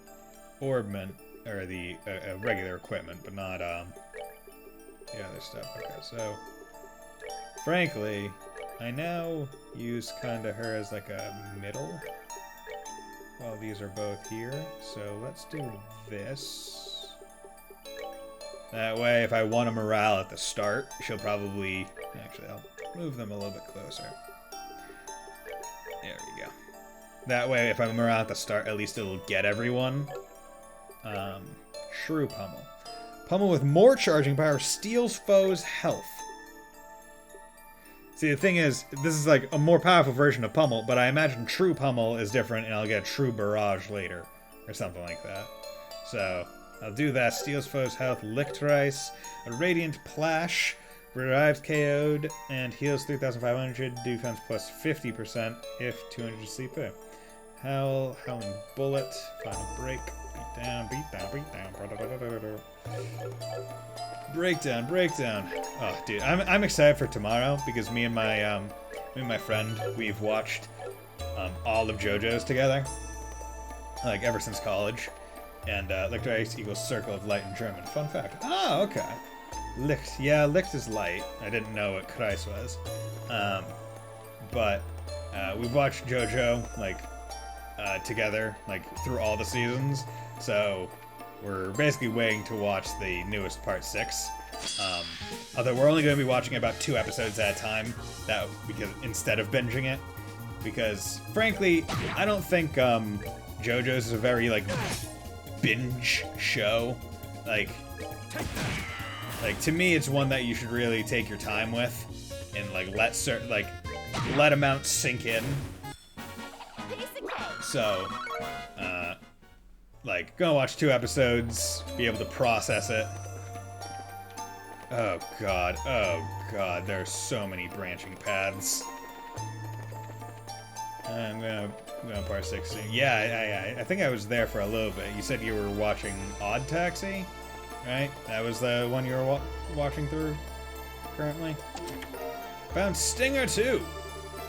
orbment, or the regular equipment, but not the other stuff. Okay, so frankly, I now use kinda her as like a middle. Well, these are both here, so let's do this. That way, if I want a morale at the start, she'll probably... Actually, I'll move them a little bit closer. There we go. That way, if I'm a morale at the start, at least it'll get everyone. Shrew Pummel. Pummel with more charging power steals foes' health. See, the thing is, this is like a more powerful version of Pummel, but I imagine True Pummel is different, and I'll get True Barrage later, or something like that. So, I'll do that. Steals foes' health, Lick Thrice, a Radiant Plash, revives KO'd, and heals 3,500, defense plus 50% if 200 CP. Howl, Howling Bullet, Final Break, beat down, breakdown. Oh, dude, I'm excited for tomorrow because me and my friend, we've watched all of JoJo's together, like ever since college, and Licht Ice equals Circle of Light in German. Fun fact. Oh, okay. Licht, yeah, Licht is light. I didn't know what Kreis was, but we've watched JoJo like together, like through all the seasons. So we're basically waiting to watch the newest part 6. Although we're only going to be watching about 2 episodes at a time, because instead of binging it, because frankly, I don't think JoJo's is a very like binge show. Like to me, it's one that you should really take your time with and like let amounts sink in. So, like, go watch 2 episodes, be able to process it. Oh god, there's so many branching paths. I'm gonna part 16. Yeah, I think I was there for a little bit. You said you were watching Odd Taxi, right? That was the one you were watching through currently? Found Stinger too!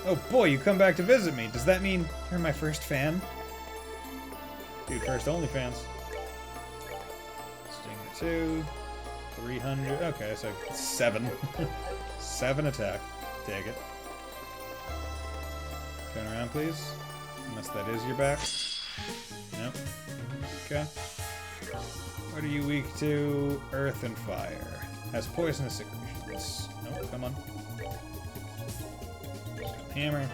Oh boy, you come back to visit me. Does that mean you're my first fan? Dude, first OnlyFans. Stinger 2. 300. Okay, so 7. 7 attack. Take it. Turn around, please. Unless that is your back. Nope. Okay. What are you weak to? Earth and fire. Has poisonous secretions. Nope, come on. Hammer.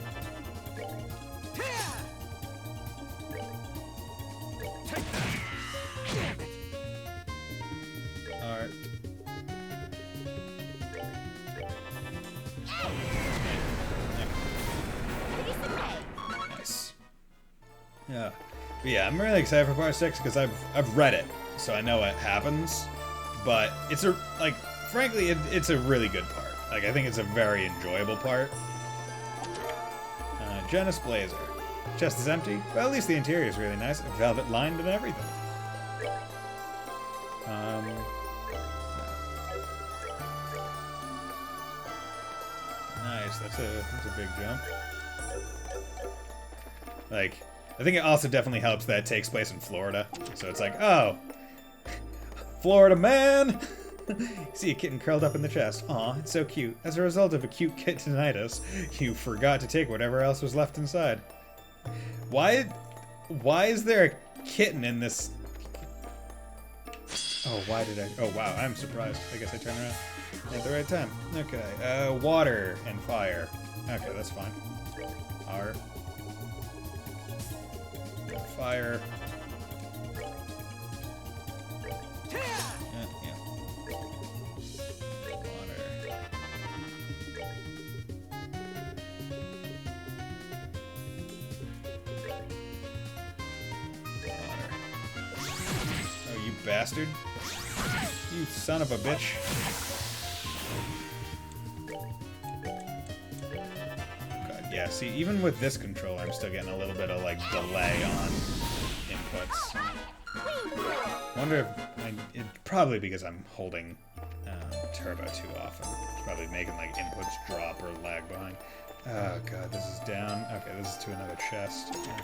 Alright. Nice. Yeah. But yeah, I'm really excited for part 6 because I've read it, so I know what happens. But it's frankly, it's a really good part. Like, I think it's a very enjoyable part. Genis Blazer. Chest is empty, but at least the interior is really nice. Velvet lined and everything. Nice, that's a big jump. Like, I think it also definitely helps that it takes place in Florida. So it's like, oh, Florida man! See a kitten curled up in the chest. Aw, it's so cute. As a result of acute kittenitis, you forgot to take whatever else was left inside. Why is there a kitten in this? Oh, why did I? Oh, wow, I'm surprised. I guess I turned around at the right time. Okay, water and fire. Okay, that's fine. Art. Fire. Yeah. Water. Oh, you bastard. You son of a bitch. God, yeah, see, even with this controller, I'm still getting a little bit of, like, delay on inputs. Wonder if... it's probably because I'm holding turbo too often. It's probably making, like, inputs drop or lag behind. Oh, God, this is down. Okay, this is to another chest. Okay.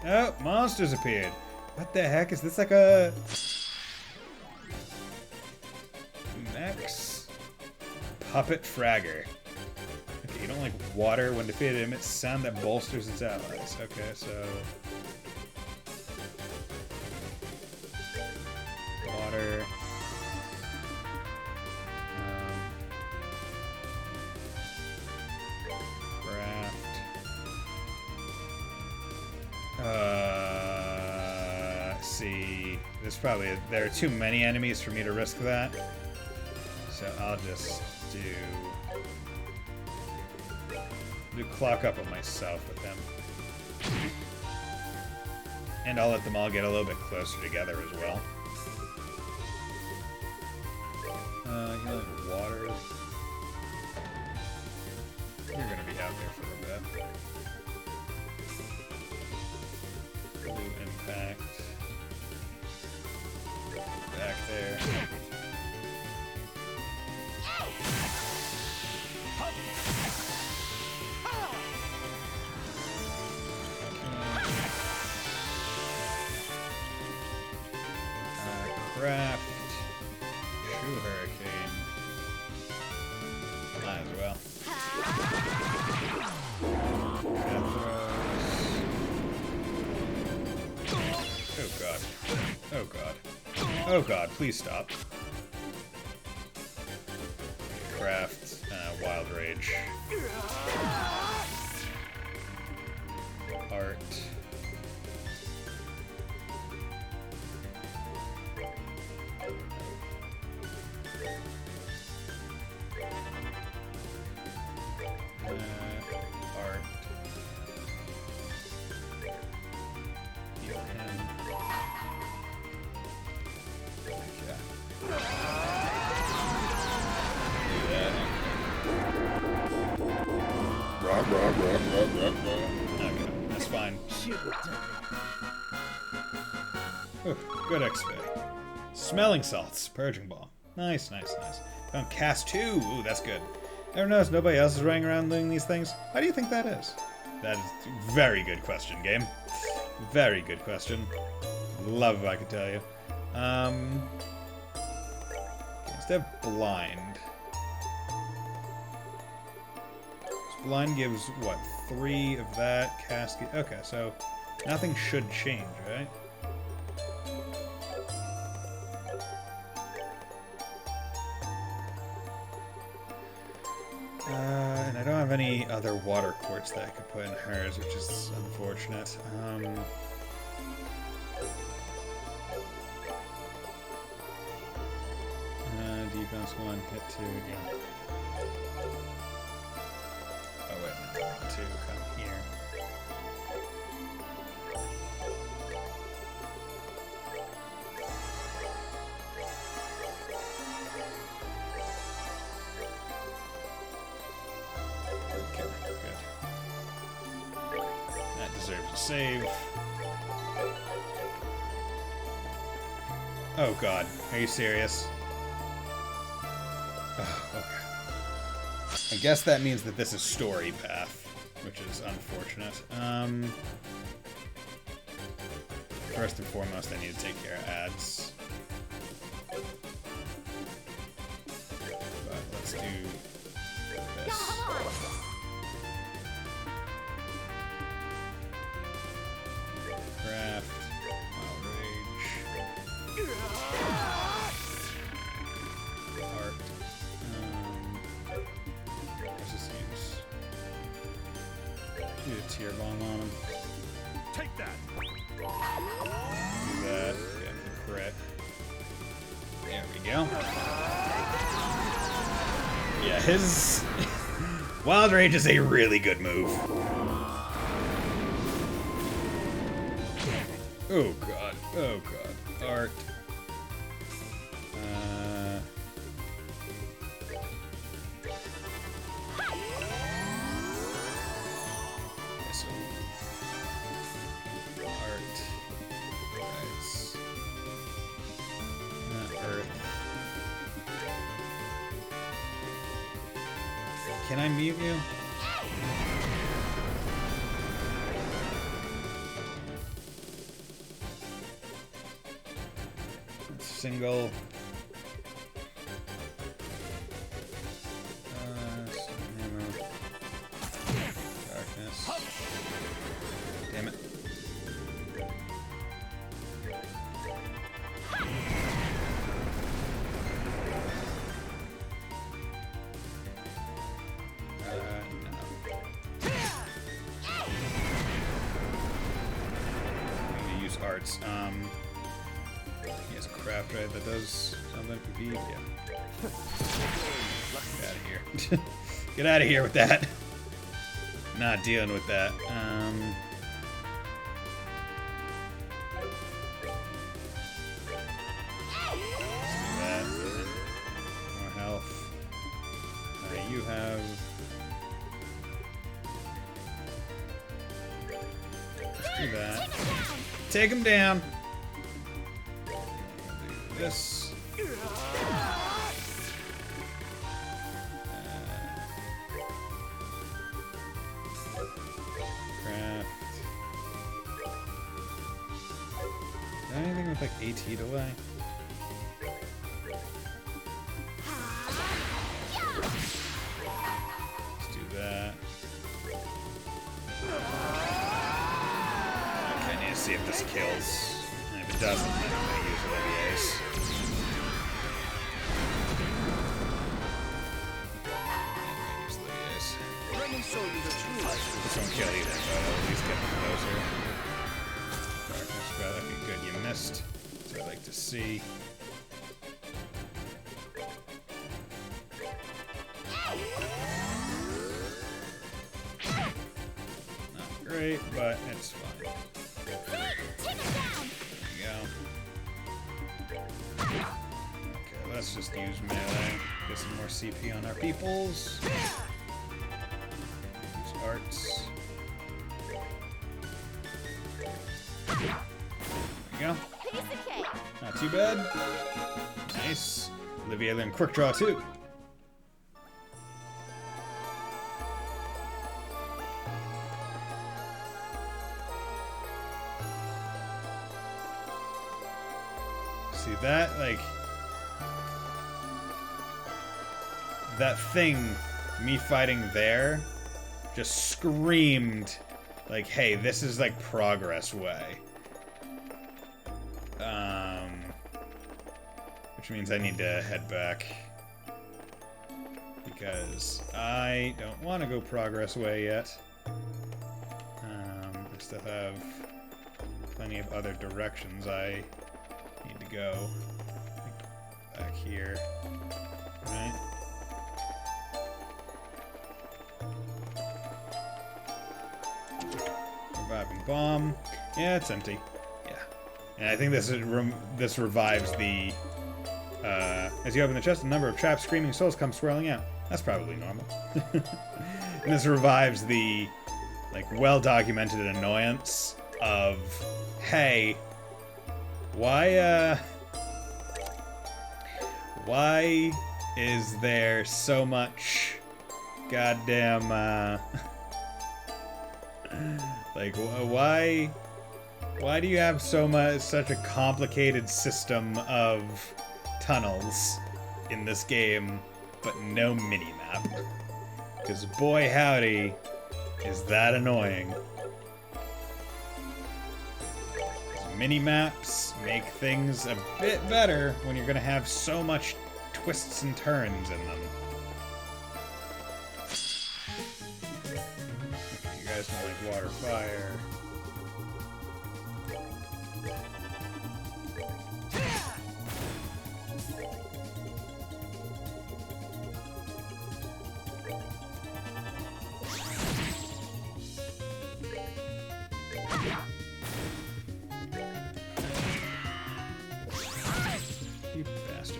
Oh, monsters appeared. What the heck? Is this like a... Max Puppet Fragger. Okay, you don't like water. When defeated, it emits sound that bolsters its allies. Okay, so... Water. See, there's probably there are too many enemies for me to risk that, so I'll just do clock up on myself with them, and I'll let them all get a little bit closer together as well. Healing water. You're gonna be out there for a bit. Blue impact. Back there. Craft. True hurricane. Might as well. Oh god. Oh god. Oh god, please stop. Craft, Wild Rage. Art. Art. Heal him. Okay, that's fine. Ooh, good XP. Smelling salts, purging ball. Nice, nice, nice. Found cast 2. Ooh, that's good. Ever notice nobody else is running around doing these things? Why do you think that is? That is a very good question, game. Very good question. Love if I could tell you. Instead of blind. Blind gives, what, 3 of that, casket... Okay, so nothing should change, right? And I don't have any other water quartz that I could put in hers, which is unfortunate. Defense 1, hit 2, yeah. Oh wait, no, 2, come here. Okay, good. That deserves a save. Oh god, are you serious? Oh, okay. I guess that means that this is story path, which is unfortunate. first and foremost, I need to take care of ads. But let's do this. Craft. Wild Rage. Art. What's this use? Do a tier bomb on him. Take that. Do that. Get the crit. There we go. Yeah, his Wild Rage is a really good move. Oh god. Oh god. Art. So art. Nice. Earth. Can I mute you? Single. Ammo. Darkness. Damn it. No. I'm gonna use arts. He has a craft right that does something for speed. Yeah. Get out of here. Get out of here with that. Not dealing with that. Let's do that. More health. Alright, you have. Let's do that. Take him down. This. Craft. Is there anything with like AT delay? Let's do that. Okay, I need to see if this kills. And if it doesn't, then I'm gonna use Olivier's. Let me show you the truth. This won't kill either, but I'll at least get them closer. Darkness spell, okay, good, you missed. That's what I like to see. Not great, but it's fine. There you go. Okay, let's just use melee. Get some more CP on our peoples. Arts. There you go. Not too bad. Nice. Olivier then quick draw too. See that? Like that thing, me fighting there, just screamed like, hey, this is like progress way. Which means I need to head back. Because I don't want to go progress way yet. I still have plenty of other directions I need to go. Back here. Right? Reviving bomb. Yeah, it's empty. Yeah. And I think this revives the... as you open the chest, a number of trapped screaming souls come swirling out. That's probably normal. And this revives the, like, well-documented annoyance of, hey, why is there so much goddamn, like, why Why do you have such a complicated system of tunnels in this game, but no mini-map? Because boy howdy, is that annoying. Mini-maps make things a bit better when you're gonna have so much twists and turns in them. You guys don't like water, fire. You bastard.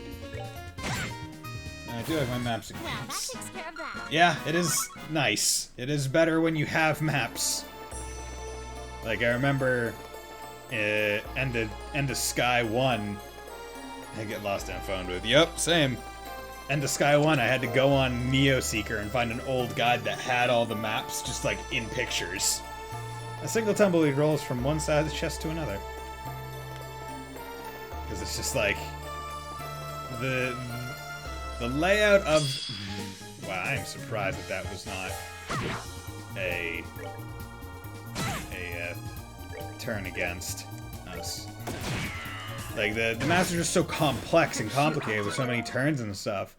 I do have my maps and Well, that games. takes care of that. Yeah, it is nice. It is better when you have maps. Like, I remember End of Sky 1. I get lost in a phone booth. Yep, same. End of Sky 1, I had to go on Neo Seeker and find an old guide that had all the maps just like in pictures. A single tumbleweed rolls from one side of the chest to another. Because it's just like the layout of... Wow, I am surprised that was not a turn against us. Like, the maps are just so complex and complicated with so many turns and stuff.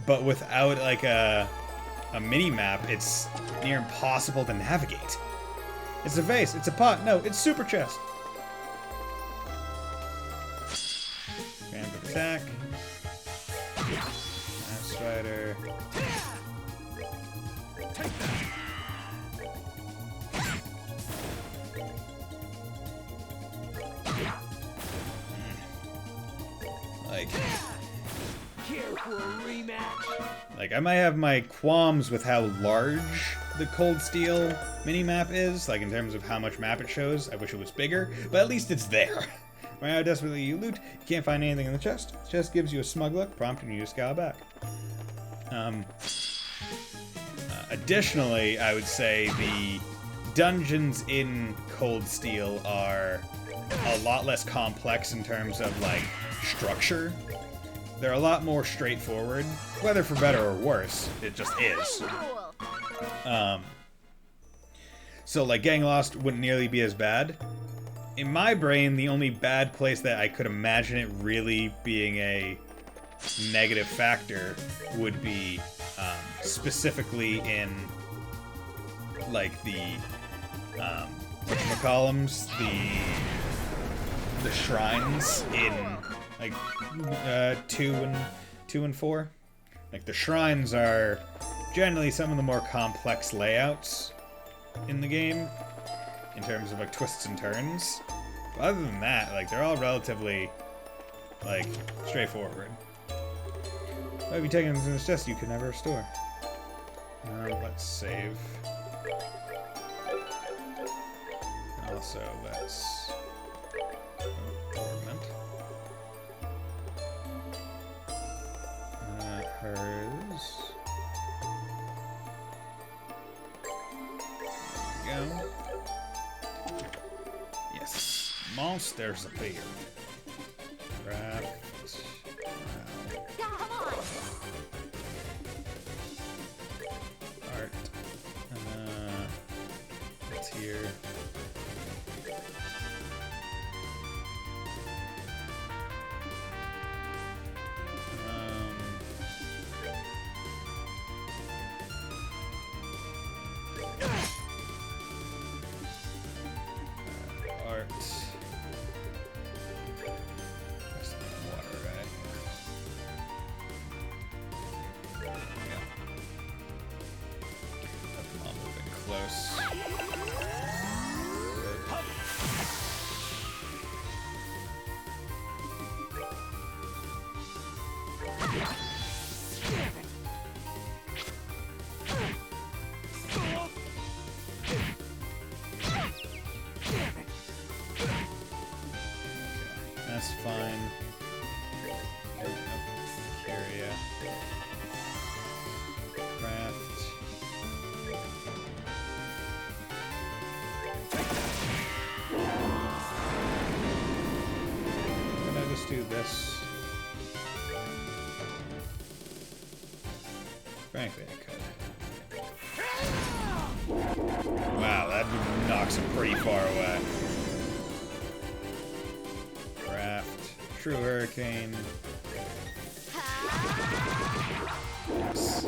But without, like, a mini-map, it's near impossible to navigate. It's a vase, it's a pot, no, it's super chest. Random attack. Strider. Take that. Like, Care for a rematch? I might have my qualms with how large the Cold Steel mini-map is, like in terms of how much map it shows. I wish it was bigger, but at least it's there. Right how desperately you loot, you can't find anything in the chest. The chest gives you a smug look, prompting you to scowl back. Additionally, I would say the dungeons in Cold Steel are a lot less complex in terms of, like, structure. They're a lot more straightforward, whether for better or worse, it just is. Cool. So, like, getting lost wouldn't nearly be as bad. In my brain, the only bad place that I could imagine it really being a negative factor would be specifically in, like, the whatchamacallums, the shrines in, like, 2 and 4. Like, the shrines are generally some of the more complex layouts in the game in terms of, like, twists and turns. But other than that, like, they're all relatively, like, straightforward. What have you taken into this chest you could never restore? Let's save. Also, let's ornament. Hers. There we go. Yes. Monsters appear. Craft. Come on. Art. What's here? Art. this. Frankly, I could. Wow, that knocks him pretty far away. Craft. True Hurricane. Yes.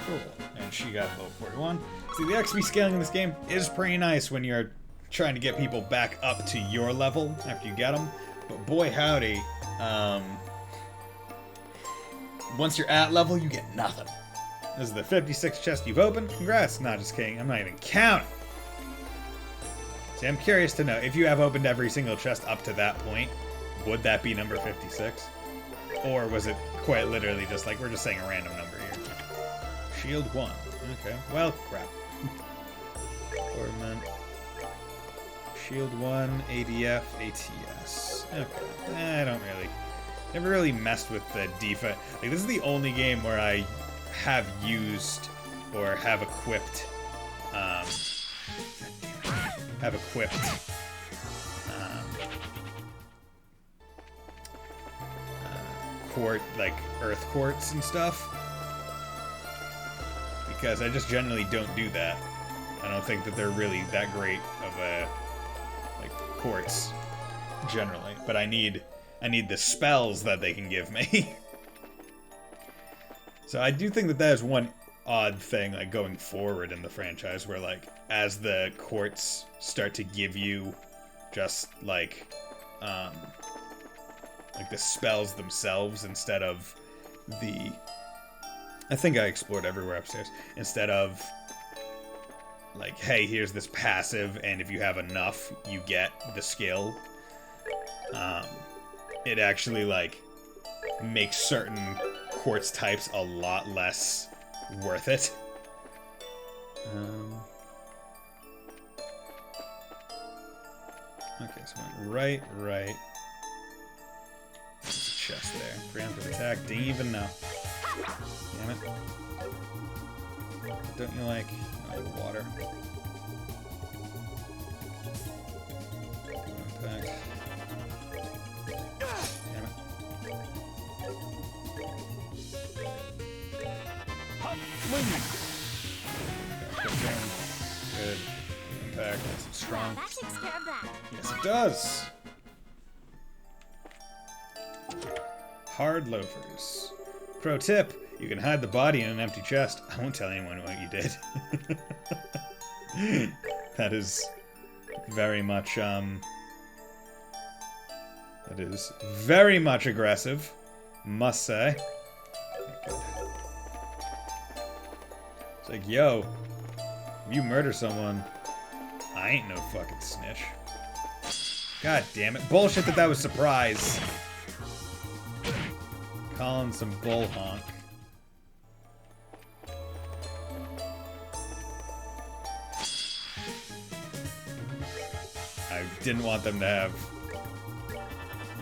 Cool. And she got level 41. See, the XP scaling in this game is pretty nice when you're trying to get people back up to your level after you get them. But boy howdy, once you're at level, you get nothing. This is the 56th chest you've opened. Congrats. Not just kidding. I'm not even counting. See, I'm curious to know, if you have opened every single chest up to that point, would that be number 56? Or was it quite literally just like, we're just saying a random number here? Shield 1. Okay. Well, crap. Ornament. Shield 1, ADF, ATS. Okay. I don't really... Never really messed with the defense. Like, this is the only game where I have used or have equipped, like earth quartz and stuff, because I just generally don't do that. I don't think that they're really that great of a like quartz generally, but I need the spells that they can give me. So I do think that that is one odd thing, like, going forward in the franchise, where, like, as the quartz start to give you just, like the spells themselves instead of the... I think I explored everywhere upstairs. Instead of, like, hey, here's this passive, and if you have enough, you get the skill. It actually, like, makes certain quartz types a lot less worth it. Okay, so I went right. There's a chest there. Preemptive attack, didn't even know. Damn it. Don't you like water? Impact. Damn it. Good. Impact. Nice and strong. That takes care of that. Yes, it does. Hard loafers. Pro tip: you can hide the body in an empty chest. I won't tell anyone what you did. That is very much that is very much aggressive, must say. It's like, yo, if you murder someone, I ain't no fucking snitch. God damn it. Bullshit that was surprise. Calling some bull honk. I didn't want them to have,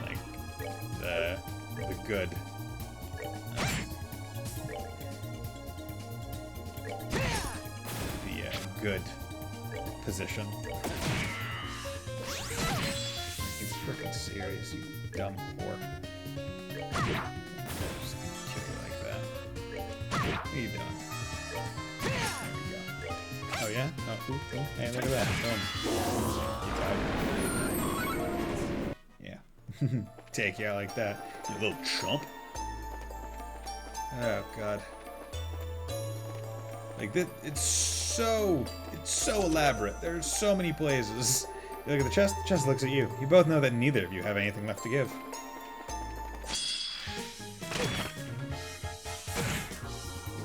like, the good. Good position. You freaking serious, you dumb whore. Just kick it like that. What are you doing? There we go. Oh yeah? Oh, ooh. Hey, look at that. Boom. Yeah. Take you out like that, you little chump. Oh god. Like this, it's so elaborate. There's so many places. You look at the chest looks at you. You both know that neither of you have anything left to give.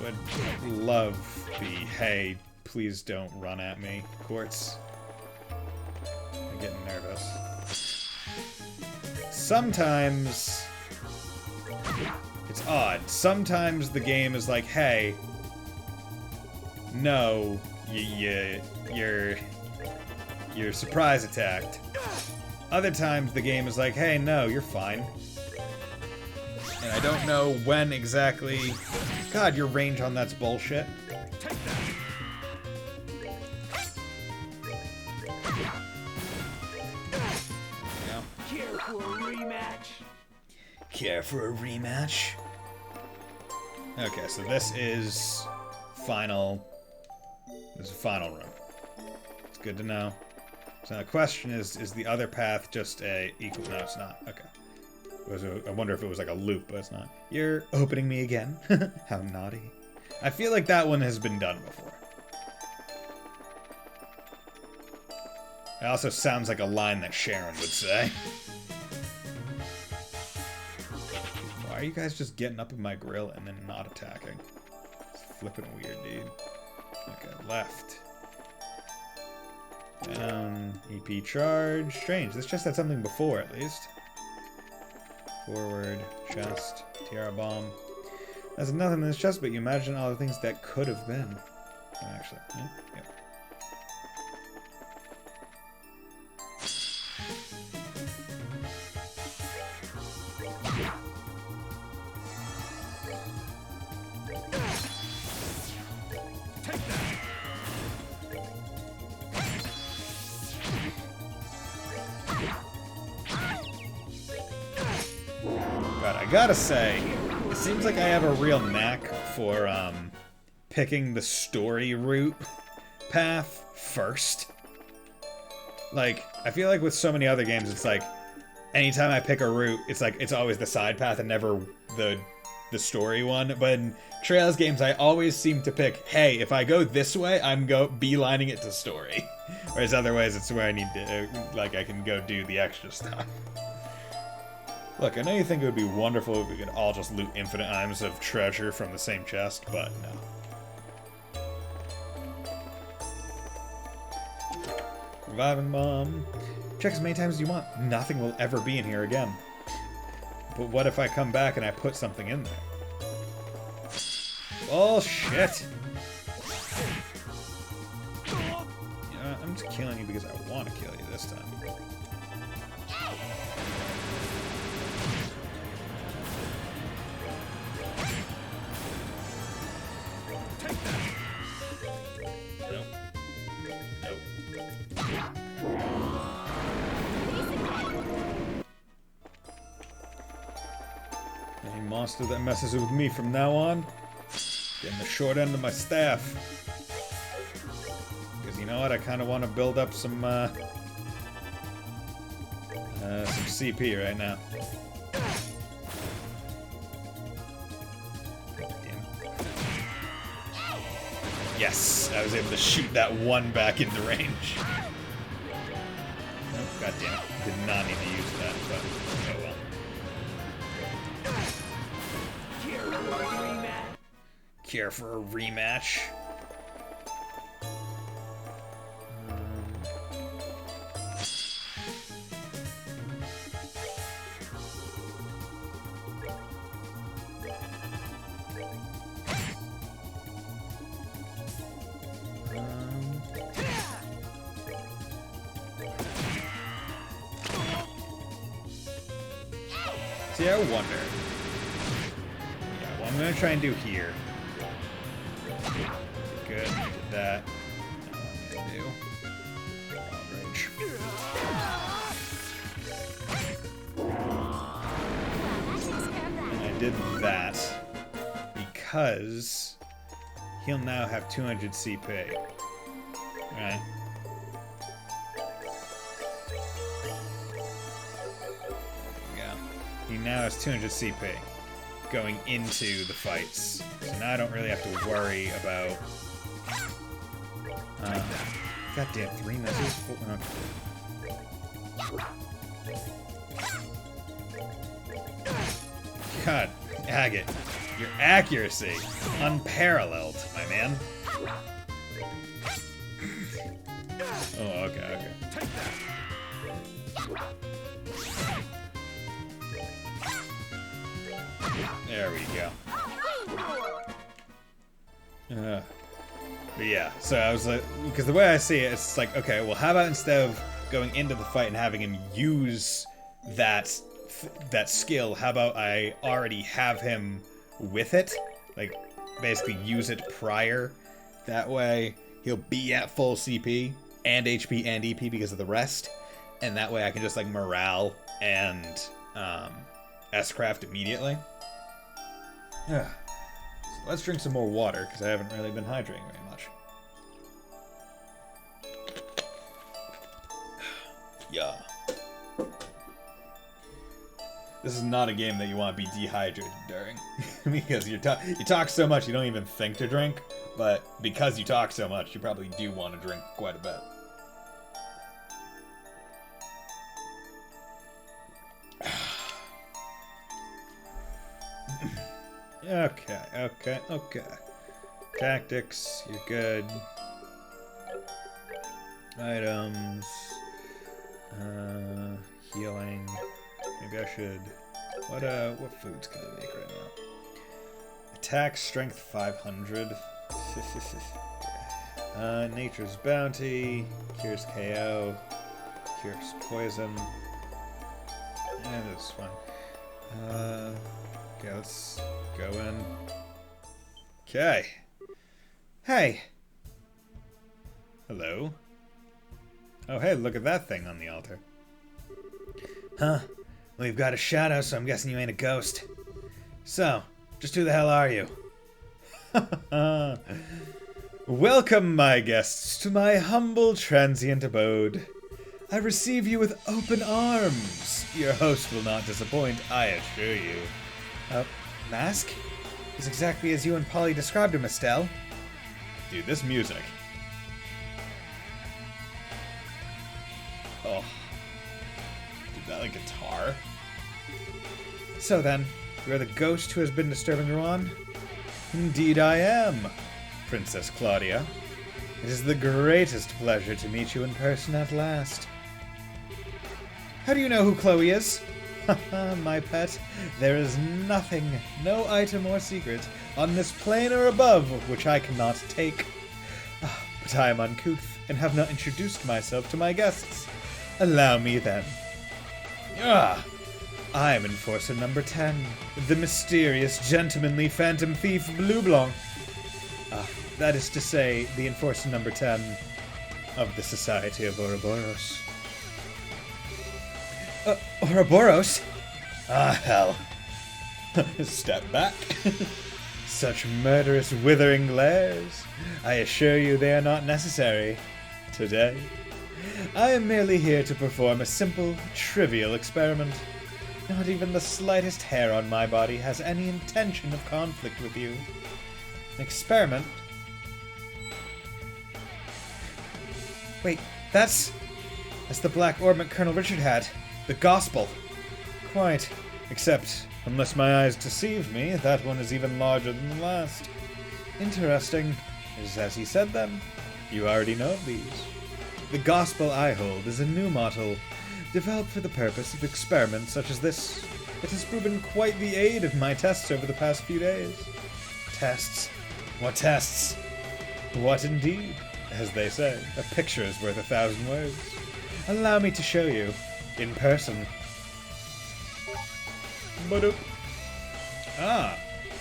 Would love the, hey, please don't run at me, quartz. I'm getting nervous. Sometimes it's odd. Sometimes the game is like, hey, no, you're surprise attacked. Other times the game is like, hey, no, you're fine. And I don't know when exactly. God, your range on that's bullshit. rematch? Care for a rematch? Okay, so this is final. This is final room. It's good to know. So the question is the other path just a equal? No, it's not. Okay. I wonder if it was like a loop, but it's not. You're opening me again? How naughty. I feel like that one has been done before. It also sounds like a line that Sharon would say. Why are you guys just getting up in my grill and then not attacking? It's flipping weird, dude. Okay, left. EP charge. Strange. This just had something before, at least. Forward, chest, tiara bomb. There's nothing in this chest, but you imagine all the things that could have been. Actually, yeah. But I gotta say, it seems like I have a real knack for picking the story route path first. Like, I feel like with so many other games, it's like anytime I pick a route, it's like it's always the side path and never the story one. But in Trails games, I always seem to pick, hey, if I go this way, I'm beelining it to story. Whereas other ways, it's where I need to, like, I can go do the extra stuff. Look, I know you think it would be wonderful if we could all just loot infinite items of treasure from the same chest, but no. Reviving bomb. Check as many times as you want. Nothing will ever be in here again. But what if I come back and I put something in there? Bullshit! You know, I'm just killing you because I want to kill you this time. Any monster that messes with me from now on, getting the short end of my staff. Because you know what, I kind of want to build up some CP right now. Yes, I was able to shoot that one back into range. Oh, God damn it. Did not need to use that, but oh well. Care for a rematch? See, I wonder. Yeah, what I'm gonna try and do here. Good, did that. Now what I'm gonna do. Outrage. And I did that because he'll now have 200 CP. Right? He now has 200 CP going into the fights. So now I don't really have to worry about... goddamn, 3 misses? God, Agate, your accuracy, unparalleled, my man. Oh, okay. There we go. But yeah, so I was like, because the way I see it, it's like, okay, well, how about instead of going into the fight and having him use that skill, how about I already have him with it? Like, basically use it prior. That way, he'll be at full CP and HP and EP because of the rest. And that way I can just, like, morale and S-Craft immediately. So let's drink some more water, because I haven't really been hydrating very much. Yeah. This is not a game that you want to be dehydrated during. Because you talk so much you don't even think to drink, but because you talk so much, you probably do want to drink quite a bit. Okay. Tactics, you're good. Items. Healing. Maybe I should... What foods can I make right now? Attack, strength 500. Nature's Bounty. Cures KO. Cures poison. Yeah, that's fine. Okay, let's go in. Okay. Hey! Hello? Oh, hey, look at that thing on the altar. Huh? Well, you've got a shadow, so I'm guessing you ain't a ghost. So, just who the hell are you? Welcome, my guests, to my humble transient abode. I receive you with open arms. Your host will not disappoint, I assure you. Mask? He's exactly as you and Polly described him, Estelle. Dude, this music. Oh. Dude, that like guitar? So then, you're the ghost who has been disturbing Rouen? Indeed I am, Princess Claudia. It is the greatest pleasure to meet you in person at last. How do you know who Chloe is? My pet, there is nothing, no item or secret, on this plane or above which I cannot take. But I am uncouth, and have not introduced myself to my guests. Allow me then. I am Enforcer number 10, the mysterious, gentlemanly phantom thief Blue Blanc. That is to say, the Enforcer number 10 of the Society of Ouroboros. Ouroboros? Hell. Step back. Such murderous, withering glares. I assure you they are not necessary. Today. I am merely here to perform a simple, trivial experiment. Not even the slightest hair on my body has any intention of conflict with you. An experiment? Wait, that's the black ornament Colonel Richard had. The Gospel. Quite. Except, unless my eyes deceive me, that one is even larger than the last. Interesting. It is as he said then. You already know of these. The Gospel I hold is a new model, developed for the purpose of experiments such as this. It has proven quite the aid of my tests over the past few days. Tests? What tests? What indeed? As they say, a picture is worth 1,000 words. Allow me to show you. In person. Ba-doop.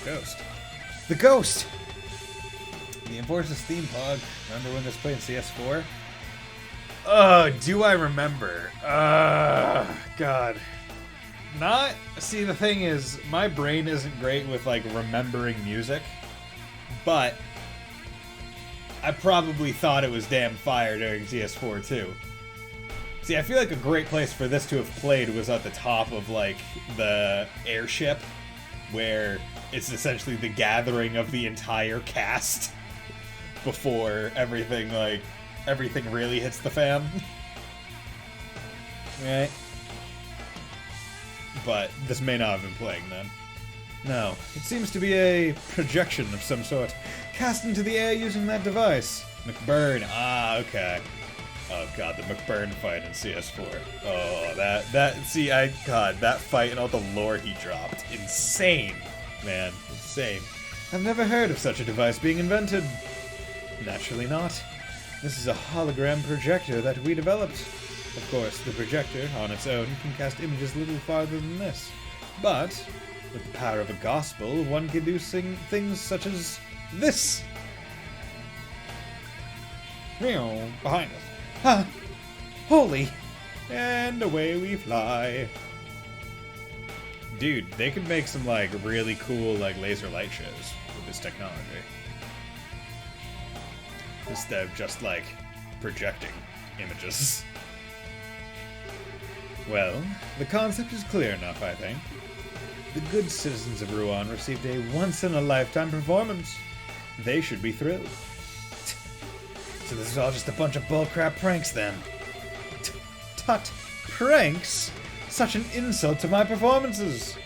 Ghost. The Ghost! The Enforcer's theme pod. Remember when this played in CS4? Oh, do I remember? God. See, the thing is, my brain isn't great with, like, remembering music. But I probably thought it was damn fire during CS4, too. See, I feel like a great place for this to have played was at the top of, like, the airship, where it's essentially the gathering of the entire cast before everything really hits the fan. Right? But this may not have been playing then. No, it seems to be a projection of some sort, cast into the air using that device. McBurn, okay. Oh god, the McBurn fight in CS4. Oh, that fight and all the lore he dropped. Insane, man, insane. I've never heard of such a device being invented. Naturally not. This is a hologram projector that we developed. Of course, the projector, on its own, can cast images a little farther than this. But, with the power of a gospel, one can do things such as this. Behind us. Holy! And away we fly. dude, they could make some, like, really cool, like, laser light shows with this technology. Instead of just, like, projecting images. Well, the concept is clear enough, I think. The good citizens of Rouen received a once-in-a-lifetime performance. They should be thrilled. So this is all just a bunch of bullcrap pranks, then? Tut! Pranks? Such an insult to my performances!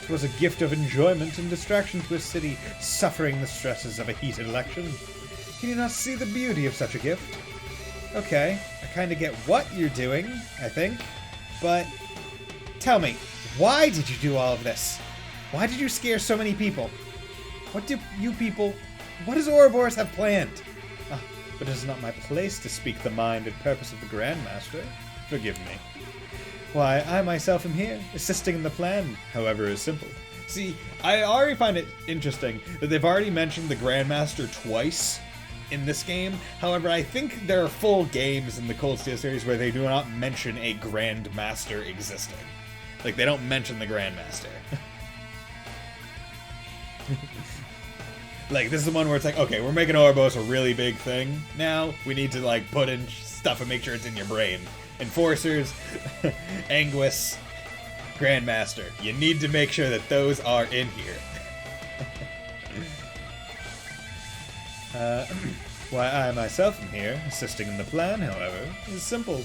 It was a gift of enjoyment and distraction to a city suffering the stresses of a heated election. Can you not see the beauty of such a gift? Okay, I kinda get what you're doing, I think, but tell me, why did you do all of this? Why did you scare so many people? What do you people... What does Ouroboros have planned? But it is not my place to speak the mind and purpose of the Grandmaster. Forgive me. Why, I myself am here, assisting in the plan, however is simple. See, I already find it interesting that they've already mentioned the Grandmaster twice in this game. However, I think there are full games in the Cold Steel series where they do not mention a Grandmaster existing. Like, they don't mention the Grandmaster. Like, this is the one where it's like, okay, we're making Ouroboros a really big thing now. We need to, like, put in stuff and make sure it's in your brain. Enforcers, Anguis, Grandmaster. You need to make sure that those are in here. Why I myself am here, assisting in the plan, however, is simple.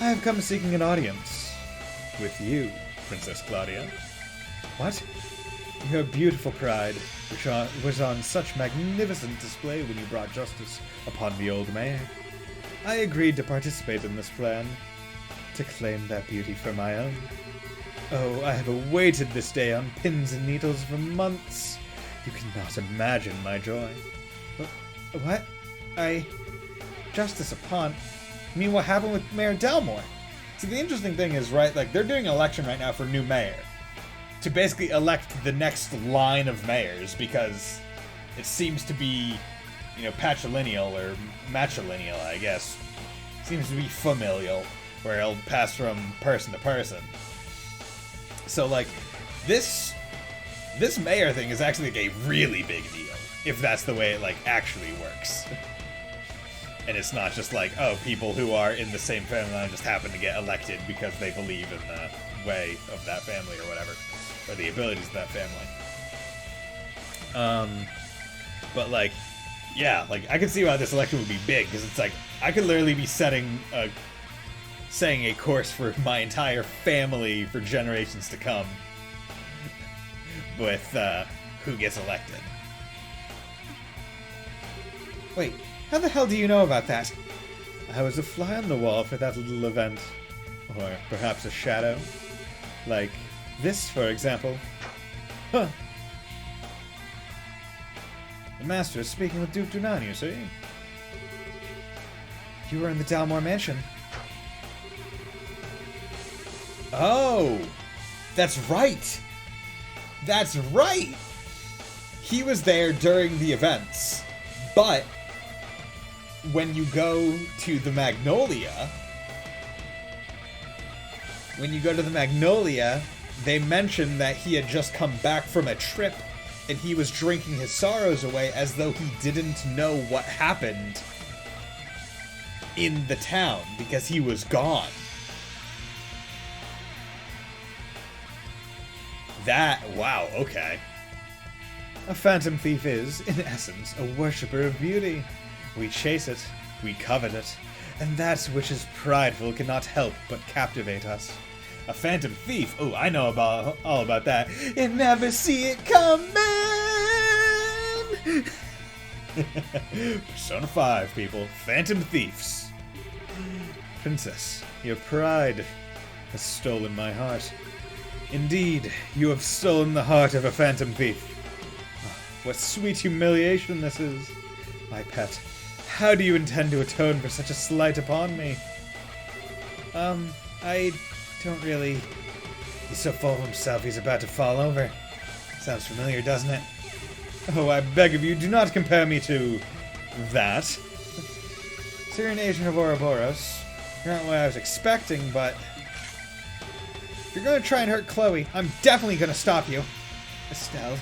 I have come seeking an audience. With you, Princess Claudia. What? Your beautiful pride, which was on such magnificent display when you brought justice upon the old mayor. I agreed to participate in this plan, to claim that beauty for my own. Oh, I have awaited this day on pins and needles for months. You cannot imagine my joy. What? Justice upon... You mean what happened with Mayor Delmore? See, the interesting thing is, right, like, they're doing an election right now for new mayor. To basically elect the next line of mayors, because it seems to be, you know, patrilineal, or matrilineal, I guess. Seems to be familial, where it'll pass from person to person. So, like, this mayor thing is actually, like, a really big deal, if that's the way it, like, actually works. And it's not just like, oh, people who are in the same family line just happen to get elected because they believe in the way of that family or whatever. Or the abilities of that family. But, like, yeah, like, I can see why this election would be big, because it's like, I could literally be setting a course for my entire family for generations to come with who gets elected. Wait, how the hell do you know about that? I was a fly on the wall for that little event. Or perhaps a shadow. Like this, for example. Huh. The Master is speaking with Duke Dunan, you see? You were in the Dalmore Mansion. Oh! That's right! That's right! He was there during the events, but when you go to the Magnolia, they mention that he had just come back from a trip and he was drinking his sorrows away as though he didn't know what happened in the town because he was gone. Wow, okay. A phantom thief is, in essence, a worshipper of beauty. We chase it, we covet it, and that which is prideful cannot help but captivate us. A phantom thief? Oh, I know all about that. You never see it coming! Persona 5, people. Phantom thieves. Princess, your pride has stolen my heart. Indeed, you have stolen the heart of a phantom thief. What sweet humiliation this is. My pet, how do you intend to atone for such a slight upon me? I don't really... He's so full of himself he's about to fall over. Sounds familiar, doesn't it? Oh, I beg of you, do not compare me to... that. So you're an agent of Ouroboros. You're not what I was expecting, but... you're gonna try and hurt Chloe, I'm definitely gonna stop you. Estelle.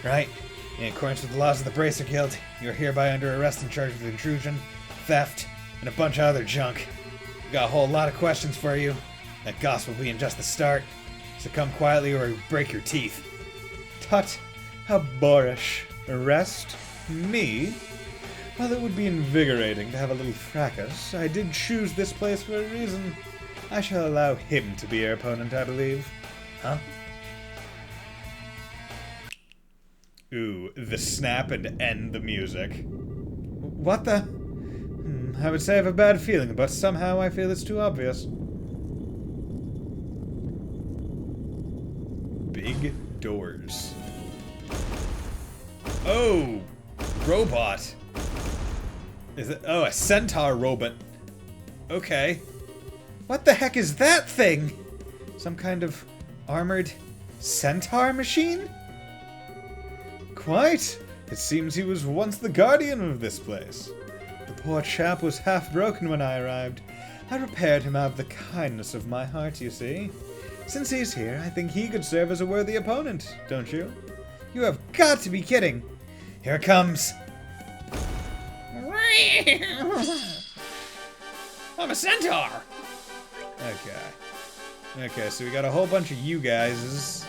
Right. In accordance with the laws of the Bracer Guild, you are hereby under arrest and charged with intrusion, theft, and a bunch of other junk. We got a whole lot of questions for you. That gospel being just the start. So come quietly or break your teeth. Tut, how boorish. Arrest? Me? While it would be invigorating to have a little fracas, I did choose this place for a reason. I shall allow him to be your opponent, I believe. Huh? Ooh, the snap and end the music. What the? I would say I have a bad feeling, but somehow I feel it's too obvious. Big doors. Oh! Robot. Is it? Oh, a centaur robot. Okay. What the heck is that thing? Some kind of armored centaur machine? Quite. It seems he was once the guardian of this place. The poor chap was half broken when I arrived. I repaired him out of the kindness of my heart, you see. Since he's here, I think he could serve as a worthy opponent, don't you? You have got to be kidding. Here it comes. I'm a centaur! Okay, so we got a whole bunch of you guys.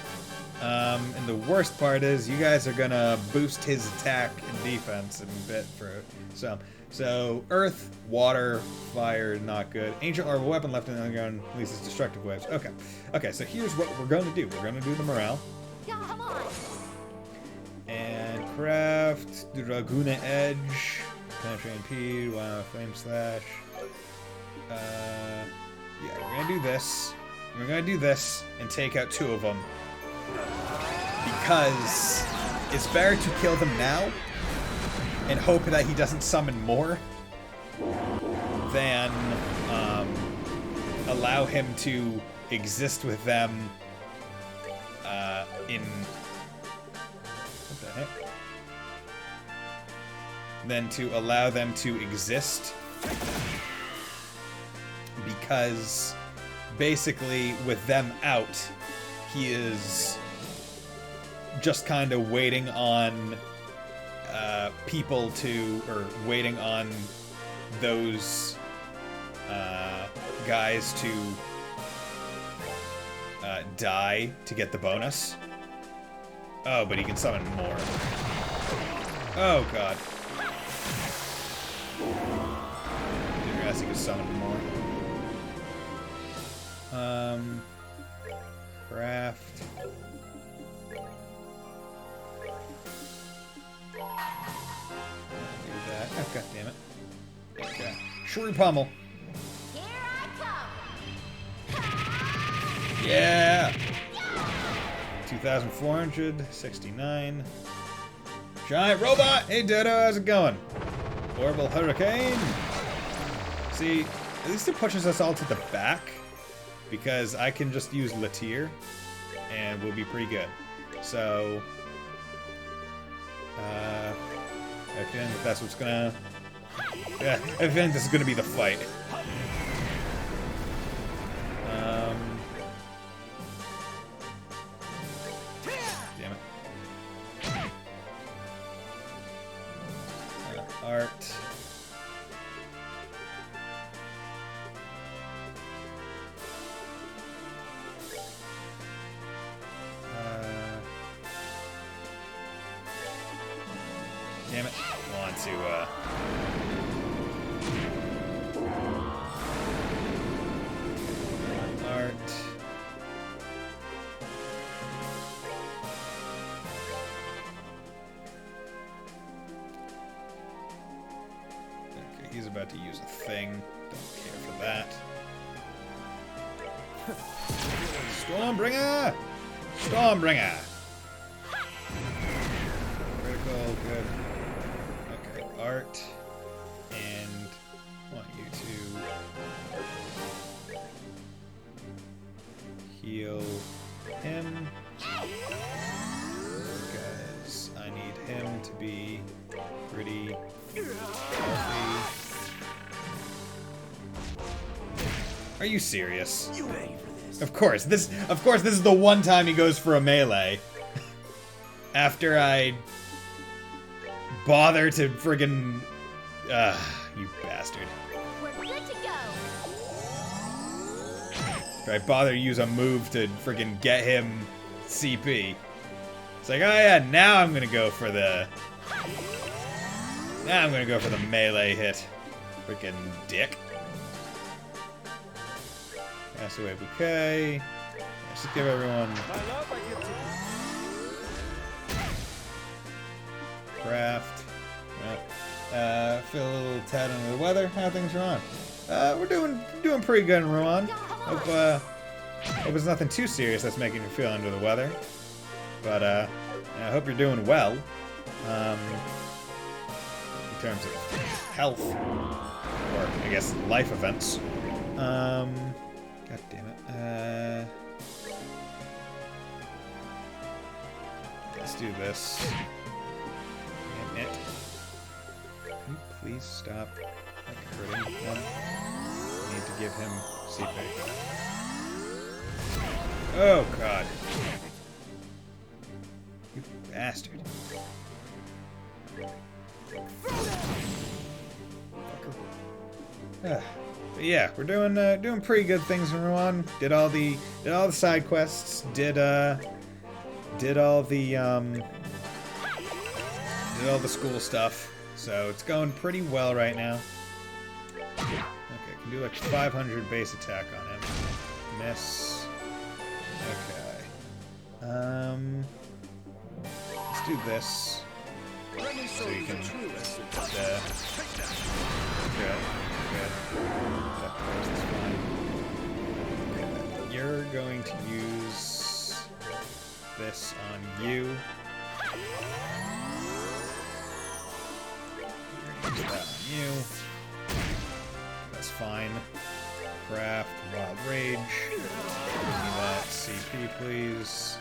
And the worst part is you guys are gonna boost his attack and defense a bit for some. So earth, water, fire, not good. Ancient or weapon left in the ground releases destructive waves. Okay, so here's what we're gonna do. We're gonna do the morale. Yeah, come on. And craft, the Draguna Edge, penetrate impede, flame slash. Yeah, we're gonna do this. We're gonna do this and take out 2 of them. Because it's better to kill them now and hope that he doesn't summon more than allow him to exist with them in... What the heck? Than to allow them to exist. Because basically with them out, he is just kind of waiting on people to, or waiting on those guys to die to get the bonus. Oh, but he can summon more. Oh, God. Didn't realize he could summon more. Craft. Do that. Oh, God damn it. Okay. Shrew Pummel. Here I come. Yeah! 2,469. Giant robot! Hey, Dodo, how's it going? Horrible hurricane! See, at least it pushes us all to the back, because I can just use Latier, and we'll be pretty good. So, I feel like that's what's gonna... Yeah, I think this is gonna be the fight. Damn it. Art. Damn it. I want to, art. Okay, he's about to use a thing. Don't care for that. Stormbringer! Stormbringer! Critical, good. Okay, art. And I want you to heal him. Because I need him to be pretty healthy. Are you serious? You ready for this? Of course, this is the one time he goes for a melee. After I bother to friggin' you bastard. We're good to go. After I bother to use a move to friggin' get him CP. It's like, oh yeah, now I'm gonna go for the melee hit. Freaking dick. That's the way bouquet. Let's just give everyone craft. Feel a little tad under the weather. How things are on? We're doing pretty good in Rouen. Hope it's nothing too serious that's making you feel under the weather. But I hope you're doing well. In terms of health, or I guess life events. God damn it. Let's do this. Damn it. Can you please stop hurting him? I need to give him CP. Oh god. You bastard. But yeah, we're doing pretty good things in Rouen. Did all the side quests. Did all the school stuff. So it's going pretty well right now. Okay, can do like 500 base attack on him. Miss. Okay. Let's do this. So you can good. That's fine. Okay. You're going to use this on you. Use that on you. That's fine. Craft, Wild Rage. Give me that CP, please.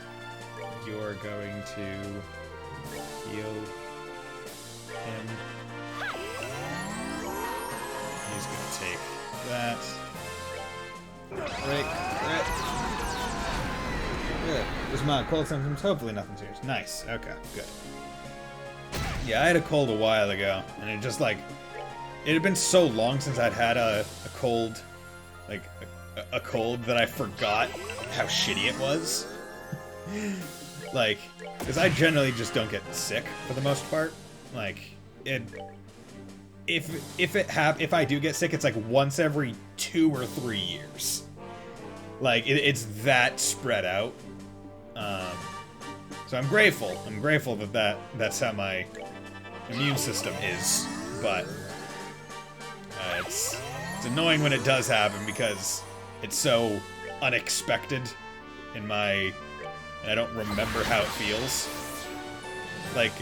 You're going to heal him. He's gonna take that. Break. Good. There's mild cold symptoms. Hopefully nothing serious. Nice. Okay, good. Yeah, I had a cold a while ago, and it just like it had been so long since I'd had a cold, like a cold that I forgot how shitty it was. Like, because I generally just don't get sick for the most part. Like, if I do get sick, it's like once every 2 or 3 years. Like, it's that spread out. So I'm grateful. I'm grateful that's how my immune system is. But it's annoying when it does happen because it's so unexpected in my. I don't remember how it feels. Like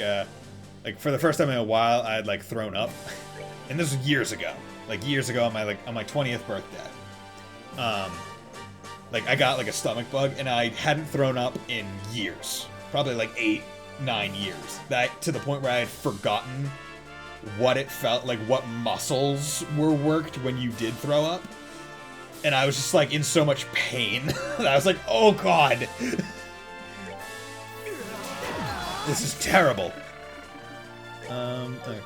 for the first time in a while, I had like thrown up, and this was years ago. Like years ago on my 20th birthday. Like I got like a stomach bug, and I hadn't thrown up in years, probably like 8, 9 years. That to the point where I had forgotten what it felt like, what muscles were worked when you did throw up, and I was just like in so much pain. And I was like, oh god. This is terrible. Okay.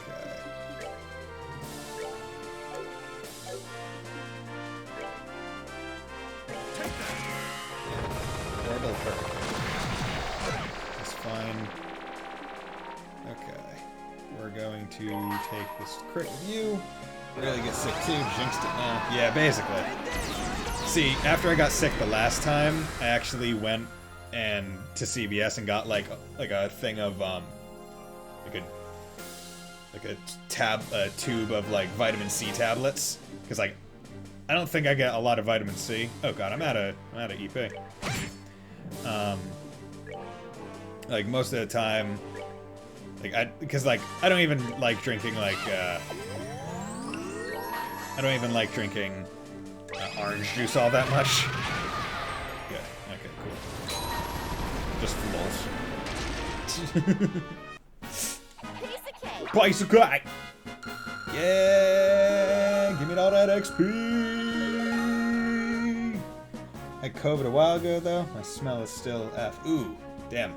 Orbital hurricane. That's fine. Okay. We're going to take this crit with you. Really get sick too. Jinxed it now. Yeah, basically. See, after I got sick the last time, I actually went and to CVS and got like a thing of a tube of like vitamin C tablets, because like I don't think I get a lot of vitamin C. Oh god, I'm out of EP. Like most of the time, like I don't even like drinking orange juice all that much. Good. Okay, cool. Just lulz. Piece of cake! Yeah! Give me all that XP! I COVID a while ago, though. My smell is still F. Ooh, damn.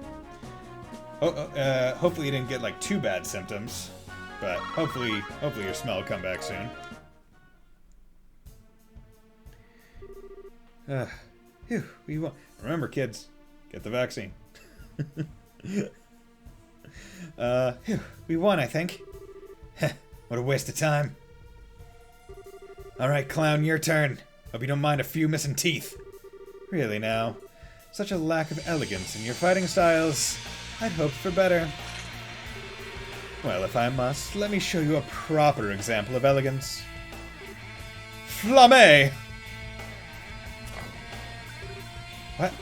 Hopefully you didn't get, like, too bad symptoms. But hopefully your smell will come back soon. Phew, we won. Remember, kids, get the vaccine. Phew, we won, I think. What a waste of time. Alright, clown, your turn. Hope you don't mind a few missing teeth. Really now. Such a lack of elegance in your fighting styles. I'd hoped for better. Well, if I must, let me show you a proper example of elegance. Flamme! What?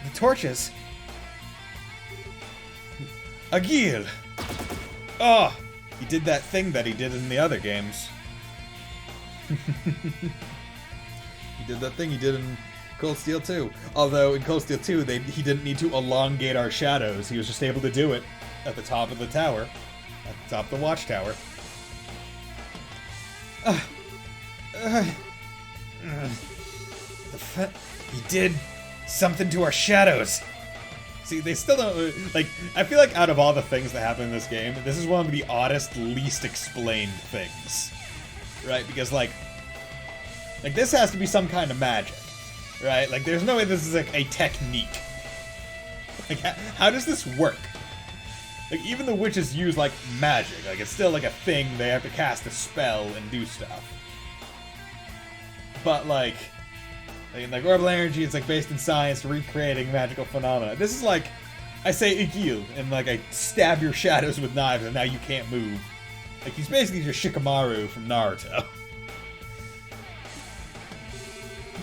The torches? Agil! Oh! He did that thing that he did in the other games. He did that thing he did in Cold Steel 2. Although in Cold Steel 2, he didn't need to elongate our shadows. He was just able to do it at the top of the tower. At the top of the watchtower. He did something to our shadows. See, they still don't... Like, I feel like out of all the things that happen in this game, this is one of the oddest, least explained things. Right? Because, like, this has to be some kind of magic. Right? Like, there's no way this is, like, a technique. Like, how does this work? Like, even the witches use, like, magic. Like, it's still, like, a thing. They have to cast a spell and do stuff. But, like orbital energy, it's, like, based in science, recreating magical phenomena. This is, like, I say Igil, and, like, I stab your shadows with knives, and now you can't move. Like, he's basically just Shikamaru from Naruto.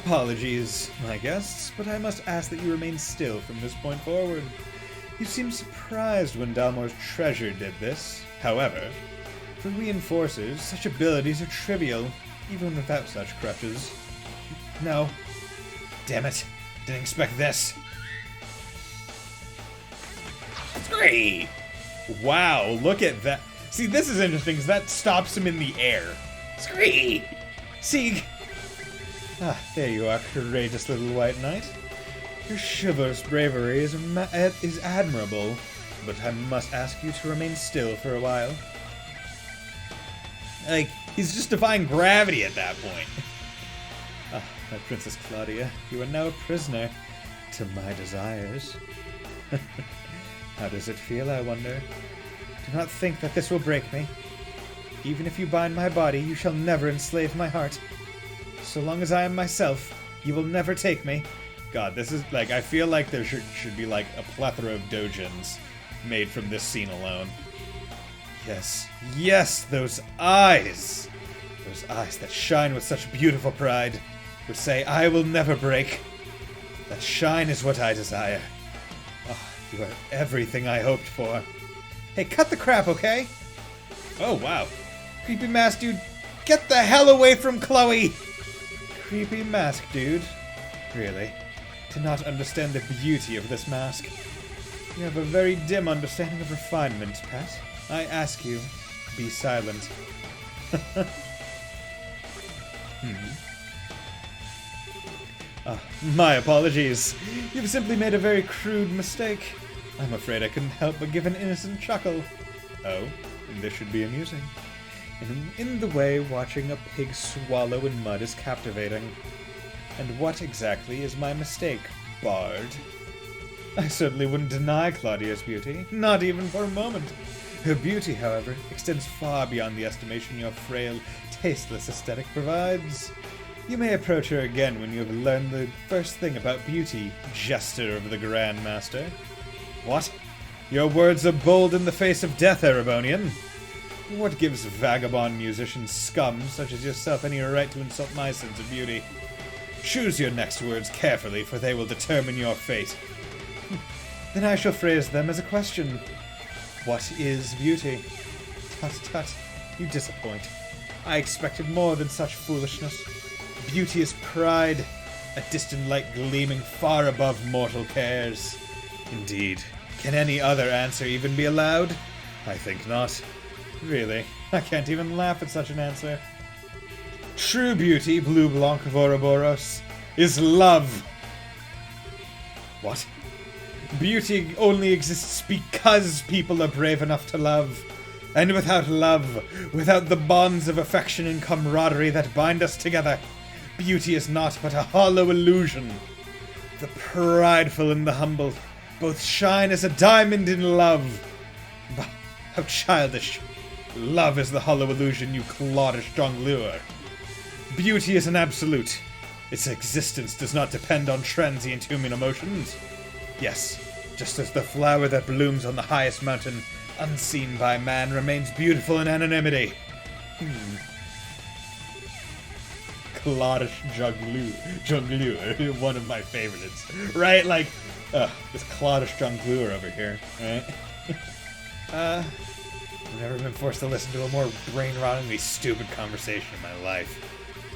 Apologies, my guests, but I must ask that you remain still from this point forward. You seem surprised when Dalmore's treasure did this. However, for reinforcers, such abilities are trivial, even without such crutches. No. Damn it. Didn't expect this. 3! Wow, look at that. See, this is interesting, because that stops him in the air. Scree! Sieg! Ah, there you are, courageous little white knight. Your chivalrous bravery is admirable, but I must ask you to remain still for a while. Like, he's just defying gravity at that point. Ah, my Princess Claudia, you are now a prisoner to my desires. How does it feel, I wonder? Do not think that this will break me. Even if you bind my body, you shall never enslave my heart. So long as I am myself, you will never take me. God, this is, like, I feel like there should be, like, a plethora of dojins made from this scene alone. Yes, yes, those eyes! Those eyes that shine with such beautiful pride would say, I will never break. That shine is what I desire. Oh, you are everything I hoped for. Hey, cut the crap, okay? Oh, wow. Creepy mask dude, get the hell away from Chloe! Creepy mask dude. Really? To not understand the beauty of this mask. You have a very dim understanding of refinement, pet. I ask you, be silent. My apologies. You've simply made a very crude mistake. I'm afraid I couldn't help but give an innocent chuckle. Oh, this should be amusing. In the way watching a pig swallow in mud is captivating. And what exactly is my mistake, Bard? I certainly wouldn't deny Claudia's beauty, not even for a moment. Her beauty, however, extends far beyond the estimation your frail, tasteless aesthetic provides. You may approach her again when you have learned the first thing about beauty, Jester of the Grand Master. What? Your words are bold in the face of death, Erebonian. What gives vagabond musician scum such as yourself any right to insult my sense of beauty? Choose your next words carefully, for they will determine your fate. Then I shall phrase them as a question. What is beauty? Tut tut, you disappoint. I expected more than such foolishness. Beauty is pride, a distant light gleaming far above mortal cares. Indeed, can any other answer even be allowed? I think not. Really, I can't even laugh at such an answer. True beauty, Blue Blanc of Ouroboros, is love. What? Beauty only exists because people are brave enough to love. And without love, without the bonds of affection and camaraderie that bind us together, beauty is not but a hollow illusion. The prideful and the humble both shine as a diamond in love. Bah, how childish. Love is the hollow illusion, you cloddish jongleur. Beauty is an absolute. Its existence does not depend on transient human emotions. Yes, just as the flower that blooms on the highest mountain, unseen by man, remains beautiful in anonymity. Cloddish jongleur, one of my favorites. Right? Like, this cloddish jongleur over here, right? I've never been forced to listen to a more brain-rottingly stupid conversation in my life.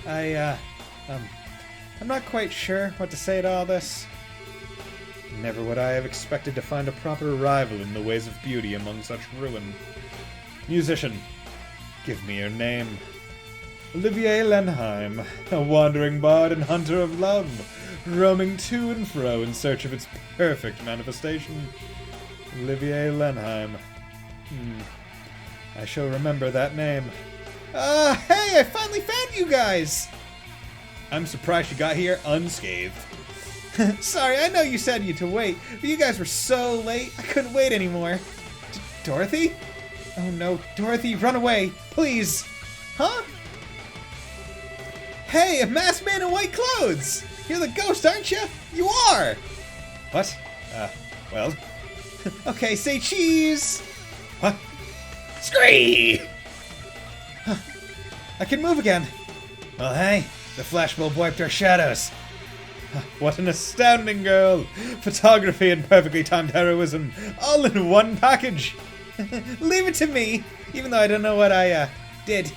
I'm not quite sure what to say to all this. Never would I have expected to find a proper rival in the ways of beauty among such ruin. Musician, give me your name. Olivier Lenheim, a wandering bard and hunter of love, roaming to and fro in search of its perfect manifestation. Olivier Lenheim. I shall remember that name. Hey, I finally found you guys! I'm surprised you got here unscathed. Sorry, I know you said you to wait, but you guys were so late, I couldn't wait anymore. Dorothy? Oh no, Dorothy, run away, please! Huh? Hey, a masked man in white clothes! You're the ghost, aren't you? You are! What? Well... Okay, say cheese! What? Scree! Huh. I can move again. Well, hey, the flashbulb wiped our shadows. What an astounding girl! Photography and perfectly timed heroism, all in one package! Leave it to me, even though I don't know what I, did.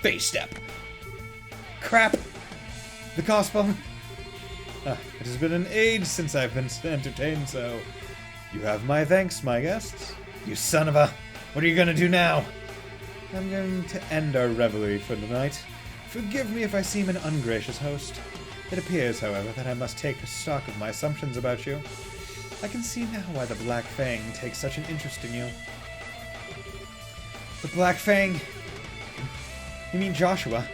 Face step. Crap. The gospel. It has been an age since I've been entertained, so... You have my thanks, my guests. You son of a... What are you gonna do now? I'm going to end our revelry for tonight. Forgive me if I seem an ungracious host. It appears, however, that I must take stock of my assumptions about you. I can see now why the Black Fang takes such an interest in you. The Black Fang? You mean Joshua?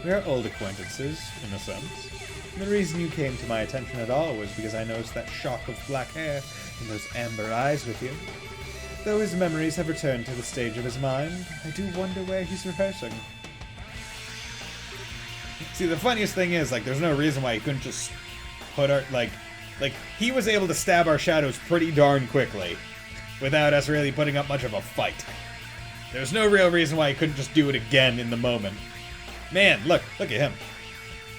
We are old acquaintances, in a sense. And the reason you came to my attention at all was because I noticed that shock of black hair and those amber eyes with you. Though his memories have returned to the stage of his mind, I do wonder where he's rehearsing. See, the funniest thing is, like, there's no reason why he couldn't just put our, like, he was able to stab our shadows pretty darn quickly, without us really putting up much of a fight. There's no real reason why he couldn't just do it again in the moment. Man, look at him.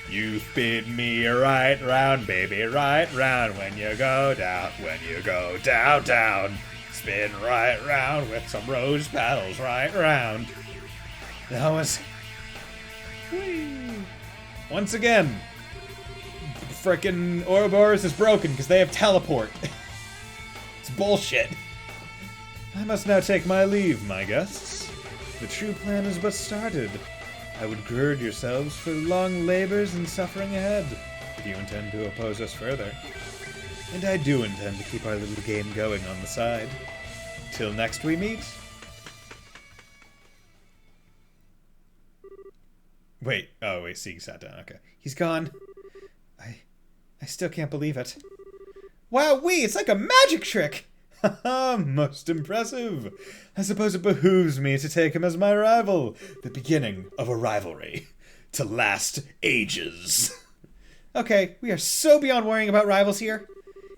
You spin me right round, baby, right round, when you go down, down. Spin right round with some rose petals right round. That was... Whee. Once again, frickin' Ouroboros is broken because they have teleport. It's bullshit. I must now take my leave, my guests. The true plan is but started. I would gird yourselves for long labors and suffering ahead, if you intend to oppose us further. And I do intend to keep our little game going on the side. Till next we meet. Wait, Sieg sat down, okay. He's gone. I still can't believe it. Wow-wee, it's like a magic trick! Haha, most impressive. I suppose it behooves me to take him as my rival. The beginning of a rivalry. To last ages. Okay, we are so beyond worrying about rivals here.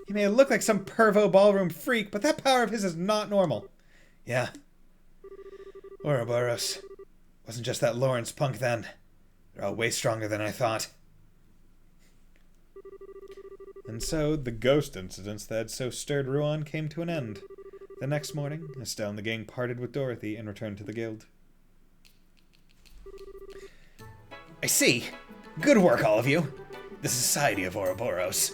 He may look like some pervo ballroom freak, but that power of his is not normal. Yeah. Ouroboros. Wasn't just that Lawrence punk then. They're all way stronger than I thought. And so, the ghost incidents that had so stirred Rouen came to an end. The next morning, Estelle and the gang parted with Dorothy and returned to the guild. I see. Good work, all of you. The Society of Ouroboros.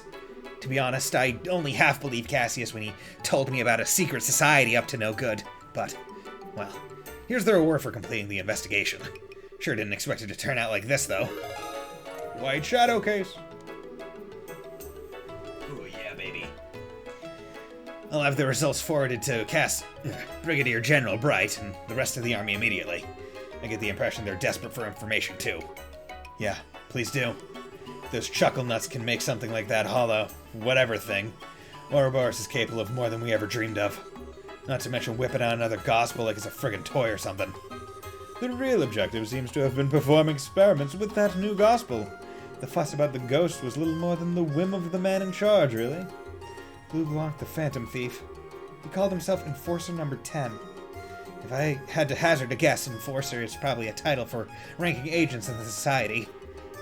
To be honest, I only half believed Cassius when he told me about a secret society up to no good. But, well, Here's the reward for completing the investigation. Sure didn't expect it to turn out like this, though. White shadow case. Ooh, yeah, baby. I'll have the results forwarded to Brigadier General Bright and the rest of the army immediately. I get the impression they're desperate for information, too. Yeah, please do. Those chuckle nuts can make something like that hollow, whatever thing. Ouroboros is capable of more than we ever dreamed of. Not to mention whipping out another gospel like it's a friggin' toy or something. The real objective seems to have been performing experiments with that new gospel. The fuss about the ghost was little more than the whim of the man in charge, really. Blue Blanc, the Phantom Thief. He called himself Enforcer Number 10. If I had to hazard a guess, Enforcer is probably a title for ranking agents in the society.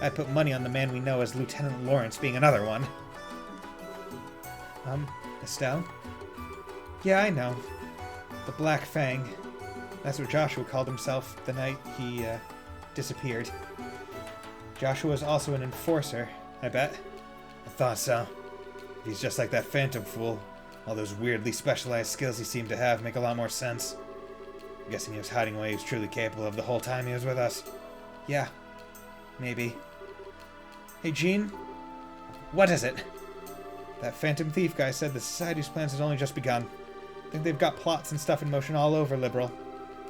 I'd put money on the man we know as Lieutenant Lawrence being another one. Estelle? Yeah, I know. The Black Fang. That's what Joshua called himself the night he, disappeared. Joshua's also an enforcer, I bet. I thought so. If he's just like that Phantom fool, all those weirdly specialized skills he seemed to have make a lot more sense. I'm guessing he was hiding what he was truly capable of the whole time he was with us. Yeah. Maybe. Hey, Jean? What is it? That Phantom Thief guy said the Society's plans had only just begun. I think they've got plots and stuff in motion all over Liberal.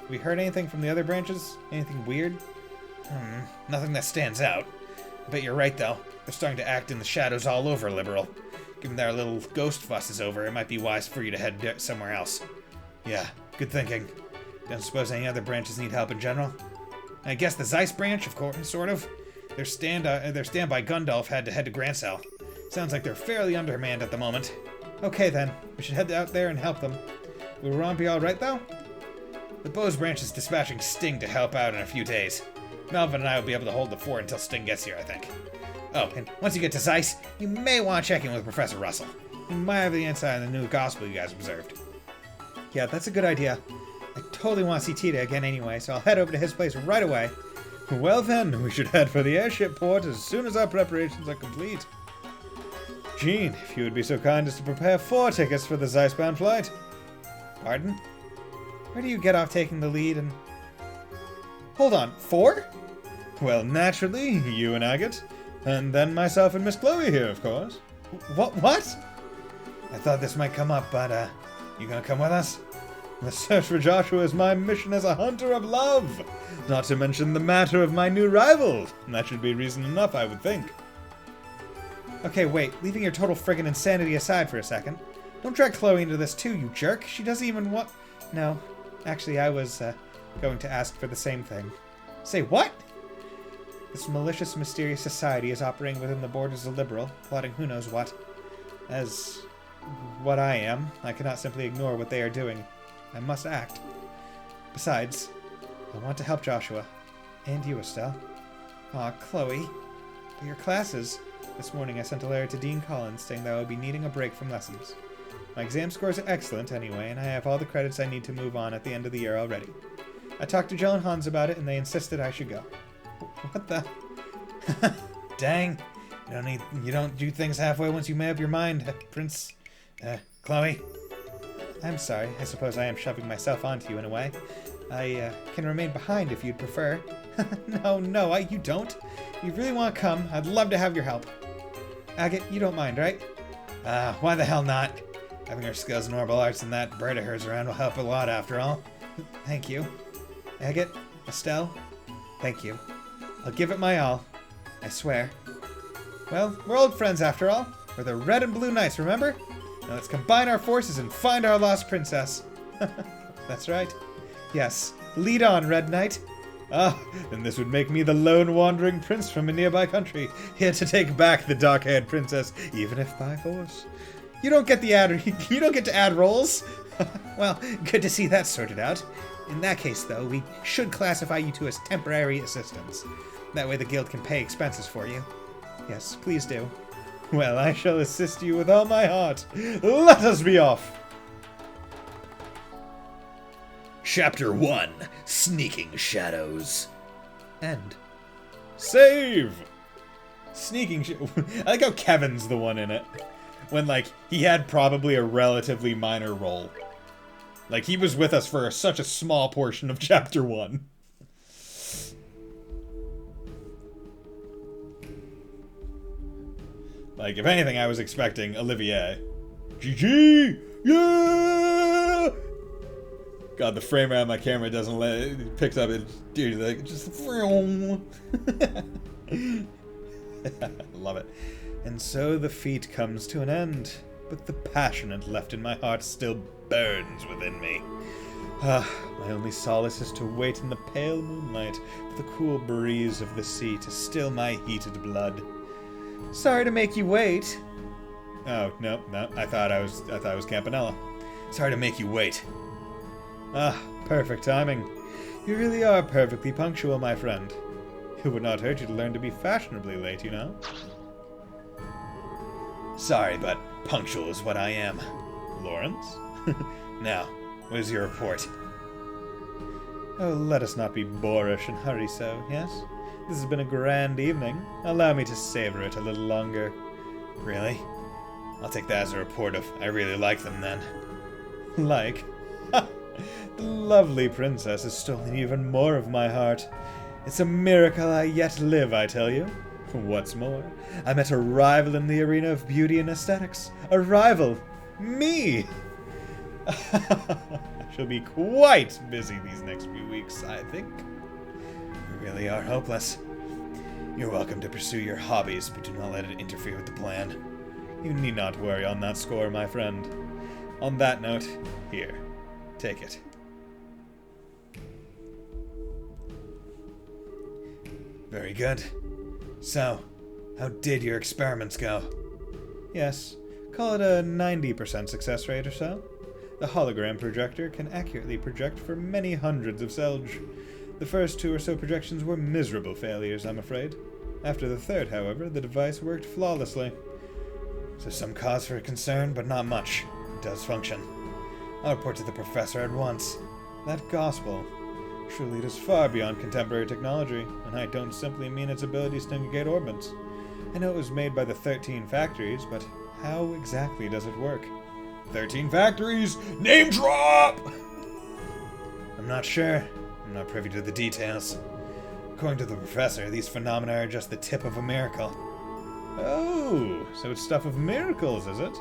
Have we heard anything from the other branches? Anything weird? Nothing that stands out. I bet you're right, though. They're starting to act in the shadows all over Liberal. Given that our little ghost fuss is over, it might be wise for you to head somewhere else. Yeah, good thinking. Don't suppose any other branches need help in general? I guess the Zeiss branch, of course, sort of. Their standby Gundalf had to head to Grancel. Sounds like they're fairly undermanned at the moment. Okay then, we should head out there and help them. Will Ron be alright though? The Bose branch is dispatching Sting to help out in a few days. Melvin and I will be able to hold the fort until Sting gets here, I think. Oh, and once you get to Zeiss, you may want to check in with Professor Russell. He might have the insight on the new gospel you guys observed. Yeah, that's a good idea. I totally want to see Tita again anyway, so I'll head over to his place right away. Well then, we should head for the airship port as soon as our preparations are complete. Jean, if you would be so kind as to prepare 4 tickets for the Zeissbound flight. Pardon? Where do you get off taking the lead and... Hold on, 4? Well, naturally, you and Agate, and then myself and Miss Chloe here, of course. What? I thought this might come up, but, you gonna come with us? The search for Joshua is my mission as a hunter of love, not to mention the matter of my new rival. That should be reason enough, I would think. Okay, wait, leaving your total friggin' insanity aside for a second. Don't drag Chloe into this too, you jerk. She doesn't even want... No, actually, I was, going to ask for the same thing. Say what? This malicious, mysterious society is operating within the borders of Liberal, plotting who knows what. As what I am, I cannot simply ignore what they are doing. I must act. Besides, I want to help Joshua. And you, Estelle. Aw, Chloe. But your classes... This morning I sent a letter to Dean Collins saying that I will be needing a break from lessons. My exam scores are excellent anyway, and I have all the credits I need to move on at the end of the year already. I talked to Joe and Hans about it, and they insisted I should go. What the... Dang. You don't do things halfway once you made up your mind, Chloe. I'm sorry. I suppose I am shoving myself onto you in a way. I can remain behind if you'd prefer. No, you don't. If you really want to come, I'd love to have your help. Agate, you don't mind, right? Why the hell not? Having her skills in orbital arts and that bird of hers around will help a lot after all. Thank you. Agate, Estelle, thank you. I'll give it my all. I swear. Well, we're old friends after all. We're the Red and Blue Knights, remember? Now let's combine our forces and find our lost princess. That's right. Yes. Lead on, Red Knight. Ah, then this would make me the lone wandering prince from a nearby country, here to take back the dark-haired princess, even if by force. You don't get to add roles. Well, good to see that sorted out. In that case, though, we should classify you two as temporary assistants. That way the guild can pay expenses for you. Yes, please do. Well, I shall assist you with all my heart. Let us be off! Chapter 1, Sneaking Shadows. End. Save! I like how Kevin's the one in it. When, like, he had probably a relatively minor role. Like, he was with us for such a small portion of Chapter 1. Like, if anything, I was expecting Olivier. GG! Yeah! God, the frame rate on my camera doesn't let it picks up it. Dude, like, just. Love it. And so the feat comes to an end, but the passionate left in my heart still burns within me. My only solace is to wait in the pale moonlight for the cool breeze of the sea to still my heated blood. Sorry to make you wait. Oh, no. I thought I was Campanella. Sorry to make you wait. Ah, perfect timing. You really are perfectly punctual, my friend. It would not hurt you to learn to be fashionably late, you know? Sorry, but punctual is what I am. Lawrence? Now, what is your report? Oh, let us not be boorish and hurry so, yes? This has been a grand evening. Allow me to savor it a little longer. Really? I'll take that as a report of I really like them, then. Like? Ha! The lovely princess has stolen even more of my heart. It's a miracle I yet live, I tell you. What's more, I met a rival in the arena of beauty and aesthetics. A rival! Me! I shall be quite busy these next few weeks, I think. You really are hopeless. You're welcome to pursue your hobbies, but do not let it interfere with the plan. You need not worry on that score, my friend. On that note, here, take it. Very good. So, how did your experiments go? Yes, call it a 90% success rate or so. The hologram projector can accurately project for many hundreds of Selge. The first 2 or so projections were miserable failures, I'm afraid. After the third, however, the device worked flawlessly. So some cause for concern, but not much. It does function. I'll report to the professor at once. That gospel, truly it is far beyond contemporary technology, and I don't simply mean its abilities to negate orbits. I know it was made by the 13 factories, but how exactly does it work? 13 factories! Name drop! I'm not sure. I'm not privy to the details. According to the professor, these phenomena are just the tip of a miracle. Oh, so it's stuff of miracles, is it?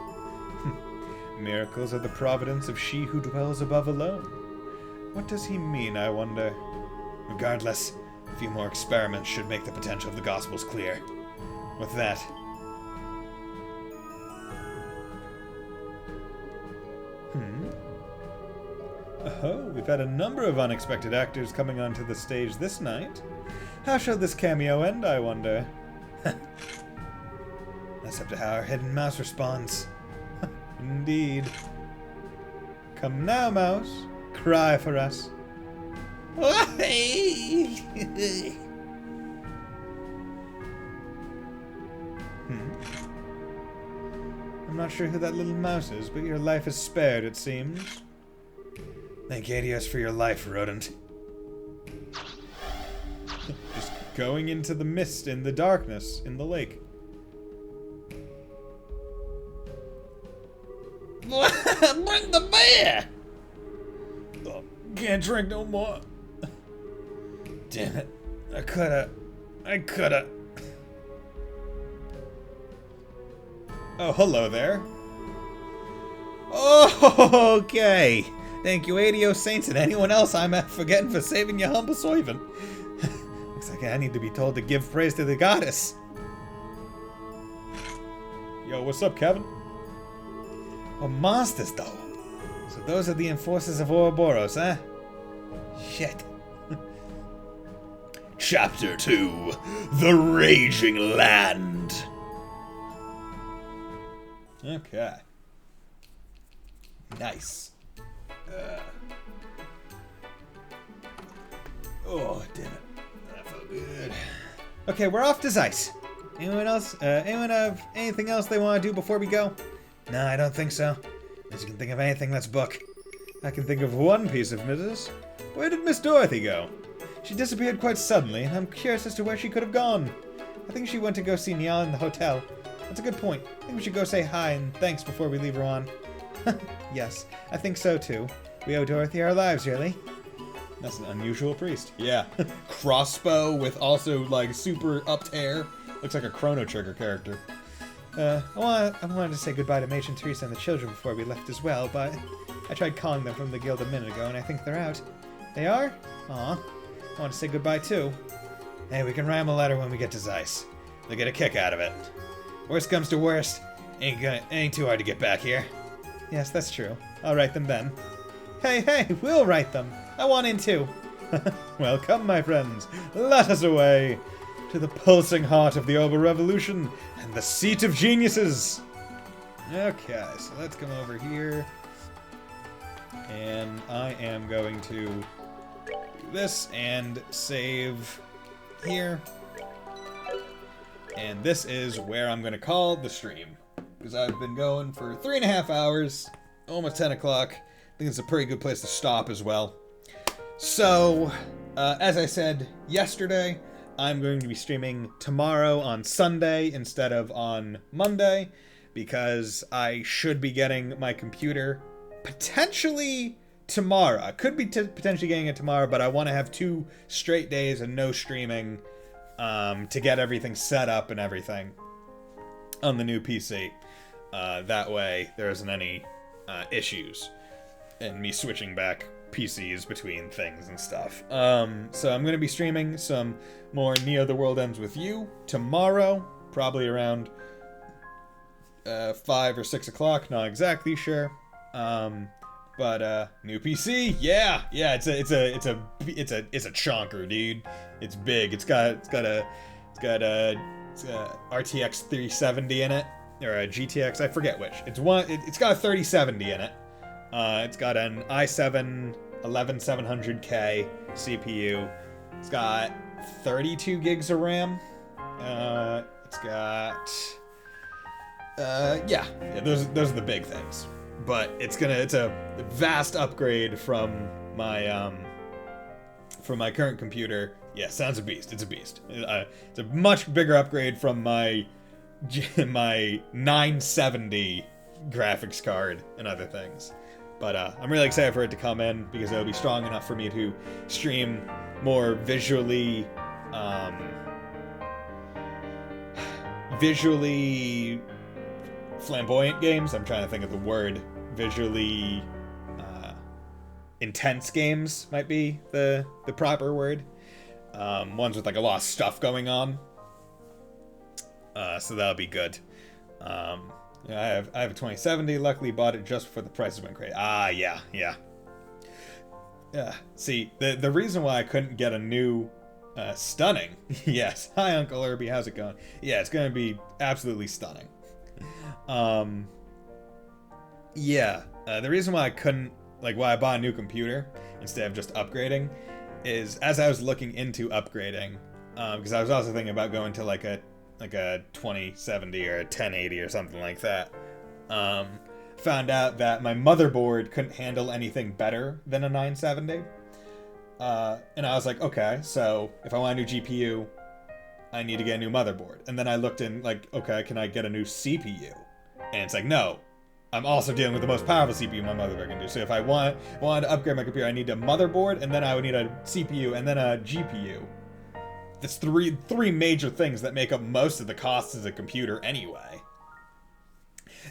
Miracles are the providence of she who dwells above alone. What does he mean, I wonder? Regardless, a few more experiments should make the potential of the Gospels clear. With that... Oh, we've had a number of unexpected actors coming onto the stage this night. How shall this cameo end, I wonder? That's up to how our hidden mouse responds. Indeed. Come now, mouse. Cry for us. I'm not sure who that little mouse is, but your life is spared, it seems. Thank Adios for your life, rodent. Just going into the mist in the darkness in the lake. Bring the beer! Oh, can't drink no more. Damn it. I coulda. Oh, hello there. Oh, okay. Thank you, Adios Saints, and anyone else I'm forgetting for saving your humble servant. Looks like I need to be told to give praise to the goddess. Yo, what's up, Kevin? Oh, monsters, though. So those are the enforcers of Ouroboros, huh? Shit. Chapter 2: The Raging Land. Okay. Nice. Oh, damn it. That felt good. Okay, we're off to Zeiss. Anyone else? Anyone have anything else they want to do before we go? No, I don't think so. Unless you can think of anything, let's book. I can think of one piece of business. Where did Miss Dorothy go? She disappeared quite suddenly, and I'm curious as to where she could have gone. I think she went to go see Niall in the hotel. That's a good point. I think we should go say hi and thanks before we leave her on. Yes, I think so too. We owe Dorothy our lives, really. That's an unusual priest. Yeah. Crossbow with also, like, super upped hair. Looks like a Chrono Trigger character. I wanted to say goodbye to Matron Teresa and the children before we left as well, but I tried calling them from the guild a minute ago, and I think they're out. They are? Aw. I want to say goodbye, too. Hey, we can write 'em a letter when we get to Zeiss. They'll get a kick out of it. Worst comes to worst, ain't too hard to get back here. Yes, that's true. I'll write them then. Hey, we'll write them. I want in, too. Well, come, my friends. Let us away to the pulsing heart of the Orbital Revolution and the seat of geniuses. Okay, so let's come over here. And I am going to do this and save here. And this is where I'm going to call the stream. Because I've been going for 3.5 hours, almost 10 o'clock. I think it's a pretty good place to stop as well. So, as I said yesterday, I'm going to be streaming tomorrow on Sunday instead of on Monday. Because I should be getting my computer potentially tomorrow. I could be potentially getting it tomorrow, but I want to have 2 straight days and no streaming to get everything set up and everything on the new PC. That way there isn't any issues in me switching back PCs between things and stuff. So I'm going to be streaming some more Neo The World Ends With You tomorrow, probably around 5 or 6 o'clock, not exactly sure. But new PC, yeah, it's a chonker, dude. It's big. It's got a RTX 370 in it, or a GTX, I forget which. It's got a 3070 in it. It's got an i7 11700K CPU. It's got 32 gigs of RAM. It's got those are the big things. But it's a vast upgrade from my current computer. Yeah, sounds a beast. It's a beast. It's a much bigger upgrade from my 970 graphics card and other things. But I'm really excited for it to come in because it'll be strong enough for me to stream more visually flamboyant games. I'm trying to think of the word. Visually intense games might be the proper word. Ones with like a lot of stuff going on. So that'll be good. I have a 2070. Luckily bought it just before the prices went crazy. Yeah. See, the reason why I couldn't get a new stunning. Yes. Hi, Uncle Irby. How's it going? Yeah, it's gonna be absolutely stunning. The reason why I couldn't, why I bought a new computer instead of just upgrading is as I was looking into upgrading, because I was also thinking about going to like a 2070 or a 1080 or something like that. Found out that my motherboard couldn't handle anything better than a 970. And I was like, okay, so if I want a new GPU, I need to get a new motherboard. And then I looked in, okay, can I get a new CPU? And it's like, no, I'm also dealing with the most powerful CPU my motherboard can do. So if I wanted to upgrade my computer, I need a motherboard, and then I would need a CPU, and then a GPU. That's three major things that make up most of the costs of the computer anyway.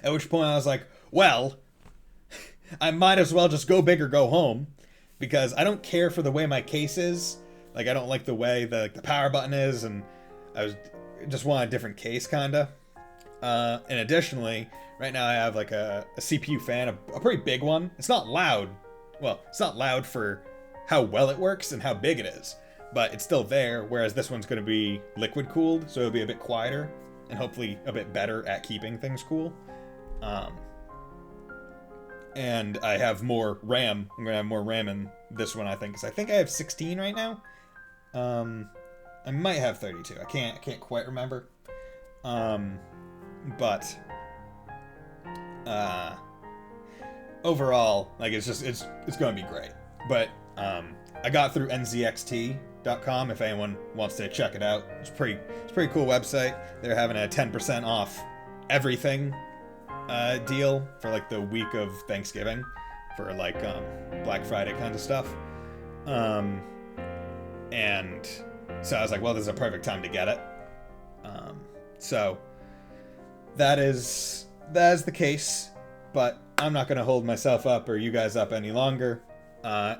At which point I was like, well, I might as well just go big or go home, because I don't care for the way my case is. I don't like the way the power button is, and I just want a different case, kinda. And additionally, right now I have a CPU fan, a pretty big one. It's not loud. Well, it's not loud for how well it works and how big it is, but it's still there, whereas this one's going to be liquid cooled, so it'll be a bit quieter and hopefully a bit better at keeping things cool. And I have more RAM. I'm going to have more RAM in this one, I think, because I think I have 16 right now. I might have 32. I can't quite remember. But overall, it's going to be great. But I got through nzxt.com if anyone wants to check it out. It's a pretty cool website. They're having a 10% off everything deal for the week of Thanksgiving. for like Black Friday kind of stuff. And so I was like, well, this is a perfect time to get it. So that is the case, but I'm not going to hold myself up or you guys up any longer.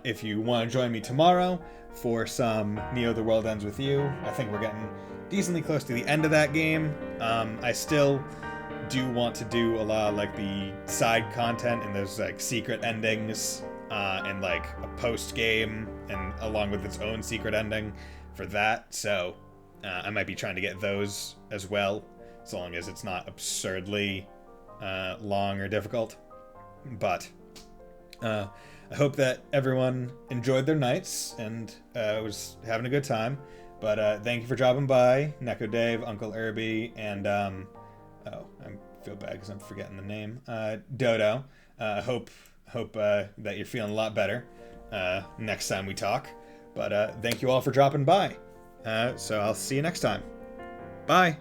If you want to join me tomorrow for some Neo The World Ends With You, I think we're getting decently close to the end of that game. I still do want to do a lot of like the side content and those like secret endings and like a post game and along with its own secret ending for that. So I might be trying to get those as well, as long as it's not absurdly long or difficult. But I hope that everyone enjoyed their nights and was having a good time. But thank you for dropping by, Neko Dave, Uncle Irby, and I feel bad because I'm forgetting the name, Dodo. Hope that you're feeling a lot better next time we talk. But thank you all for dropping by. So I'll see you next time. Bye.